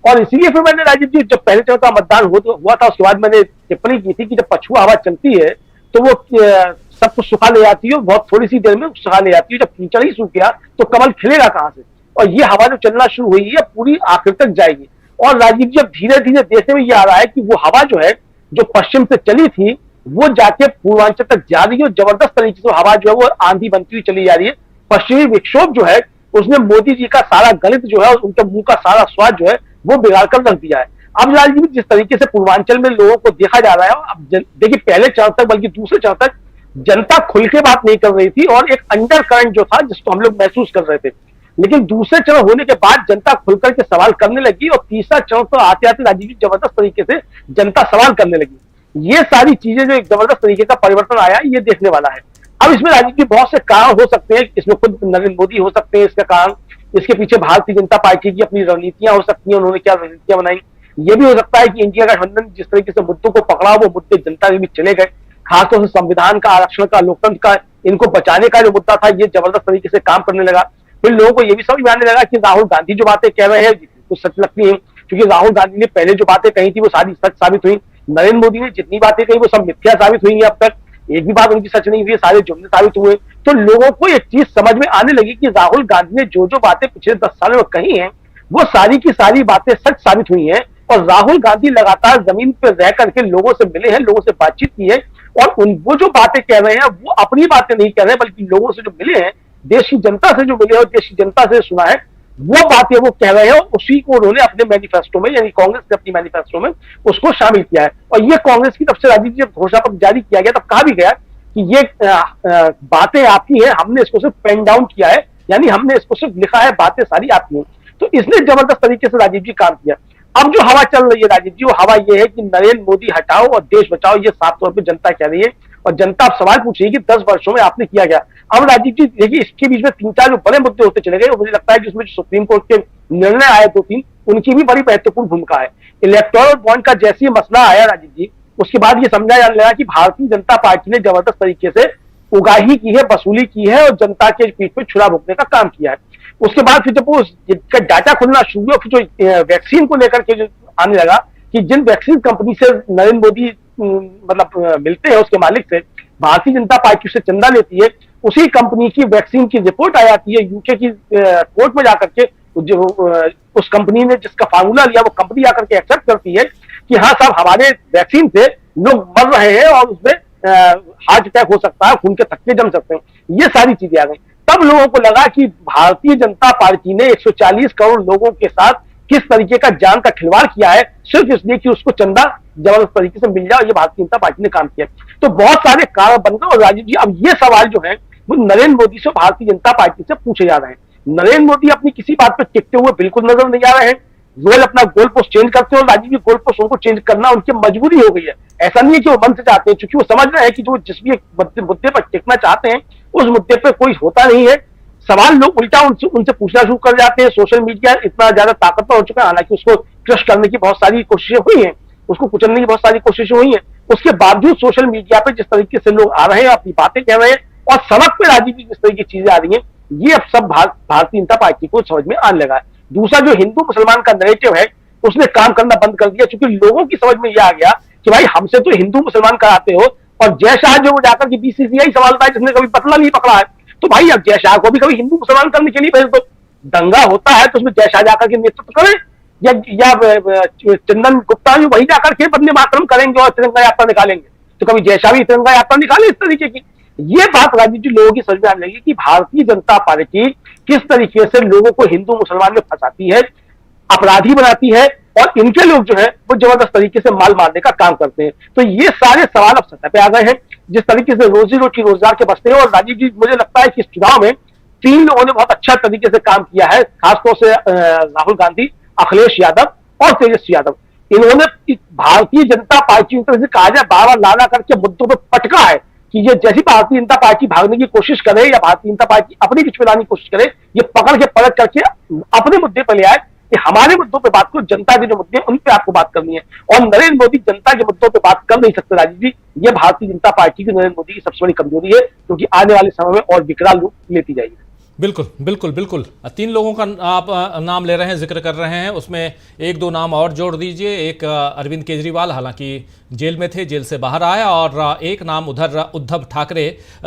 और इसीलिए फिर मैंने राजीव जी जब पहले चरण का मतदान हुआ था उसके बाद मैंने टिप्पणी की थी कि जब पछुआ हवा चलती है तो वो सब कुछ सुखा ले जाती है, बहुत थोड़ी सी देर में सुखा ले जाती है। जब कीचड़ ही सूख गया तो कमल खिलेगा कहाँ से? और ये हवा जो चलना शुरू हुई है पूरी आखिर तक जाएगी। और राजीव जी अब धीरे धीरे देखने में ये आ रहा है कि वो हवा जो है जो पश्चिम से चली थी वो जाके पूर्वांचल तक जा रही है और जबरदस्त तरीके से हवा जो है वो आंधी बनती हुई चली जा रही है। पश्चिमी विक्षोभ जो है उसने मोदी जी का सारा गणित जो है, उनके मुंह का सारा स्वाद जो है वो बिगाड़ कर रख दिया है। अब राजीव जिस तरीके से पूर्वांचल में लोगों को देखा जा रहा है, अब देखिए पहले चरण तक बल्कि दूसरे चरण तक जनता खुल के बात नहीं कर रही थी और एक अंडर करंट जो था जिसको हम लोग महसूस कर रहे थे। लेकिन दूसरे चरण होने के बाद जनता खुलकर के सवाल करने लगी और तीसरा चरण तो आते आते राजीव जी जबरदस्त तरीके से जनता सवाल करने लगी। ये सारी चीजें जो एक जबरदस्त तरीके का परिवर्तन आया ये देखने वाला है। अब इसमें राजीव जी बहुत से कारण हो सकते हैं, इसमें खुद नरेंद्र मोदी हो सकते हैं इसका कारण, इसके पीछे भारतीय जनता पार्टी की अपनी रणनीतियां हो सकती हैं, उन्होंने क्या रणनीतियां बनाई। ये भी हो सकता है कि इंडिया गठबंधन जिस तरीके से मुद्दों को पकड़ा वो मुद्दे जनता के बीच चले गए, खासतौर से संविधान का, आरक्षण का, लोकतंत्र का, इनको बचाने का जो मुद्दा था ये जबरदस्त तरीके से काम करने लगा। फिर लोगों को ये भी समझ में आने लगा कि राहुल गांधी जो बातें कह रहे हैं कुछ सच लगती है, क्योंकि राहुल गांधी ने पहले जो बातें कही थी वो सारी सच साबित हुई। नरेंद्र मोदी ने जितनी बातें कही वो सब मिथ्या साबित हुई है, अब तक एक भी बात उनकी सच नहीं हुई, सारे जुमले साबित हुए। तो लोगों को एक चीज समझ में आने लगी कि राहुल गांधी ने जो जो बातें पिछले 10 सालों में कही हैं वो सारी की सारी बातें सच साबित हुई हैं। और राहुल गांधी लगातार जमीन पर रह करके लोगों से मिले हैं, लोगों से बातचीत की है और वो जो बातें कह रहे हैं वो अपनी बातें नहीं कह रहे हैं, बल्कि लोगों से जो मिले हैं, देश की जनता से जो मिले हैं और देश की जनता से सुना है वो बातें वो कह रहे हैं और उसी को उन्होंने अपने मैनिफेस्टो में, यानी कांग्रेस ने अपनी मैनिफेस्टो में उसको शामिल किया है। और ये कांग्रेस की तरफ से राजीव जी जब घोषणा पत्र जारी किया गया तब कहा भी गया कि ये बातें आपकी हैं, हमने इसको सिर्फ पेन डाउन किया है, यानी हमने इसको सिर्फ लिखा है, बातें सारी आपकी हैं। तो इसने जबरदस्त तरीके से राजीव जी काम किया। अब जो हवा चल रही है राजीव जी वो हवा ये है कि नरेंद्र मोदी हटाओ और देश बचाओ, ये साफ तौर पर जनता कह रही है और जनता अब सवाल पूछ रही है कि 10 वर्षों में आपने किया गया। अब राजीव जी देखिए इसके बीच में 3-4 जो बड़े मुद्दे होते चले गए, मुझे लगता है कि उसमें जो सुप्रीम कोर्ट के निर्णय आए 2-3 उनकी भी बड़ी महत्वपूर्ण भूमिका है। इलेक्टोरल बॉन्ड का जैसे ही मसला आया राजीव जी, उसके बाद ये समझा जाने लगा कि भारतीय जनता पार्टी ने जबरदस्त तरीके से उगाही की है, वसूली की है और जनता के पीठ पे छुरा भोगने का काम किया है। उसके बाद फिर जब वो डाटा खुलना शुरू हुआ, फिर जो वैक्सीन को लेकर के जो आने लगा कि जिन वैक्सीन कंपनी से नरेंद्र मोदी मतलब मिलते हैं, उसके मालिक से भारतीय जनता पार्टी से चंदा लेती है, उसी कंपनी की वैक्सीन की रिपोर्ट आ जाती है यूके की कोर्ट में जाकर के। जो उस कंपनी ने जिसका फार्मूला लिया वो कंपनी आकर के एक्सेप्ट करती है कि हाँ साहब, हमारे वैक्सीन से लोग मर रहे हैं और उसमें हार्ट अटैक हो सकता है, खून के थक्के जम सकते हैं, ये सारी चीजें आ गई। तब लोगों को लगा कि भारतीय जनता पार्टी ने 140 करोड़ लोगों के साथ किस तरीके का जान का खिलवाड़ किया है, सिर्फ इसलिए कि उसको चंदा जबरदस्त तरीके से मिल जाए। ये भारतीय जनता पार्टी ने काम किया। तो बहुत सारे कारण बन गए। और राजीव जी, अब ये सवाल जो है वो नरेंद्र मोदी से भारतीय जनता पार्टी से पूछे जा रहे हैं। नरेंद्र मोदी अपनी किसी बात पर टिकते हुए बिल्कुल नजर नहीं आ रहे हैं। रोज अपना गोल पोस्ट चेंज करते हैं और राजीव जी, गोल पोस्ट उनको चेंज करना उनकी मजबूरी हो गई है। ऐसा नहीं है कि वो मन से चाहते हैं, क्योंकि वो समझ रहे हैं कि जो जिस भी मुद्दे पर टिकना चाहते हैं उस मुद्दे पर कोई होता नहीं है। सवाल लोग उल्टा उनसे पूछना शुरू कर जाते हैं। सोशल मीडिया इतना ज्यादा ताकतवर हो चुका है, हालांकि उसको क्रश करने की बहुत सारी कोशिशें हुई हैं, उसको कुचलने की बहुत सारी कोशिशें हुई हैं, उसके बावजूद सोशल मीडिया पे जिस तरीके से लोग आ रहे हैं, अपनी बातें कह रहे हैं और सड़क पे राजीव जी जिस तरह की चीजें आ रही हैं, ये अब सब भारतीय जनता पार्टी को समझ में आने लगा है। दूसरा, जो हिंदू मुसलमान का नैरेटिव है उसने काम करना बंद कर दिया, क्योंकि लोगों की समझ में यह आ गया कि भाई हमसे तो हिंदू मुसलमान कराते हो, और जय शाह जो जाकर के बीसीसीआई संभालता है, जिसने कभी पतला नहीं पकड़ा है, तो भाई अब जय शाह को भी कभी हिंदू मुसलमान करने के लिए भेज दो। दंगा होता है तो उसमें जय शाह जाकर के नेतृत्व करें, या चंदन गुप्ता भी वही जाकर के वंदे मातरम करेंगे और तिरंगा यात्रा निकालेंगे। तो कभी जय शाह भी तिरंगा यात्रा निकाले इस तरीके की। ये बात राजीव जी लोगों की समझ में आने लगी कि भारतीय जनता पार्टी किस तरीके से लोगों को हिंदू मुसलमान में फंसाती है, अपराधी बनाती है, और इनके लोग जो है वो जबरदस्त तरीके से माल मारने का काम करते हैं। तो ये सारे सवाल अब सतह पे आ गए हैं। जिस तरीके से रोजी रोटी रोजगार के बसते हैं, और राजीव जी मुझे लगता है कि इस चुनाव में 3 लोगों ने बहुत अच्छा तरीके से काम किया है, खासतौर से राहुल गांधी, अखिलेश यादव और तेजस्वी यादव। इन्होंने भारतीय जनता पार्टी से कहा जाए बार ला करके मुद्दों पर पटका है कि ये जैसी भारतीय जनता पार्टी भागने की कोशिश करे या भारतीय जनता पार्टी अपनी बीच में लाने की कोशिश करे, ये पकड़ के पलट करके अपने मुद्दे पर ले आए कि हमारे मुद्दों पे बात करो, जनता के जो मुद्दे हैं उन पे आपको बात करनी है। और नरेंद्र मोदी जनता के मुद्दों पे बात कर नहीं सकते राजीव जी। ये भारतीय जनता पार्टी की, नरेंद्र मोदी की सबसे बड़ी कमजोरी है, क्योंकि आने वाले समय में और विकराल रूप लेती जाएगी। बिल्कुल बिल्कुल बिल्कुल। 3 लोगों का आप नाम ले रहे हैं, जिक्र कर रहे हैं, उसमें 1-2 नाम और जोड़ दीजिए। एक अरविंद केजरीवाल, हालांकि जेल में थे, जेल से बाहर आया, और एक नाम उधर उद्धव ठाकरे,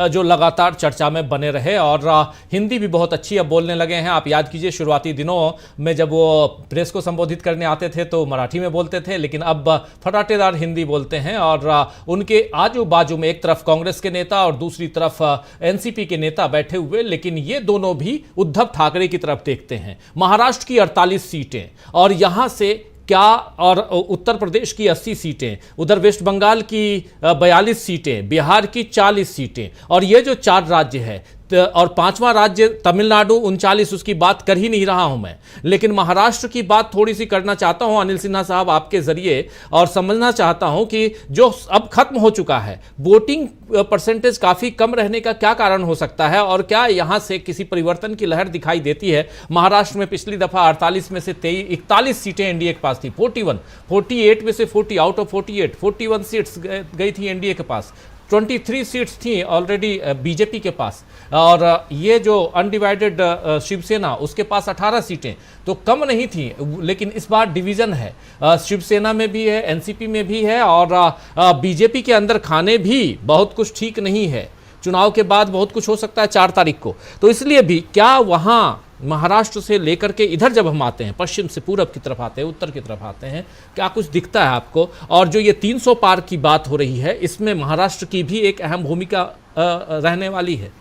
जो लगातार चर्चा में बने रहे और हिंदी भी बहुत अच्छी अब बोलने लगे हैं। आप याद कीजिए शुरुआती दिनों में जब वो प्रेस को संबोधित करने आते थे तो मराठी में बोलते थे, लेकिन अब फटाटेदार हिंदी बोलते हैं। और उनके आजू बाजू में एक तरफ कांग्रेस के नेता और दूसरी तरफ एनसीपी के नेता बैठे हुए, लेकिन ये दोनों भी उद्धव ठाकरे की तरफ देखते हैं। महाराष्ट्र की 48 सीटें और यहां से क्या, और उत्तर प्रदेश की 80 सीटें, उधर वेस्ट बंगाल की 42 सीटें, बिहार की 40 सीटें, और ये जो 4 राज्य है, और 5वां राज्य तमिलनाडु 39, उसकी बात कर ही नहीं रहा हूं मैं। लेकिन महाराष्ट्र की बात थोड़ी सी करना चाहता हूं अनिल सिन्हा साहब आपके जरिए, और समझना चाहता हूं कि जो अब खत्म हो चुका है, वोटिंग परसेंटेज काफी कम रहने का क्या कारण हो सकता है, और क्या यहां से किसी परिवर्तन की लहर दिखाई देती है? महाराष्ट्र में पिछली दफा 48 में से 41 सीटें एनडीए के पास थी, 48 में से 40 आउट ऑफ 48, 41 सीट्स गई थी एनडीए के पास, 23 सीट्स थी ऑलरेडी बीजेपी के पास, और ये जो अनडिवाइडेड शिवसेना, उसके पास 18 सीटें, तो कम नहीं थी। लेकिन इस बार डिवीजन है, शिवसेना में भी है, एनसीपी में भी है, और बीजेपी के अंदर खाने भी बहुत कुछ ठीक नहीं है। चुनाव के बाद बहुत कुछ हो सकता है 4 तारीख को, तो इसलिए भी क्या वहाँ महाराष्ट्र से लेकर के इधर जब हम आते हैं, पश्चिम से पूरब की तरफ आते हैं, उत्तर की तरफ आते हैं, क्या कुछ दिखता है आपको? और जो ये 300 पार की बात हो रही है, इसमें महाराष्ट्र की भी एक अहम भूमिका रहने वाली है।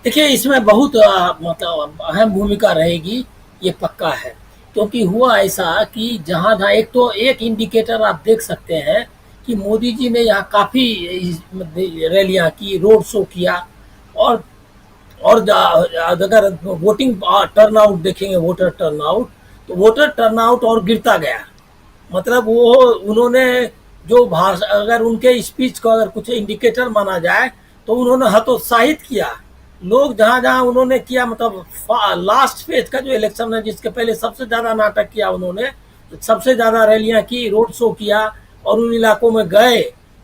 देखिए, इसमें बहुत मतलब अहम भूमिका रहेगी, ये पक्का है। क्योंकि हुआ ऐसा कि जहाँ एक इंडिकेटर आप देख सकते हैं कि मोदी जी ने यहाँ काफ़ी रैलियाँ की, रोड शो किया, और अगर वोटिंग टर्नआउट देखेंगे, वोटर टर्नआउट, तो वोटर टर्नआउट और गिरता गया। मतलब वो उन्होंने जो अगर उनके स्पीच को अगर कुछ इंडिकेटर माना जाए तो उन्होंने हतोत्साहित किया। लोग जहाँ जहाँ उन्होंने किया, मतलब लास्ट फेज का जो इलेक्शन है, जिसके पहले सबसे ज़्यादा नाटक किया उन्होंने, सबसे ज़्यादा रैलियाँ की, रोड शो किया, और उन इलाकों में गए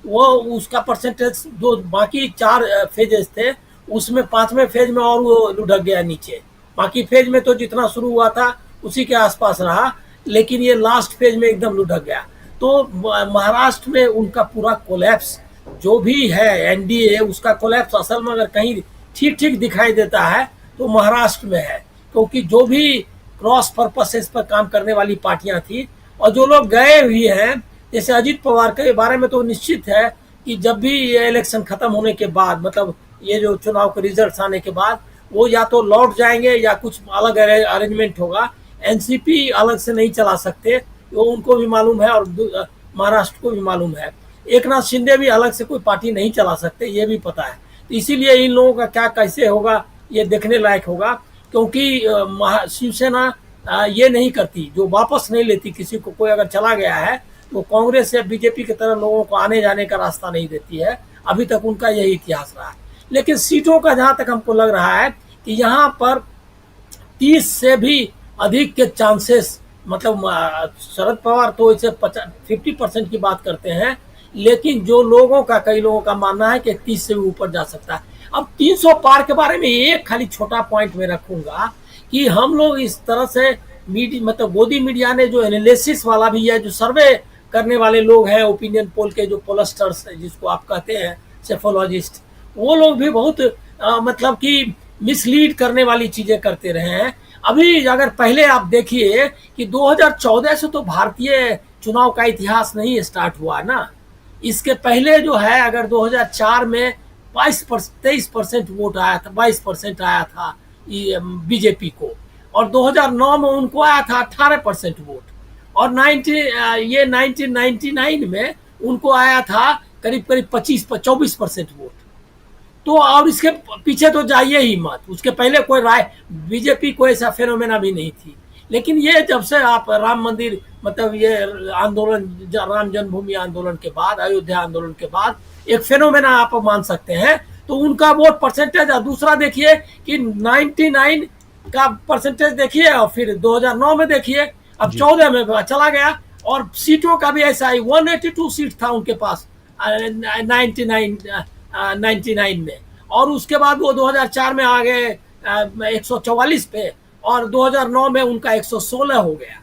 वो उसका परसेंटेज जो बाकी 4 फेजेस थे उसमें 5वें फेज में और वो लुढ़क गया नीचे। बाकी फेज में तो जितना शुरू हुआ था उसी के आसपास रहा, लेकिन ये लास्ट फेज में एकदम लुढ़क गया। तो महाराष्ट्र में उनका पूरा कोलैप्स जो भी है, एनडीए उसका कोलैप्स असल में अगर कहीं ठीक ठीक दिखाई देता है तो महाराष्ट्र में है, क्योंकि जो भी क्रॉस पर्पसेस पर काम करने वाली पार्टियां थी और जो लोग गए हुए हैं, जैसे अजीत पवार के बारे में तो निश्चित है कि जब भी ये इलेक्शन खत्म होने के बाद, मतलब ये जो चुनाव के रिजल्ट आने के बाद, वो या तो लौट जाएंगे या कुछ अलग अरेंजमेंट होगा। एनसीपी अलग से नहीं चला सकते, वो उनको भी मालूम है और महाराष्ट्र को भी मालूम है। एकनाथ शिंदे भी अलग से कोई पार्टी नहीं चला सकते, ये भी पता है। तो इसीलिए इन लोगों का क्या कैसे होगा ये देखने लायक होगा, क्योंकि शिवसेना ये नहीं करती, जो वापस नहीं लेती किसी को। कोई अगर चला गया है तो कांग्रेस या बीजेपी की तरह लोगों को आने जाने का रास्ता नहीं देती है। अभी तक उनका यही इतिहास रहा है। लेकिन सीटों का जहां तक हमको लग रहा है कि यहाँ पर 30 से भी अधिक के चांसेस, मतलब शरद पवार तो इसे 50% की बात करते हैं, लेकिन जो लोगों का, कई लोगों का मानना है कि 30 से भी ऊपर जा सकता है। अब 300 पार के बारे में एक खाली छोटा पॉइंट में रखूंगा कि हम लोग इस तरह से मतलब गोदी मीडिया ने जो एनालिसिस वाला भी है, जो सर्वे करने वाले लोग हैं, ओपिनियन पोल के जो पोलस्टर्स जिसको आप कहते हैं, सेफोलॉजिस्ट, वो लोग भी बहुत मतलब कि मिसलीड करने वाली चीजें करते रहे हैं। अभी अगर पहले आप देखिए कि 2014 से तो भारतीय चुनाव का इतिहास नहीं स्टार्ट हुआ ना। इसके पहले जो है, अगर 2004 में 23% वोट आया था, 22% आया था बीजेपी को, और 2009 में उनको आया था 18% वोट, और 1999 में उनको आया था करीब करीब 24% वोट। तो और इसके पीछे तो जाइए ही मत, उसके पहले कोई बीजेपी को ऐसा फेनोमेना भी नहीं थी। लेकिन ये जब से आप राम मंदिर, मतलब ये आंदोलन, राम जन्मभूमि आंदोलन के बाद, अयोध्या आंदोलन के बाद एक फेनोमेना आप मान सकते हैं, तो उनका वोट परसेंटेज। और दूसरा देखिए कि 99 का परसेंटेज देखिए, और फिर 2009 में देखिए, अब 14 में चला गया। और सीटों का भी ऐसा ही, 182 सीट था उनके पास 99 में, और उसके बाद वो 2004 में आ गए 144 पे, और 2009 में उनका 116 हो गया।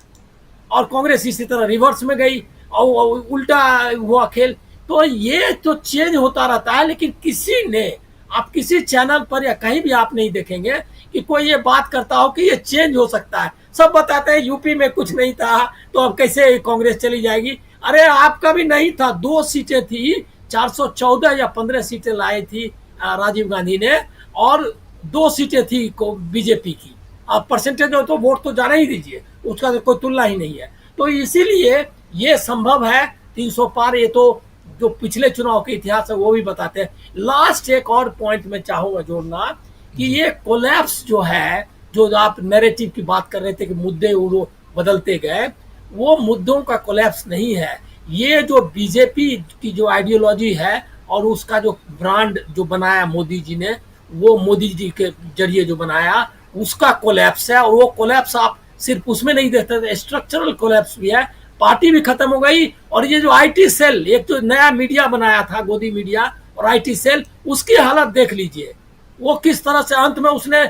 और कांग्रेस इसी तरह रिवर्स में गई और उल्टा हुआ खेल। तो ये तो चेंज होता रहता है, लेकिन किसी ने, आप किसी चैनल पर या कहीं भी आप नहीं देखेंगे कि कोई ये बात करता हो कि ये चेंज हो सकता है। सब बताते हैं यूपी में कुछ नहीं था तो अब कैसे कांग्रेस चली जाएगी। अरे आपका भी नहीं था, 2 सीटें थी, 414 या 15 सीटें लाई थी राजीव गांधी ने, और 2 सीटें थी बीजेपी की। अब परसेंटेज हो तो वोट तो जाना ही दीजिए, उसका तो कोई तुलना ही नहीं है। तो इसीलिए ये संभव है 300 पार। ये तो जो पिछले चुनाव के इतिहास है वो भी बताते हैं। लास्ट एक और पॉइंट में चाहूंगा जोड़ना कि ये कोलैप्स जो है, जो आप नैरेटिव की बात कर रहे थे कि मुद्दे वो बदलते गए, वो मुद्दों का कोलैप्स नहीं है। ये जो बीजेपी की जो आइडियोलॉजी है और उसका जो ब्रांड जो बनाया मोदी जी ने, वो मोदी जी के जरिए जो बनाया, उसका कोलैप्स है। और वो कोलैप्स आप सिर्फ उसमें नहीं देखते, स्ट्रक्चरल कोलैप्स भी है। पार्टी भी खत्म हो गई, और ये जो आईटी सेल, एक तो नया मीडिया बनाया था गोदी मीडिया और आईटी सेल, उसकी हालत देख लीजिए वो किस तरह से अंत में उसने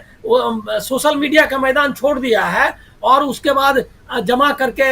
सोशल मीडिया का मैदान छोड़ दिया है। और उसके बाद जमा करके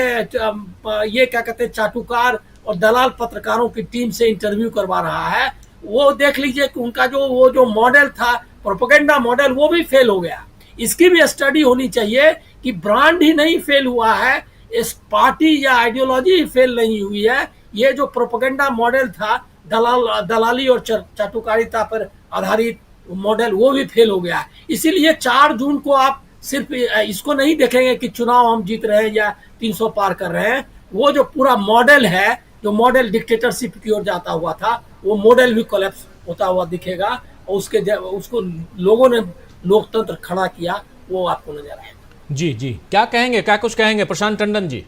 ये क्या कहते हैं, चाटुकार और दलाल पत्रकारों की टीम से इंटरव्यू करवा रहा है। वो देख लीजिए कि उनका जो मॉडल था, प्रोपेगेंडा मॉडल, वो भी फेल हो गया। इसकी भी स्टडी होनी चाहिए कि ब्रांड ही नहीं फेल हुआ है, इस पार्टी या आइडियोलॉजी फेल नहीं हुई है, ये जो प्रोपेगेंडा मॉडल था, दलाली और चाटुकारिता पर आधारित मॉडल, वो भी फेल हो गया है। इसीलिए 4 जून को आप सिर्फ इसको नहीं देखेंगे कि चुनाव हम जीत रहे हैं या 300 पार कर रहे हैं। वो जो पूरा मॉडल है, जो मॉडल डिक्टेटरशिप की ओर जाता हुआ था, वो मॉडल भी कोलैप्स होता हुआ दिखेगा। और उसको लोगों ने लोकतंत्र खड़ा किया, वो आपको नजर आएगा। जी जी, क्या कहेंगे, क्या कुछ कहेंगे प्रशांत टंडन जी?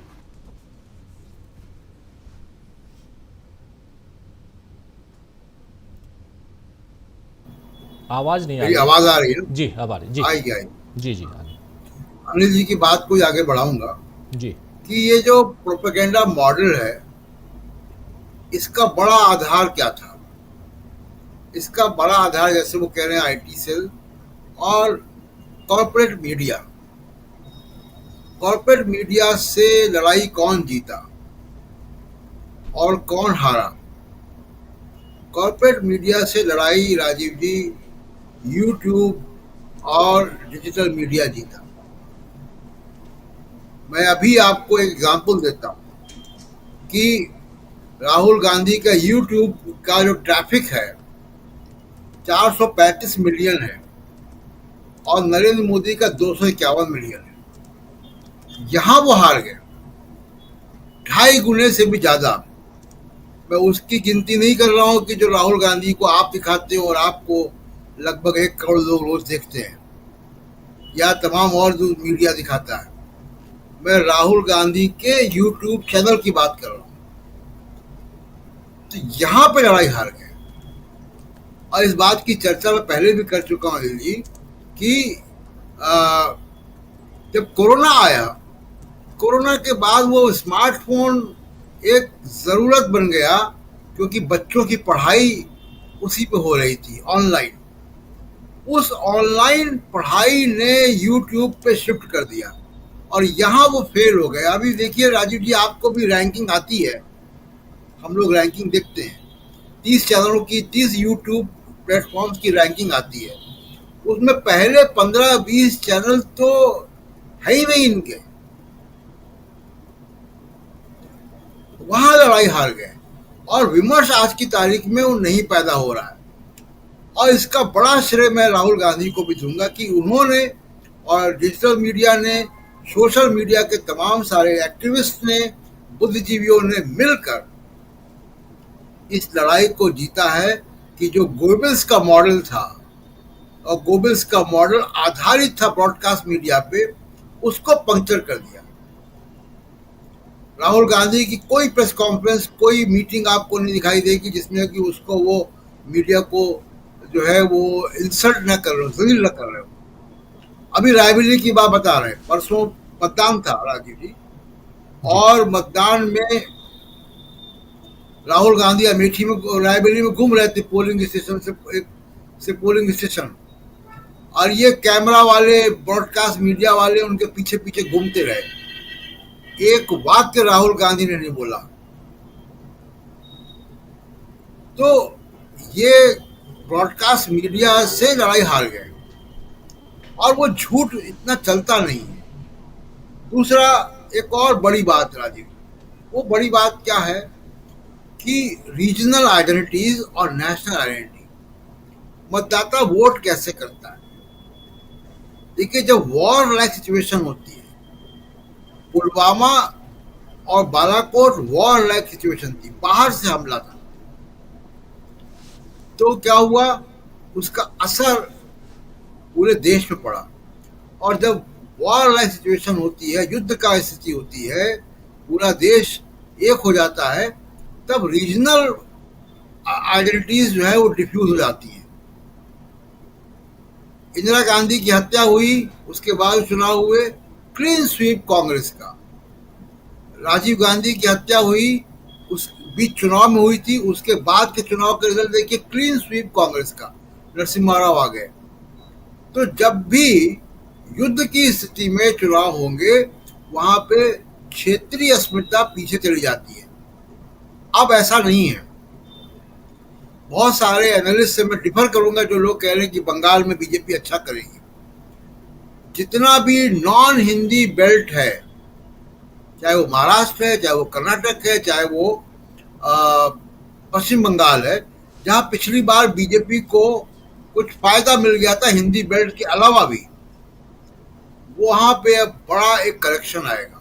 आवाज नहीं आ रही। आवाज आ रही है जी, अब आ रही जी। आएगी जी जी अनिल जी की बात को आगे बढ़ाऊंगा जी। कि ये जो प्रोपेगेंडा मॉडल है, इसका बड़ा आधार क्या था? इसका बड़ा आधार, जैसे वो कह रहे हैं, आईटी सेल और कॉर्पोरेट मीडिया। कॉर्पोरेट मीडिया से लड़ाई कौन जीता और कौन हारा? कॉर्पोरेट मीडिया से लड़ाई राजीव जी यूट्यूब और डिजिटल मीडिया जीता। मैं अभी आपको एक एग्जांपल देता हूं कि राहुल गांधी का यूट्यूब का जो ट्रैफिक है 435 मिलियन है और नरेंद्र मोदी का 251 मिलियन है। यहां वो हार गए 2.5 गुने से भी ज्यादा। मैं उसकी गिनती नहीं कर रहा हूं कि जो राहुल गांधी को आप दिखाते हो और आपको लगभग 1 करोड़ लोग रोज देखते हैं या तमाम और जो मीडिया दिखाता है। मैं राहुल गांधी के यूट्यूब चैनल की बात कर रहा हूं। तो यहां पे लड़ाई हार गए। और इस बात की चर्चा मैं पहले भी कर चुका हूं अनिल जी कि जब कोरोना आया, कोरोना के बाद वो स्मार्टफोन एक जरूरत बन गया क्योंकि बच्चों की पढ़ाई उसी पे हो रही थी ऑनलाइन। उस ऑनलाइन पढ़ाई ने यूट्यूब पे शिफ्ट कर दिया और यहाँ वो फेल हो गए। अभी देखिए राजीव जी, आपको भी रैंकिंग आती है, हम लोग रैंकिंग देखते हैं, 30 चैनलों की, 30 यूट्यूब प्लेटफॉर्म्स की रैंकिंग आती है। उसमें पहले 15-20 चैनल तो है ही नहीं इनके। वहां लड़ाई हार गए और विमर्श आज की तारीख में वो नहीं पैदा हो रहा है। और इसका बड़ा श्रेय मैं राहुल गांधी को भी दूंगा कि उन्होंने और डिजिटल मीडिया ने, सोशल मीडिया के तमाम सारे एक्टिविस्ट ने, बुद्धिजीवियों ने मिलकर इस लड़ाई को जीता है कि जो गोबल्स का मॉडल था और गोबल्स का मॉडल आधारित था ब्रॉडकास्ट मीडिया पे, उसको पंक्चर कर दिया। राहुल गांधी की कोई प्रेस कॉन्फ्रेंस, कोई मीटिंग आपको नहीं दिखाई देगी जिसमें कि उसको वो मीडिया को जो है वो इंसल्ट न कर रहे हो, जलील न कर रहे हो। अभी रायबरेली की बात बता रहे हैं, परसों मतदान था राजीव जी, और मतदान में राहुल गांधी अमेठी में, रायबरेली में घूम रहे थे पोलिंग स्टेशन से पोलिंग स्टेशन, और ये कैमरा वाले, ब्रॉडकास्ट मीडिया वाले उनके पीछे पीछे घूमते रहे। एक वाक्य राहुल गांधी ने नहीं बोला। तो ये ब्रॉडकास्ट मीडिया से लड़ाई हार गए और वो झूठ इतना चलता नहीं है। दूसरा, एक और बड़ी बात राजीव, वो बड़ी बात क्या है कि रीजनल आइडेंटिटीज और नेशनल आइडेंटिटी, मतदाता वोट कैसे करता है। देखिए, जब वॉर लाइक सिचुएशन होती है, पुलवामा और बालाकोट वॉर लाइक सिचुएशन थी, बाहर से हमला था, तो क्या हुआ, उसका असर पूरे देश में पड़ा। और जब वॉर लाइक सिचुएशन होती है, युद्ध का स्थिति होती है, पूरा देश एक हो जाता है, तब रीजनल आइडेंटिटीज जो है वो डिफ्यूज हो जाती है। इंदिरा गांधी की हत्या हुई, उसके बाद चुनाव हुए, क्लीन स्वीप कांग्रेस का। राजीव गांधी की हत्या हुई, उस बीच चुनाव में हुई थी, उसके बाद के चुनाव के रिजल्ट देखिए, क्लीन स्वीप कांग्रेस का, नरसिम्हा राव आ गए। तो जब भी युद्ध की स्थिति में चुनाव होंगे, वहां पे क्षेत्रीय अस्मिता पीछे चली जाती है। अब ऐसा नहीं है। बहुत सारे एनालिस्ट से मैं डिफर करूंगा जो लोग कह रहे हैं कि बंगाल में बीजेपी अच्छा करेगी। जितना भी नॉन हिंदी बेल्ट है, चाहे वो महाराष्ट्र है, चाहे वो कर्नाटक है, चाहे वो पश्चिम बंगाल है, जहां पिछली बार बीजेपी को कुछ फायदा मिल गया था हिंदी बेल्ट के अलावा भी, वहां पे अब बड़ा एक करेक्शन आएगा।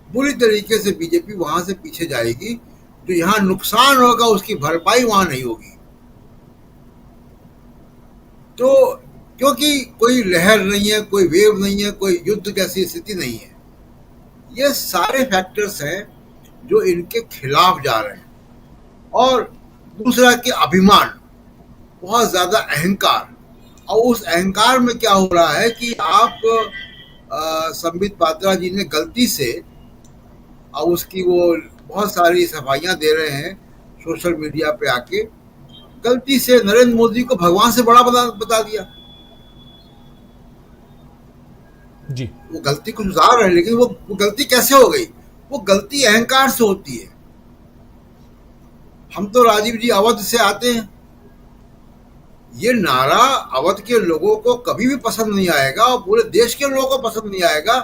बुरी तरीके से बीजेपी वहां से पीछे जाएगी। जो यहां नुकसान होगा उसकी भरपाई वहां नहीं होगी। तो क्योंकि कोई लहर नहीं है, कोई वेव नहीं है, कोई युद्ध जैसी स्थिति नहीं है। ये सारे फैक्टर्स हैं जो इनके खिलाफ जा रहे हैं। और दूसरा कि अभिमान, बहुत ज्यादा अहंकार, और उस अहंकार में क्या हो रहा है कि आप संबित पात्रा जी ने गलती से, और उसकी वो बहुत सारी सफाइयां दे रहे हैं सोशल मीडिया पे आके, गलती से नरेंद्र मोदी को भगवान से बड़ा बता दिया। जी, वो गलती को सुधार रहे हैं, लेकिन वो गलती कैसे हो गई? वो गलती अहंकार से होती है। हम तो राजीव जी अवध से आते हैं, ये नारा अवध के लोगों को कभी भी पसंद नहीं आएगा और पूरे देश के लोगों को पसंद नहीं आएगा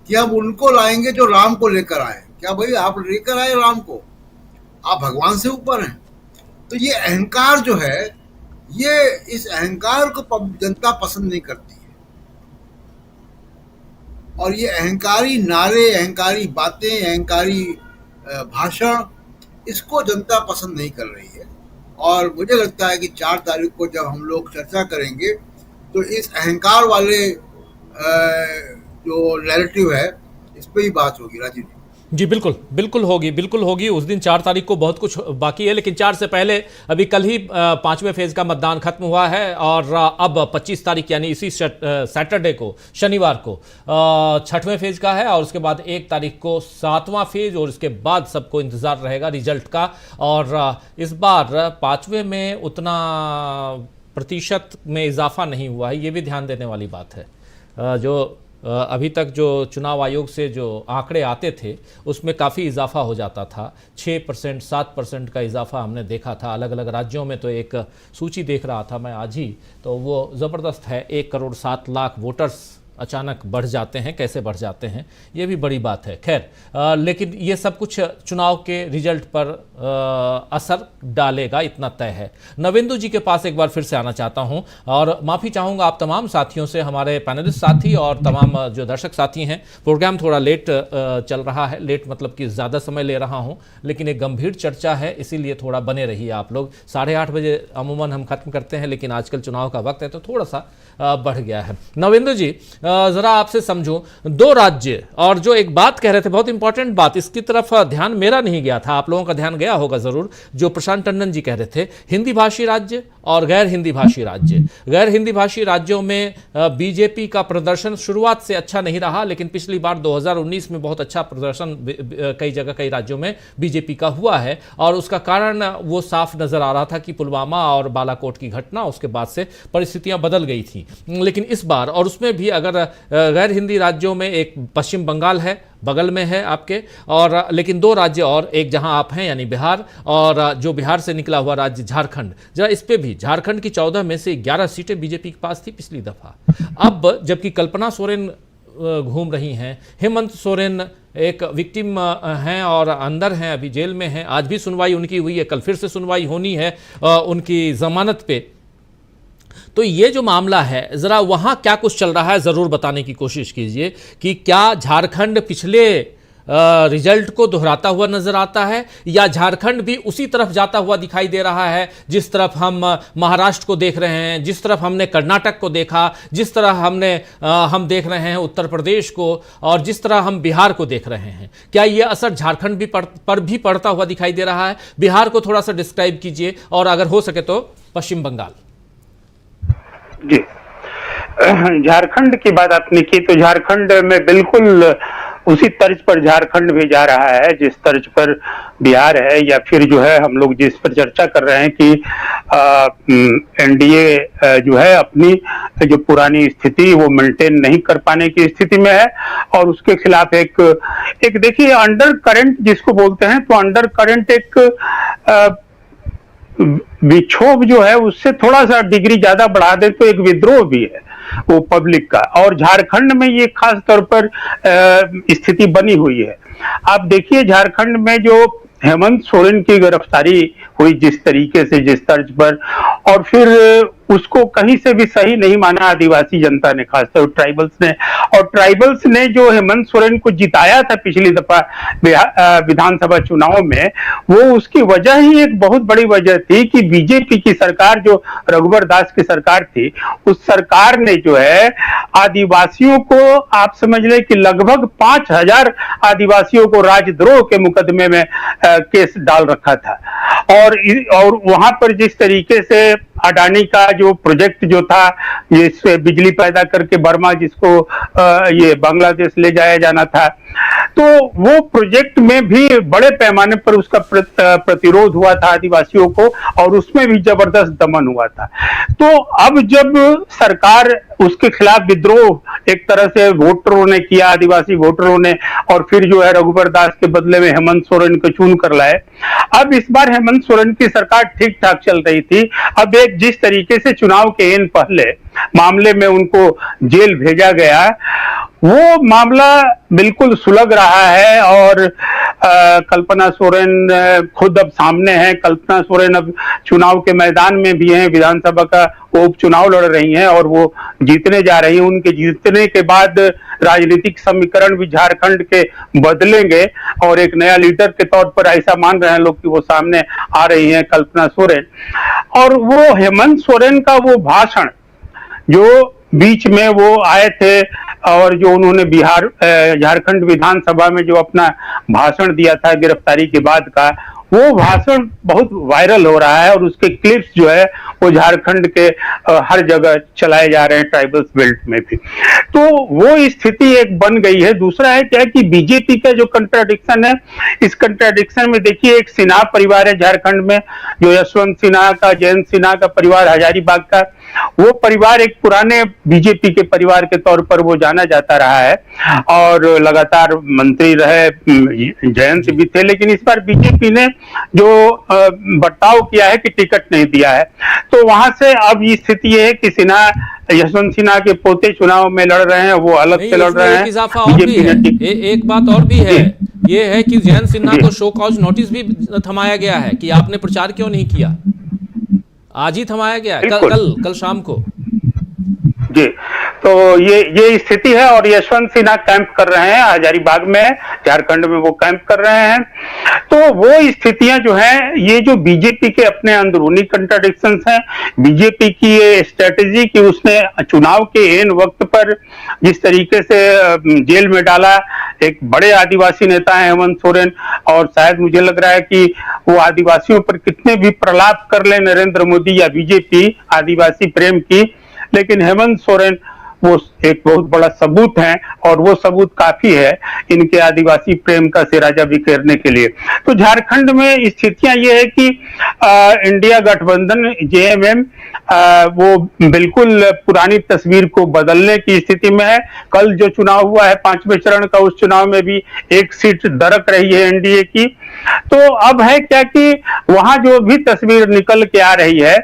कि हम उनको लाएंगे जो राम को लेकर आए। क्या भाई आप लेकर आए राम को? आप भगवान से ऊपर हैं। तो ये अहंकार जो है, ये इस अहंकार को जनता पसंद नहीं करती है, और ये अहंकारी नारे, अहंकारी बातें, अहंकारी भाषण, इसको जनता पसंद नहीं कर रही है। और मुझे लगता है कि 4 तारीख को जब हम लोग चर्चा करेंगे तो इस अहंकार वाले जो नैरेटिव है, इस पे ही बात होगी राजीव जी। जी बिल्कुल, बिल्कुल होगी। उस दिन 4 तारीख को बहुत कुछ बाकी है, लेकिन 4 से पहले अभी कल ही 5वें फेज का मतदान खत्म हुआ है और अब 25 तारीख यानी इसी सैटरडे को, शनिवार को 6वें फेज का है और उसके बाद 1 तारीख को 7वां फेज, और उसके बाद सबको इंतजार रहेगा रिजल्ट का। और इस बार 5वें में उतना प्रतिशत में इजाफा नहीं हुआ है, ये भी ध्यान देने वाली बात है। जो अभी तक जो चुनाव आयोग से जो आंकड़े आते थे उसमें काफ़ी इजाफा हो जाता था, 6%, 7% का इजाफा हमने देखा था अलग अलग राज्यों में। तो एक सूची देख रहा था मैं आज ही, तो वो ज़बरदस्त है। 1,07,00,000 वोटर्स अचानक बढ़ जाते हैं, कैसे बढ़ जाते हैं ये भी बड़ी बात है। खैर, लेकिन ये सब कुछ चुनाव के रिजल्ट पर असर डालेगा, इतना तय है। नवेंदु जी के पास एक बार फिर से आना चाहता हूं और माफ़ी चाहूँगा आप तमाम साथियों से, हमारे पैनलिस्ट साथी और तमाम जो दर्शक साथी हैं। प्रोग्राम थोड़ा लेट चल रहा है, लेट मतलब कि ज़्यादा समय ले रहा हूँ, लेकिन एक गंभीर चर्चा है, इसीलिए थोड़ा बने रहिए आप लोग। 8:30 बजे अमूमन हम खत्म करते हैं, लेकिन आजकल चुनाव का वक्त है तो थोड़ा सा बढ़ गया है। नवेंदु जी, जरा आपसे समझूं, 2 राज्य और जो एक बात कह रहे थे, बहुत इंपॉर्टेंट बात, इसकी तरफ ध्यान मेरा नहीं गया था, आप लोगों का ध्यान गया होगा जरूर, जो प्रशांत टंडन जी कह रहे थे, हिंदी भाषी राज्य और गैर हिंदी भाषी राज्य। गैर हिंदी भाषी राज्यों में बीजेपी का प्रदर्शन शुरुआत से अच्छा नहीं रहा, लेकिन पिछली बार 2019 में बहुत अच्छा प्रदर्शन कई जगह, कई राज्यों में बीजेपी का हुआ है, और उसका कारण वो साफ नजर आ रहा था कि पुलवामा और बालाकोट की घटना, उसके बाद से परिस्थितियां बदल गई थी। लेकिन इस बार, और उसमें भी अगर गैर हिंदी राज्यों में एक पश्चिम बंगाल है, बगल में है आपके, और लेकिन 2 राज्य और, एक जहां आप हैं यानी बिहार, और जो बिहार से निकला हुआ राज्य झारखंड। जरा इस पे भी, झारखंड की 14 में से 11 सीटें बीजेपी के पास थी पिछली दफा। अब जबकि कल्पना सोरेन घूम रही हैं, हेमंत सोरेन एक विक्टिम हैं और अंदर हैं, अभी जेल में हैं, आज भी सुनवाई उनकी हुई है, कल फिर से सुनवाई होनी है उनकी जमानत पे। तो ये जो मामला है, ज़रा वहाँ क्या कुछ चल रहा है ज़रूर बताने की कोशिश कीजिए कि क्या झारखंड पिछले रिजल्ट को दोहराता हुआ नजर आता है, या झारखंड भी उसी तरफ जाता हुआ दिखाई दे रहा है जिस तरफ हम महाराष्ट्र को देख रहे हैं, जिस तरफ हमने कर्नाटक को देखा, जिस तरह हम देख रहे हैं उत्तर प्रदेश को, और जिस तरह हम बिहार को देख रहे हैं। क्या ये असर झारखंड भी पर भी पड़ता हुआ दिखाई दे रहा है? बिहार को थोड़ा सा डिस्क्राइब कीजिए, और अगर हो सके तो पश्चिम बंगाल। जी, झारखंड की बात आपने की, तो झारखंड में बिल्कुल उसी तर्ज पर झारखंड भी जा रहा है जिस तर्ज पर बिहार है, या फिर जो है हम लोग जिस पर चर्चा कर रहे हैं कि एनडीए जो है अपनी जो पुरानी स्थिति वो मेंटेन नहीं कर पाने की स्थिति में है, और उसके खिलाफ एक देखिए अंडर करंट जिसको बोलते हैं, तो अंडर करंट एक विक्षोभ जो है उससे थोड़ा सा डिग्री ज्यादा बढ़ा दे तो एक विद्रोह भी है वो पब्लिक का, और झारखंड में ये खास तौर पर स्थिति बनी हुई है। आप देखिए झारखंड में जो हेमंत सोरेन की गिरफ्तारी हुई जिस तरीके से, जिस तर्ज पर, और फिर उसको कहीं से भी सही नहीं माना आदिवासी जनता ने, खासतौर ट्राइबल्स ने, और ट्राइबल्स ने जो हेमंत सोरेन को जिताया था पिछली दफा विधानसभा चुनाव में, वो उसकी वजह ही एक बहुत बड़ी वजह थी कि बीजेपी की सरकार, जो रघुवर दास की सरकार थी, उस सरकार ने जो है आदिवासियों को, आप समझ लें कि लगभग 5,000 आदिवासियों को राजद्रोह के मुकदमे में केस डाल रखा था। और वहां पर जिस तरीके से अडानी का जो प्रोजेक्ट जो था, जिससे बिजली पैदा करके बर्मा, जिसको ये बांग्लादेश ले जाया जाना था, तो वो प्रोजेक्ट में भी बड़े पैमाने पर उसका प्रतिरोध हुआ था आदिवासियों को, और उसमें भी जबरदस्त दमन हुआ था। तो अब जब सरकार उसके खिलाफ विद्रोह एक तरह से वोटरों ने किया, आदिवासी वोटरों ने, और फिर जो है रघुबर दास के बदले में हेमंत सोरेन को चुन कर लाए। अब इस बार हेमंत सोरेन की सरकार ठीक ठाक चल रही थी। अब एक जिस तरीके से चुनाव के इन पहले मामले में उनको जेल भेजा गया, वो मामला बिल्कुल सुलग रहा है, और कल्पना सोरेन खुद अब सामने है। कल्पना सोरेन अब चुनाव के मैदान में भी हैं, विधानसभा का उपचुनाव लड़ रही हैं और वो जीतने जा रही हैं। उनके जीतने के बाद राजनीतिक समीकरण भी झारखंड के बदलेंगे, और एक नया लीडर के तौर पर ऐसा मान रहे हैं लोग कि वो सामने आ रही हैं कल्पना सोरेन। और वो हेमंत सोरेन का वो भाषण जो बीच में वो आए थे, और जो उन्होंने झारखंड विधानसभा में जो अपना भाषण दिया था गिरफ्तारी के बाद का, वो भाषण बहुत वायरल हो रहा है, और उसके क्लिप्स जो है वो झारखंड के हर जगह चलाए जा रहे हैं, ट्राइबल्स बेल्ट में भी। तो वो स्थिति एक बन गई है। दूसरा है क्या कि बीजेपी का जो कंट्राडिक्शन है, इस कंट्राडिक्शन में देखिए एक सिन्हा परिवार है झारखंड में, जो यशवंत सिन्हा का, जयंत सिन्हा का परिवार, हजारीबाग का, वो परिवार एक पुराने बीजेपी के परिवार के तौर पर वो जाना जाता रहा है, और लगातार मंत्री रहे, जयंत भी थे। लेकिन इस बार बीजेपी ने जो बर्ताव किया है कि टिकट नहीं दिया है, तो वहां से अब ये स्थिति है कि सिन्हा, यशवंत सिन्हा के पोते चुनाव में लड़ रहे हैं, वो अलग से लड़ रहे हैं। इजाफा और भी है, एक बात और भी है, ये है कि जयंत सिन्हा को शो कॉज नोटिस भी थमाया गया है कि आपने प्रचार क्यों नहीं किया। आज ही थमाया गया, कल शाम को जी। तो ये स्थिति है, और यशवंत सिन्हा कैंप कर रहे हैं हजारीबाग में, झारखंड में वो कैंप कर रहे हैं। तो वो स्थितियां जो हैं, ये जो बीजेपी के अपने अंदरूनी कंट्राडिक्शंस हैं, बीजेपी की ये स्ट्रेटेजी कि उसने चुनाव के एन वक्त पर जिस तरीके से जेल में डाला एक बड़े आदिवासी नेता है हेमंत सोरेन, और शायद मुझे लग रहा है कि वो आदिवासियों पर कितने भी प्रलाप कर ले नरेंद्र मोदी या बीजेपी आदिवासी प्रेम की, लेकिन हेमंत सोरेन वो एक बहुत बड़ा सबूत है, और वो सबूत काफी है इनके आदिवासी प्रेम का सिराजा बिखेरने के लिए। तो झारखंड में स्थितियां ये है कि इंडिया गठबंधन जेएमएम वो बिल्कुल पुरानी तस्वीर को बदलने की स्थिति में है। कल जो चुनाव हुआ है 5वें चरण का, उस चुनाव में भी एक सीट दरक रही है एनडीए की। तो अब है क्या कि वहां जो भी तस्वीर निकल के आ रही है,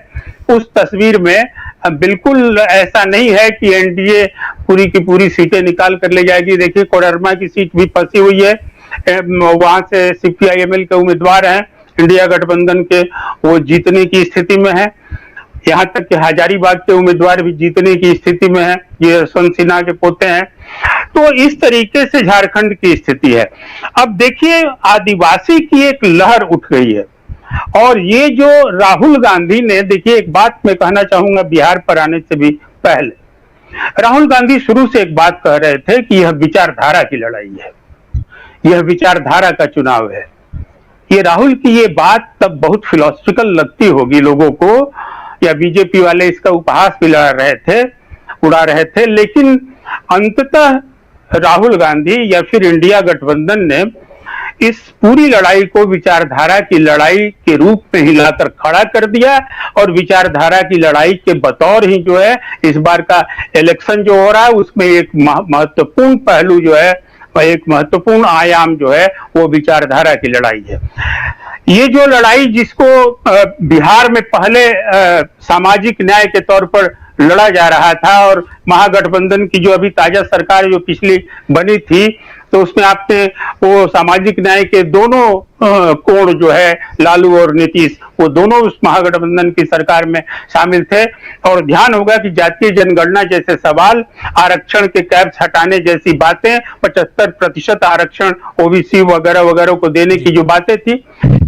उस तस्वीर में बिल्कुल ऐसा नहीं है कि एनडीए पूरी की पूरी सीटें निकाल कर ले जाएगी। देखिए कोडरमा की सीट भी फंसी हुई है, वहां से सीपीआईएमएल के उम्मीदवार हैं इंडिया गठबंधन के, वो जीतने की स्थिति में है। यहाँ तक कि हजारीबाग के उम्मीदवार भी जीतने की स्थिति में है, ये यशवंत सिन्हा के पोते हैं। तो इस तरीके से झारखंड की स्थिति है। अब देखिए आदिवासी की एक लहर उठ गई है, और ये जो राहुल गांधी ने, देखिए एक बात मैं कहना चाहूंगा बिहार पर आने से भी पहले, राहुल गांधी शुरू से एक बात कह रहे थे कि यह विचारधारा की लड़ाई है, यह विचारधारा का चुनाव है। ये राहुल की ये बात तब बहुत फिलोसफिकल लगती होगी लोगों को, या बीजेपी वाले इसका उपहास भी उड़ा रहे थे, लेकिन अंततः राहुल गांधी या फिर इंडिया गठबंधन ने इस पूरी लड़ाई को विचारधारा की लड़ाई के रूप में ही लाकर खड़ा कर दिया, और विचारधारा की लड़ाई के बतौर ही जो है इस बार का इलेक्शन जो हो रहा है उसमें एक महत्वपूर्ण पहलू जो है, एक महत्वपूर्ण आयाम जो है वो विचारधारा की लड़ाई है। ये जो लड़ाई जिसको बिहार में पहले सामाजिक न्याय के तौर पर लड़ा जा रहा था, और महागठबंधन की जो अभी ताजा सरकार जो पिछली बनी थी, तो उसमें आपने वो सामाजिक न्याय के दोनों कोण जो है, लालू और नीतीश, वो दोनों उस महागठबंधन की सरकार में शामिल थे। और ध्यान होगा कि जातीय जनगणना जैसे सवाल, आरक्षण के कैप्स हटाने जैसी बातें, 75% आरक्षण ओबीसी वगैरह वगैरह को देने की जो बातें थी,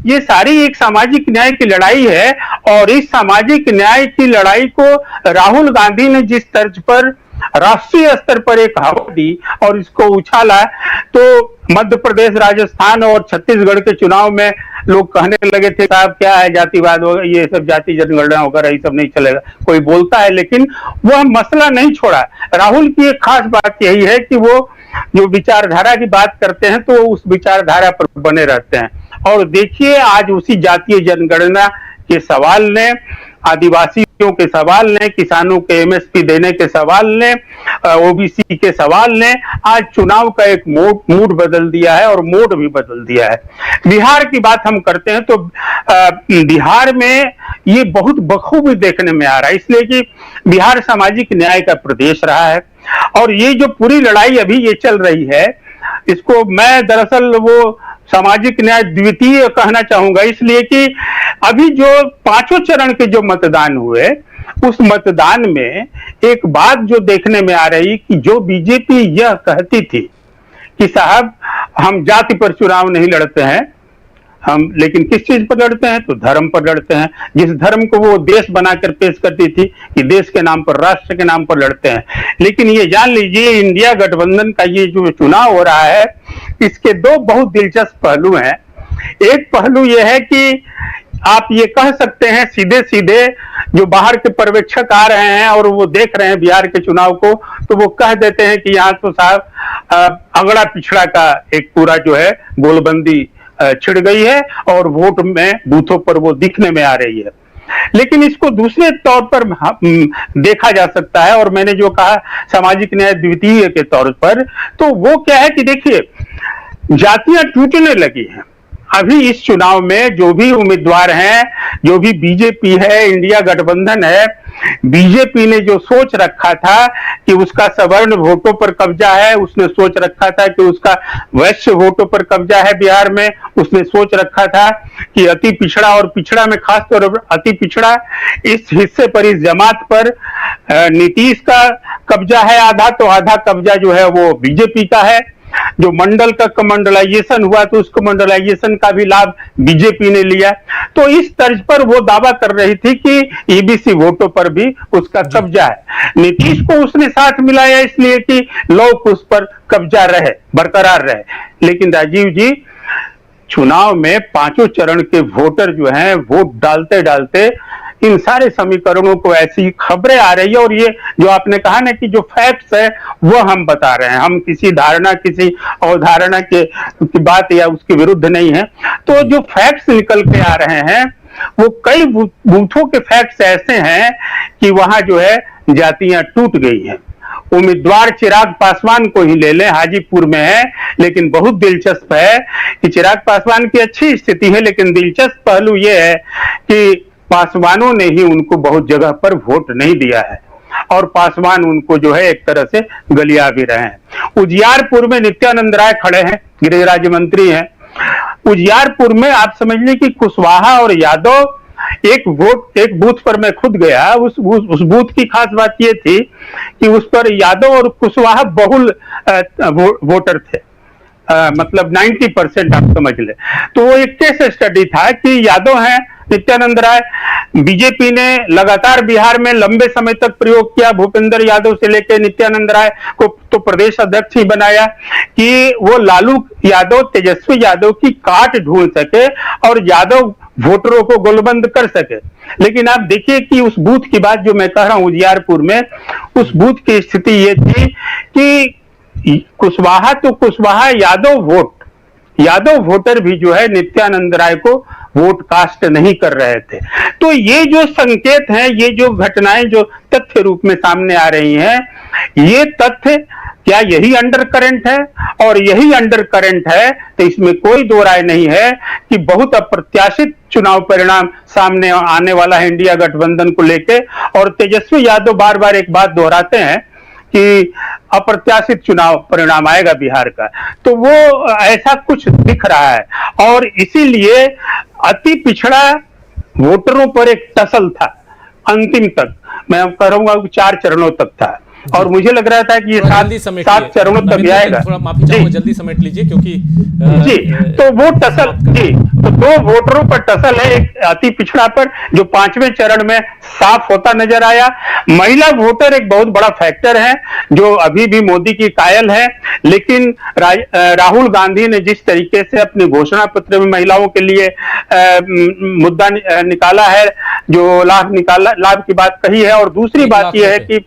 ये सारी एक सामाजिक न्याय की लड़ाई है। और इस सामाजिक न्याय की लड़ाई को राहुल गांधी ने जिस तर्ज पर राष्ट्रीय स्तर पर एक हवा दी और इसको उछाला, तो मध्य प्रदेश, राजस्थान और छत्तीसगढ़ के चुनाव में लोग कहने लगे थे साहब क्या है जातिवाद वगैरह, ये सब जाति जनगणना वगैरह ये सब नहीं चलेगा, कोई बोलता है, लेकिन वह मसला नहीं छोड़ा। राहुल की एक खास बात यही है कि वो जो विचारधारा की बात करते हैं तो उस विचारधारा पर बने रहते हैं। और देखिए आज उसी जातीय जनगणना के सवाल ने, आदिवासियों के सवाल ने, किसानों के एमएसपी देने के सवाल ने, ओबीसी के सवाल ने आज चुनाव का एक मूड बदल दिया है और मोड भी बदल दिया है। बिहार की बात हम करते हैं तो बिहार में ये बहुत बखूबी देखने में आ रहा है, इसलिए कि बिहार सामाजिक न्याय का प्रदेश रहा है और ये जो पूरी लड़ाई अभी ये चल रही है इसको मैं दरअसल वो सामाजिक न्याय द्वितीय कहना चाहूंगा, इसलिए कि अभी जो पांचों चरण के जो मतदान हुए उस मतदान में एक बात जो देखने में आ रही कि जो बीजेपी यह कहती थी कि साहब हम जाति पर चुनाव नहीं लड़ते हैं, हम लेकिन किस चीज पर लड़ते हैं तो धर्म पर लड़ते हैं। जिस धर्म को वो देश बनाकर पेश करती थी कि देश के नाम पर, राष्ट्र के नाम पर लड़ते हैं। लेकिन ये जान लीजिए इंडिया गठबंधन का ये जो चुनाव हो रहा है इसके दो बहुत दिलचस्प पहलू हैं। एक पहलू ये है कि आप ये कह सकते हैं सीधे सीधे जो बाहर के पर्यवेक्षक आ रहे हैं और वो देख रहे हैं बिहार के चुनाव को तो वो कह देते हैं कि यहाँ तो साहब अगड़ा पिछड़ा का एक पूरा जो है गोलबंदी छिड़ गई है और वोट में बूथों पर वो दिखने में आ रही है। लेकिन इसको दूसरे तौर पर देखा जा सकता है और मैंने जो कहा सामाजिक न्याय द्वितीय के तौर पर, तो वो क्या है कि देखिए जातियां टूटने लगी हैं। अभी इस चुनाव में जो भी उम्मीदवार हैं, जो भी बीजेपी है, इंडिया गठबंधन है, बीजेपी ने जो सोच रखा था कि उसका सवर्ण वोटों पर कब्जा है, उसने सोच रखा था कि उसका वैश्य वोटों पर कब्जा है बिहार में, उसने सोच रखा था कि अति पिछड़ा और पिछड़ा में खासतौर पर अति पिछड़ा इस हिस्से पर, इस जमात पर नीतीश का कब्जा है आधा, तो आधा कब्जा जो है वो बीजेपी का है। जो मंडल का कमंडलाइजेशन हुआ तो उस कमंडलाइजेशन का भी लाभ बीजेपी ने लिया। तो इस तर्ज पर वो दावा कर रही थी कि ईबीसी वोटों पर भी उसका कब्जा है। नीतीश को उसने साथ मिलाया इसलिए कि लोग उस पर कब्जा रहे, बरकरार रहे। लेकिन राजीव जी चुनाव में पांचों चरण के वोटर जो हैं वोट डालते डालते इन सारे समीकरणों को ऐसी खबरें आ रही है और ये जो आपने कहा ना कि जो फैक्ट्स है वो हम बता रहे हैं, हम किसी धारणा किसी अवधारणा की बात या उसके विरुद्ध नहीं है। तो जो फैक्ट्स निकल के आ रहे हैं वो कई बूथों के फैक्ट्स ऐसे हैं कि वहां जो है जातियां टूट गई हैं। उम्मीदवार चिराग पासवान को ही ले लें, हाजीपुर में है, लेकिन बहुत दिलचस्प है कि चिराग पासवान की अच्छी स्थिति है, लेकिन दिलचस्प पहलू ये है कि पासवानों ने ही उनको बहुत जगह पर वोट नहीं दिया है और पासवान उनको जो है एक तरह से गलिया भी रहे हैं। उजियारपुर में नित्यानंद राय खड़े हैं, गृह राज्य मंत्री हैं। उजियारपुर में आप समझ लें कि कुशवाहा और यादव एक बूथ पर मैं खुद गया, उस बूथ की खास बात ये थी कि उस पर यादव और कुशवाहा बहुल वोटर थे, मतलब 90% आप समझ ले। तो वो एक केस स्टडी था कि यादव हैं, नित्यानंद राय, बीजेपी ने लगातार बिहार में लंबे समय तक प्रयोग किया, भूपेंद्र यादव से लेकर नित्यानंद राय को तो प्रदेश अध्यक्ष ही बनाया कि वो लालू यादव, तेजस्वी यादव की काट ढूंढ सके और यादव वोटरों को गोलबंद कर सके। लेकिन आप देखिए कि उस बूथ की बात जो मैं कह रहा हूं उजियारपुर में, उस बूथ की स्थिति ये थी कि कुशवाहा यादव वोटर भी जो है नित्यानंद राय को वोट कास्ट नहीं कर रहे थे। तो ये जो संकेत हैं, ये जो घटनाएं जो तथ्य रूप में सामने आ रही हैं, ये तथ्य क्या यही अंडर करंट है? और यही अंडर करंट है तो इसमें कोई दो राय नहीं है कि बहुत अप्रत्याशित चुनाव परिणाम सामने आने वाला है इंडिया गठबंधन को लेके। और तेजस्वी यादव बार बार एक बात दोहराते हैं कि अप्रत्याशित चुनाव परिणाम आएगा बिहार का, तो वो ऐसा कुछ दिख रहा है। और इसीलिए अति पिछड़ा वोटरों पर एक टसल था, अंतिम तक मैं कहूंगा 4 चरणों तक था। और मुझे लग रहा था कि ये जल्दी समेट 7 चरणों तक नवीन जी, आएगा। थोड़ा माफी चाहूंगा, जल्दी समेट लीजिए क्योंकि जी, तो वो टसल, जी, तो 2 वोटरों पर टसल है, एक अति पिछड़ा पर, जो 5वें चरण में साफ होता नजर आया। महिला वोटर एक बहुत बड़ा फैक्टर है जो अभी भी मोदी की कायल है, लेकिन राहुल गांधी ने जिस तरीके से अपने घोषणा पत्र में महिलाओं के लिए मुद्दा निकाला है, जो लाभ की बात कही है, और दूसरी बात यह है कि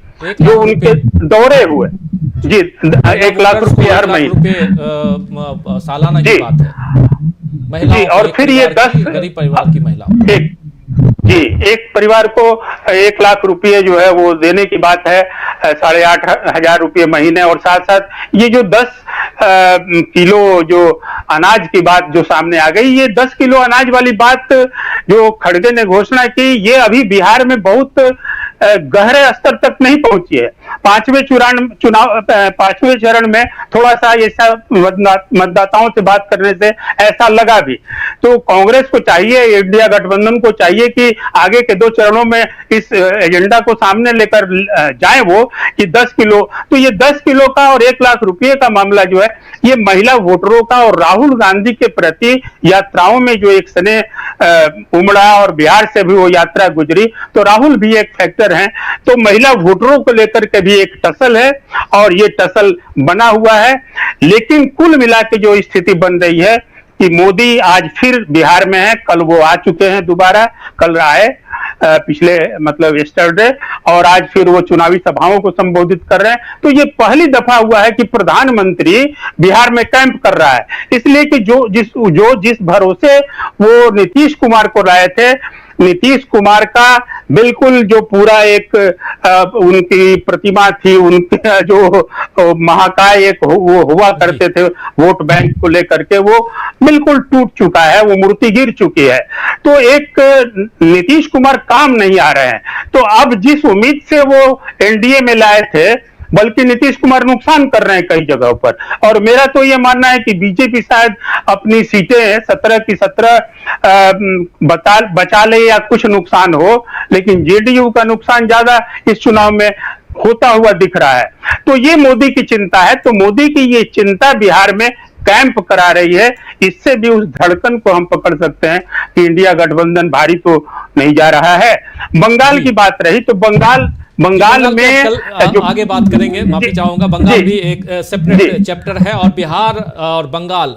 जो उनके दौरे हुए, जी, 1 लाख रुपए हर महीने सालाना की बात है जी, और फिर ये 10 गरीब परिवार की महिला, एक परिवार को 1 लाख रुपए जो है वो देने की बात है, 8,500 रुपये महीने। और साथ साथ ये जो 10 किलो जो अनाज की बात जो सामने आ गई, ये 10 किलो अनाज वाली बात जो खड़गे ने घोषणा की, ये अभी बिहार में बहुत गहरे स्तर तक नहीं पहुंची है। 5वें चरण में थोड़ा सा ऐसा मतदाताओं से बात करने से ऐसा लगा भी। तो कांग्रेस को चाहिए, इंडिया गठबंधन को चाहिए कि आगे के 2 चरणों में इस एजेंडा को सामने लेकर जाए वो, कि 10 किलो, तो ये 10 किलो का और 1 लाख रुपए का मामला जो है, ये महिला वोटरों का और राहुल गांधी के प्रति यात्राओं में जो एक स्नेह उमड़ा, और बिहार से भी वो यात्रा गुजरी, तो राहुल भी एक फैक्टर हैं। तो महिला वोटरों को लेकर के भी एक टसल है, और ये टसल बना हुआ है। लेकिन कुल मिला के जो स्थिति बन रही है कि मोदी आज फिर बिहार में है, कल वो आ चुके हैं, दोबारा कल आए पिछले मतलब यस्टरडे, और आज फिर वो चुनावी सभाओं को संबोधित कर रहे हैं। तो ये पहली दफा हुआ है कि प्रधानमंत्री बिहार में कैंप कर रहा है, इसलिए कि जिस भरोसे वो नीतीश कुमार को लाए थे, नीतीश कुमार का बिल्कुल जो पूरा एक उनकी प्रतिमा थी, उनके जो महाकाय एक वो हुआ करते थे वोट बैंक को लेकर के, वो बिल्कुल टूट चुका है, वो मूर्ति गिर चुकी है। तो एक नीतीश कुमार काम नहीं आ रहे हैं। तो अब जिस उम्मीद से वो एनडीए में लाए थे, बल्कि नीतीश कुमार नुकसान कर रहे हैं कई जगहों पर। और मेरा तो यह मानना है कि बीजेपी शायद अपनी सीटें 17 की 17 बचा ले या कुछ नुकसान हो, लेकिन जेडीयू का नुकसान ज्यादा इस चुनाव में होता हुआ दिख रहा है। तो ये मोदी की चिंता है। तो मोदी की ये चिंता बिहार में कैंप करा रही है। इससे भी उस धड़कन को हम पकड़ सकते हैं कि इंडिया गठबंधन भारी तो नहीं जा रहा है। बंगाल की बात रही तो बंगाल में जो आगे बात करेंगे, माफी चाहूंगा, बंगाल भी एक सेपरेट चैप्टर है, और बिहार और बंगाल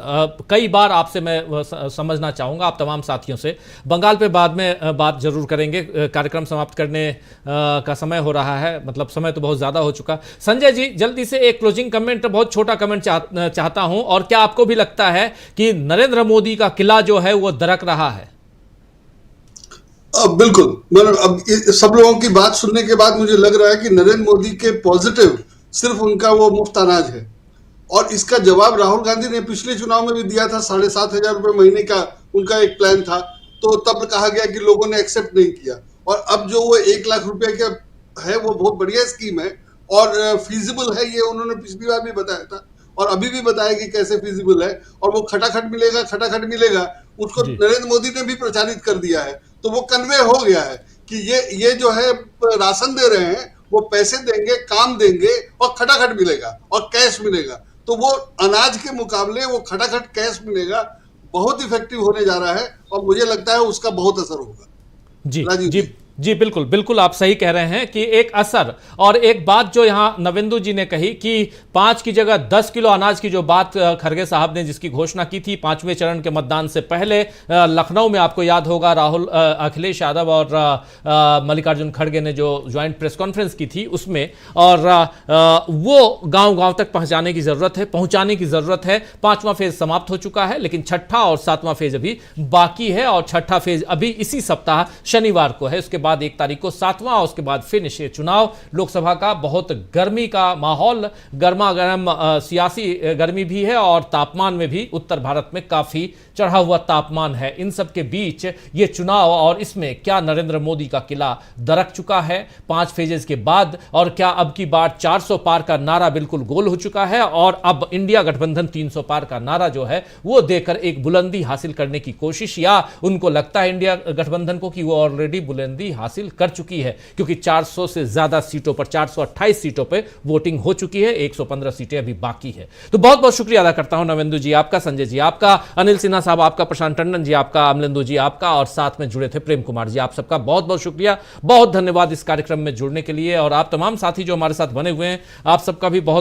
कई बार आपसे मैं समझना चाहूंगा, आप तमाम साथियों से। बंगाल पे बाद में बात जरूर करेंगे, कार्यक्रम समाप्त करने का समय हो रहा है, मतलब समय तो बहुत ज्यादा हो चुका। संजय जी, जल्दी से एक क्लोजिंग कमेंट, बहुत छोटा कमेंट चाहता हूं। और क्या आपको भी लगता है कि नरेंद्र मोदी का किला जो है वो दरक रहा है? बिल्कुल, मतलब अब सब लोगों की बात सुनने के बाद मुझे लग रहा है कि नरेंद्र मोदी के पॉजिटिव सिर्फ उनका वो मुफ्त अनाज है, और इसका जवाब राहुल गांधी ने पिछले चुनाव में भी दिया था। 7,500 रुपए महीने का उनका एक प्लान था, तो तब कहा गया कि लोगों ने एक्सेप्ट नहीं किया। और अब जो वो 1 लाख रुपए का है, वो बहुत बढ़िया स्कीम है और फीजिबल है, ये उन्होंने पिछली बार भी बताया था और अभी भी बताया कि कैसे फीजिबल है। और वो खटाखट मिलेगा उसको नरेंद्र मोदी ने भी प्रचारित कर दिया है, तो वो कन्वे हो गया है कि ये जो है राशन दे रहे हैं, वो पैसे देंगे, काम देंगे और खटाखट मिलेगा और कैश मिलेगा। तो वो अनाज के मुकाबले वो खटाखट कैश मिलेगा, बहुत इफेक्टिव होने जा रहा है, और मुझे लगता है उसका बहुत असर होगा। जी बिल्कुल बिल्कुल, आप सही कह रहे हैं कि एक असर। और एक बात जो यहाँ नवेंदु जी ने कही कि 5 की जगह 10 किलो अनाज की जो बात खड़गे साहब ने जिसकी घोषणा की थी 5वें चरण के मतदान से पहले लखनऊ में, आपको याद होगा राहुल अखिलेश यादव और मल्लिकार्जुन खड़गे ने जो ज्वाइंट प्रेस कॉन्फ्रेंस की थी उसमें, और वो गांव तक पहुंचाने की जरूरत है। 5वां फेज समाप्त हो चुका है, लेकिन 6ठा और 7वां फेज अभी बाकी है, और 6ठा फेज अभी इसी सप्ताह शनिवार को है। उसके बाद 1 तारीख को 7वां, और उसके बाद फिनिश चुनाव लोकसभा का। बहुत गर्मी का माहौल, गर्मा गर्म सियासी गर्मी भी है, और तापमान में भी उत्तर भारत में काफी चढ़ा हुआ तापमान है। इन सब के बीच ये चुनाव, और इसमें क्या नरेंद्र मोदी का किला दरक चुका है 5 फेजेस के बाद, और क्या अब की बार 400 पार का नारा बिल्कुल गोल हो चुका है, और अब इंडिया गठबंधन 300 पार का नारा जो है वो देकर एक बुलंदी हासिल करने की कोशिश, या उनको लगता है इंडिया गठबंधन को कि वो ऑलरेडी बुलंदी हासिल कर चुकी है, क्योंकि 400 से ज्यादा सीटों पर, 428 सीटों पर वोटिंग हो चुकी है, 115 सीटें अभी बाकी है। तो बहुत बहुत शुक्रिया अदा करता हूं नवेंदु जी आपका, संजय जी आपका, अनिल सिन्हा साहब आपका, प्रशांत टंडन जी आपका, अमलेंदु जी आपका, और साथ में जुड़े थे प्रेम कुमार जी, आप सबका बहुत बहुत शुक्रिया, बहुत धन्यवाद इस कार्यक्रम में जुड़ने के लिए। और आप तमाम साथी जो हमारे साथ बने हुए हैं, आप सबका भी बहुत